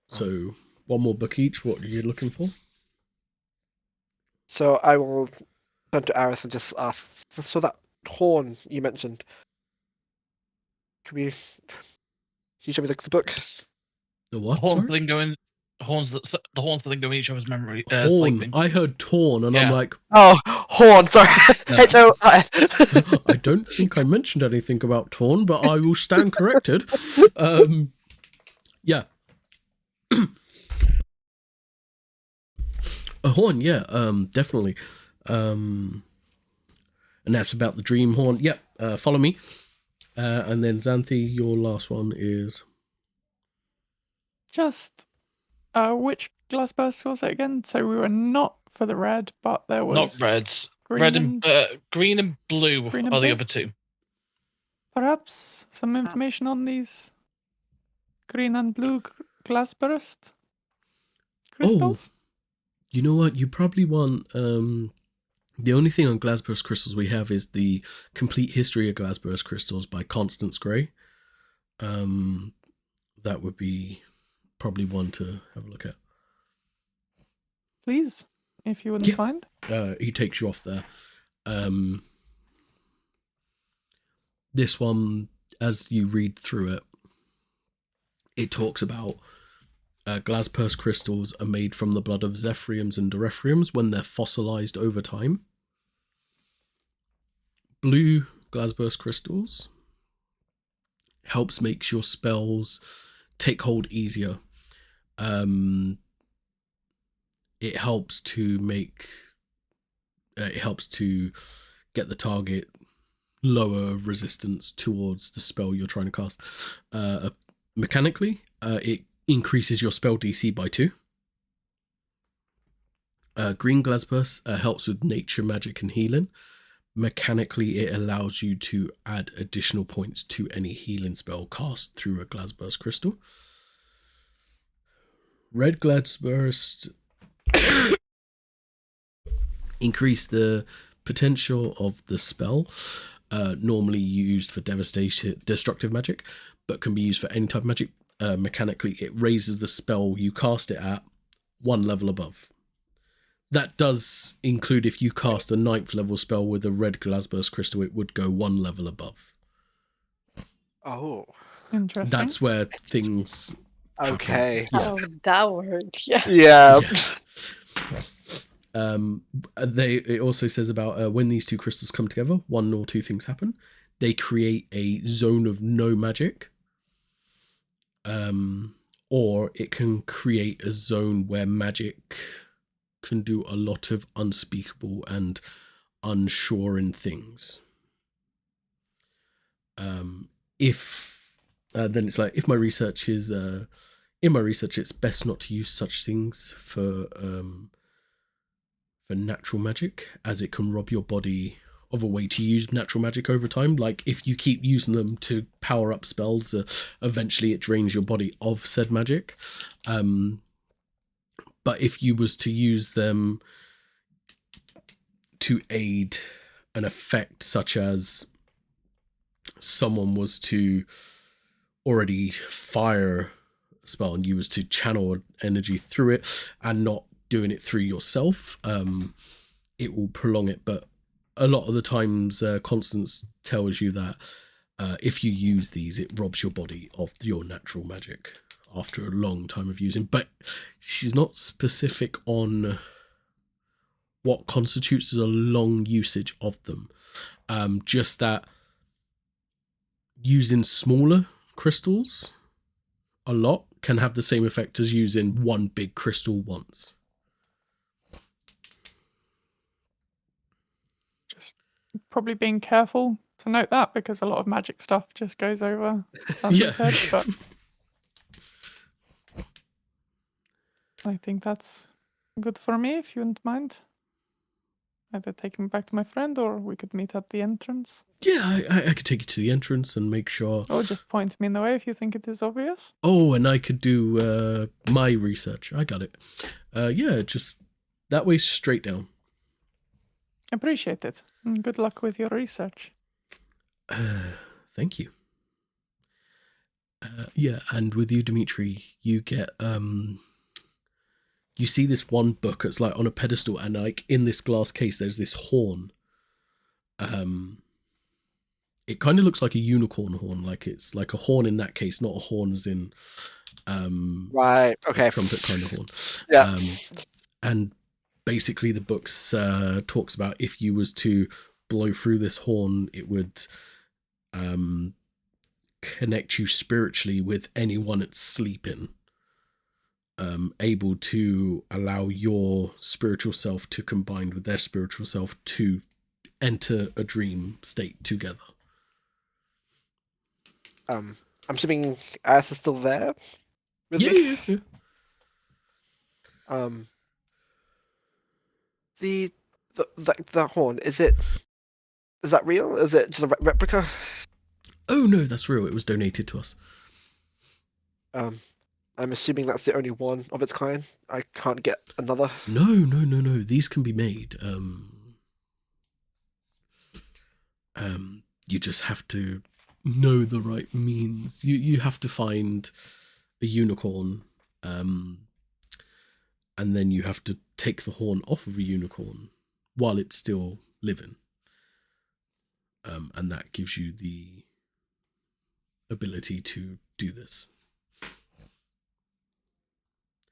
[SPEAKER 1] So, one more book each. What are you looking for?
[SPEAKER 4] So I will turn to Aerith and just ask. So that horn you mentioned, can you show me the book?
[SPEAKER 1] The what?
[SPEAKER 5] Horns
[SPEAKER 1] Sorry?
[SPEAKER 5] thing going. The horns that go in each other's memory.
[SPEAKER 1] Horn.
[SPEAKER 5] Sleeping.
[SPEAKER 1] I heard torn, and I'm like,
[SPEAKER 4] Oh, horn. Sorry.
[SPEAKER 5] No.
[SPEAKER 4] H-O-I.
[SPEAKER 1] I don't think I mentioned anything about torn, but I will stand corrected. Yeah. A horn, yeah, definitely. And that's about the dream horn. Yep, follow me. And then Xanthi, your last one is...
[SPEAKER 2] Just, which glass burst was it again? So we were not for the red, but there was...
[SPEAKER 5] Not reds.
[SPEAKER 2] green
[SPEAKER 5] Green and blue
[SPEAKER 2] Green and
[SPEAKER 5] are the
[SPEAKER 2] blue?
[SPEAKER 5] other two.
[SPEAKER 2] Perhaps some information on these green and blue glass burst crystals?
[SPEAKER 1] You know what? You probably want... the only thing on Glassburst crystals we have is the Complete History of Glassburst Crystals by Constance Gray. That would be probably one to have a look at.
[SPEAKER 2] Please, if you wouldn't mind.
[SPEAKER 1] He takes you off there. This one, as you read through it, it talks about Glassburst crystals are made from the blood of Zephyriums and Dorephriums when they're fossilized over time. Blue Glassburst crystals helps make your spells take hold easier. It helps to get the target lower resistance towards the spell you're trying to cast. Mechanically, it increases your spell DC by 2. Green Glasburst helps with nature, magic, and healing. Mechanically, it allows you to add additional points to any healing spell cast through a Glasburst crystal. Red Glasburst increase the potential of the spell, normally used for destructive magic, but can be used for any type of magic. Mechanically, it raises the spell you cast it at 1 level above. That does include if you cast a 9th level spell with a red Glasburst crystal, it would go 1 level above.
[SPEAKER 4] Oh.
[SPEAKER 2] Interesting.
[SPEAKER 1] That's where things
[SPEAKER 4] Okay.
[SPEAKER 1] happen.
[SPEAKER 3] Oh, that worked. Yeah.
[SPEAKER 4] Yeah.
[SPEAKER 1] It also says about when these 2 crystals come together, 1 or 2 things happen. They create a zone of no magic, or it can create a zone where magic can do a lot of unspeakable and unsuring things. Then it's like, if my research is in my research, it's best not to use such things for natural magic, as it can rob your body of a way to use natural magic over time. Like, if you keep using them to power up spells, eventually it drains your body of said magic. But if you was to use them to aid an effect, such as someone was to already fire a spell and you was to channel energy through it and not doing it through yourself, it will prolong it. But a lot of the times, Constance tells you that if you use these, it robs your body of your natural magic after a long time of using. But she's not specific on what constitutes as a long usage of them. Just that using smaller crystals a lot can have the same effect as using 1 big crystal once.
[SPEAKER 2] Just probably being careful to note that, because a lot of magic stuff just goes over Sansa's head. But I think that's good for me, if you wouldn't mind. Either take me back to my friend, or we could meet at the entrance.
[SPEAKER 1] Yeah, I could take you to the entrance and make sure.
[SPEAKER 2] Or just point me in the way if you think it is obvious.
[SPEAKER 1] Oh, and I could do my research. I got it. Yeah, just that way, straight down.
[SPEAKER 2] Appreciate it. And good luck with your research.
[SPEAKER 1] Thank you. Yeah, and with you, Dimitri, you get you see this one book. It's like on a pedestal, and like in this glass case, there's this horn. It kind of looks like a unicorn horn, like it's like a horn in that case, not a horn as in
[SPEAKER 4] Right. Okay.
[SPEAKER 1] trumpet kind of horn.
[SPEAKER 4] Yeah.
[SPEAKER 1] And basically the books talks about if you was to blow through this horn, it would connect you spiritually with anyone that's sleeping, able to allow your spiritual self to combine with their spiritual self to enter a dream state together.
[SPEAKER 4] I'm assuming Alice is still there with
[SPEAKER 1] Yeah,
[SPEAKER 4] me.
[SPEAKER 1] yeah.
[SPEAKER 4] The horn, is that real? Is it just a replica?
[SPEAKER 1] Oh no, that's real. It was donated to us.
[SPEAKER 4] I'm assuming that's the only one of its kind. I can't get another.
[SPEAKER 1] No. These can be made. You just have to know the right means. You have to find a unicorn, and then you have to take the horn off of a unicorn while it's still living, and that gives you the ability to do this.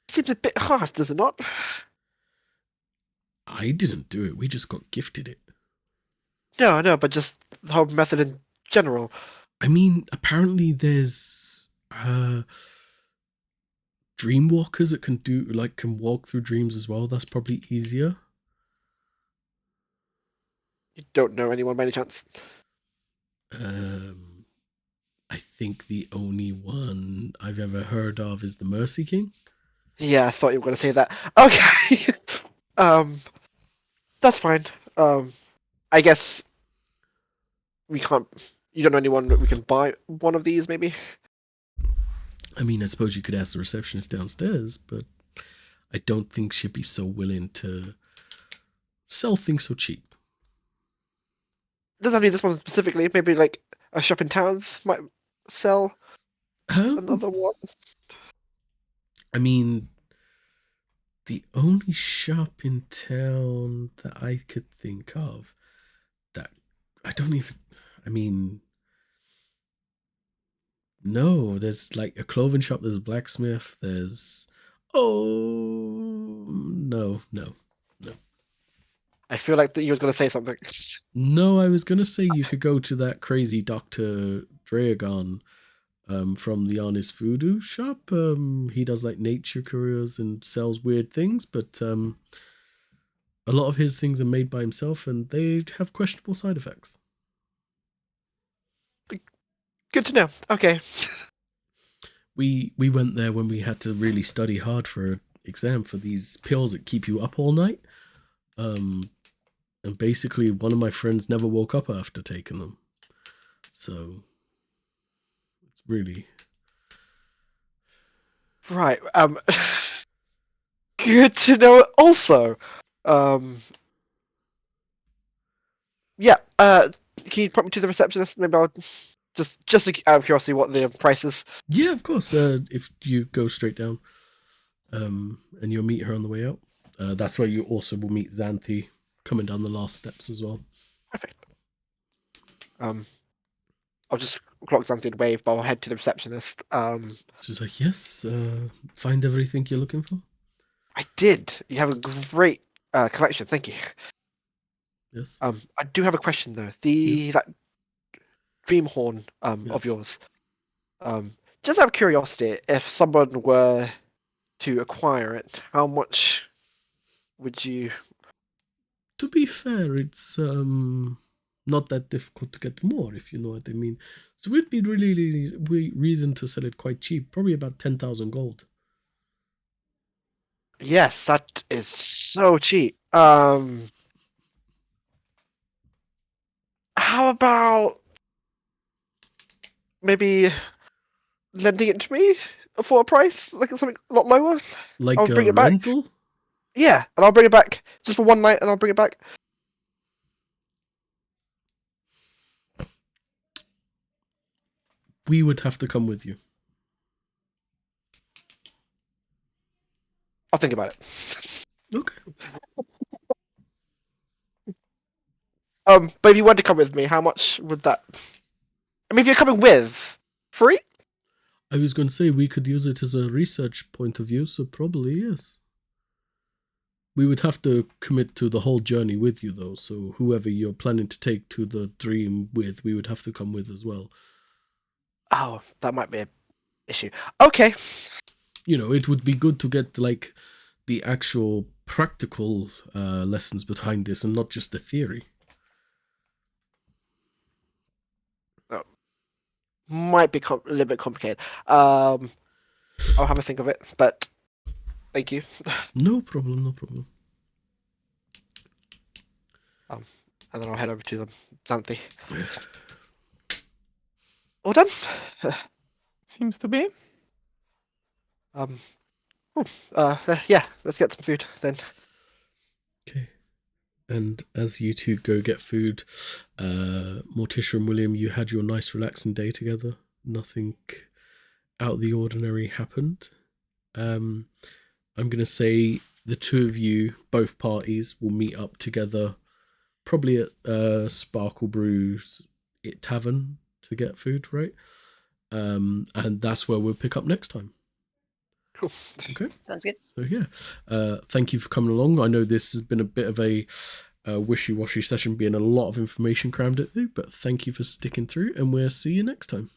[SPEAKER 4] Seems a bit hard, does it not?
[SPEAKER 1] I didn't do it. We just got gifted it.
[SPEAKER 4] No, but just the whole method in general.
[SPEAKER 1] I mean, apparently there's dreamwalkers that can walk through dreams as well. That's probably easier.
[SPEAKER 4] You don't know anyone by any chance?
[SPEAKER 1] I think the only one I've ever heard of is the Mercy King.
[SPEAKER 4] Yeah, I thought you were going to say that. Okay. That's fine. I guess we can't. You don't know anyone that we can buy one of these, maybe?
[SPEAKER 1] I mean, I suppose you could ask the receptionist downstairs, but I don't think she'd be so willing to sell things so cheap.
[SPEAKER 4] Doesn't have to be this one specifically. Maybe like a shop in town might sell another one.
[SPEAKER 1] I mean, the only shop in town that I could think of that I don't even. I mean, no, there's like a clothing shop, there's a blacksmith, there's. Oh, no.
[SPEAKER 4] I feel like that you was going to say something.
[SPEAKER 1] No, I was going to say you could go to that crazy Dr. Dragon from the Honest Voodoo shop. He does like nature cures and sells weird things, but a lot of his things are made by himself and they have questionable side effects.
[SPEAKER 4] Good to know. Okay.
[SPEAKER 1] We went there when we had to really study hard for an exam for these pills that keep you up all night. And basically one of my friends never woke up after taking them. So it's really
[SPEAKER 4] Right. Good to know also. Yeah, can you point me to the receptionist? Maybe I'll just out of curiosity what the price is.
[SPEAKER 1] Yeah, of course. If you go straight down, and you'll meet her on the way out. That's where you also will meet Xanthi coming down the last steps as well.
[SPEAKER 4] Perfect. I'll just clock Xanthi and wave, but I'll head to the receptionist.
[SPEAKER 1] She's like, yes, find everything you're looking for?
[SPEAKER 4] I did. You have a great collection, thank you.
[SPEAKER 1] Yes.
[SPEAKER 4] I do have a question though.
[SPEAKER 1] Yes.
[SPEAKER 4] That dream horn of yours. Just out of curiosity, if someone were to acquire it, how much would you?
[SPEAKER 1] To be fair, it's not that difficult to get more, if you know what I mean. So it'd be really reason to sell it quite cheap, probably about 10,000 gold.
[SPEAKER 4] Yes, that is so cheap. How about maybe lending it to me for a price, like something a lot lower?
[SPEAKER 1] Like
[SPEAKER 4] I'll bring
[SPEAKER 1] a
[SPEAKER 4] it back.
[SPEAKER 1] rental?
[SPEAKER 4] Yeah, and I'll bring it back just for one night, and I'll bring it back.
[SPEAKER 1] We would have to come with you.
[SPEAKER 4] I'll think about it.
[SPEAKER 1] Okay.
[SPEAKER 4] But if you want to come with me, how much would that? I mean, if you're coming with, free?
[SPEAKER 1] I was going to say we could use it as a research point of view, so probably yes. We would have to commit to the whole journey with you, though. So whoever you're planning to take to the dream with, we would have to come with as well.
[SPEAKER 4] Oh, that might be an issue. Okay.
[SPEAKER 1] You know, it would be good to get like the actual practical lessons behind this and not just the theory.
[SPEAKER 4] Oh. Might be a little bit complicated. I'll have a think of it, but thank you.
[SPEAKER 1] No problem.
[SPEAKER 4] And then I'll head over to them. Xanthi. All done?
[SPEAKER 2] Seems to be.
[SPEAKER 4] Yeah, let's get some food then.
[SPEAKER 1] Okay. And as you two go get food, Morticia and William, you had your nice relaxing day together. Nothing out of the ordinary happened. I'm going to say the two of you, both parties, will meet up together, probably at Sparkle Brew's Tavern to get food, right? And that's where we'll pick up next time.
[SPEAKER 4] Cool.
[SPEAKER 1] Okay.
[SPEAKER 3] Sounds good.
[SPEAKER 1] So yeah, thank you for coming along. I know this has been a bit of a wishy-washy session being a lot of information crammed at you, but thank you for sticking through, and we'll see you next time.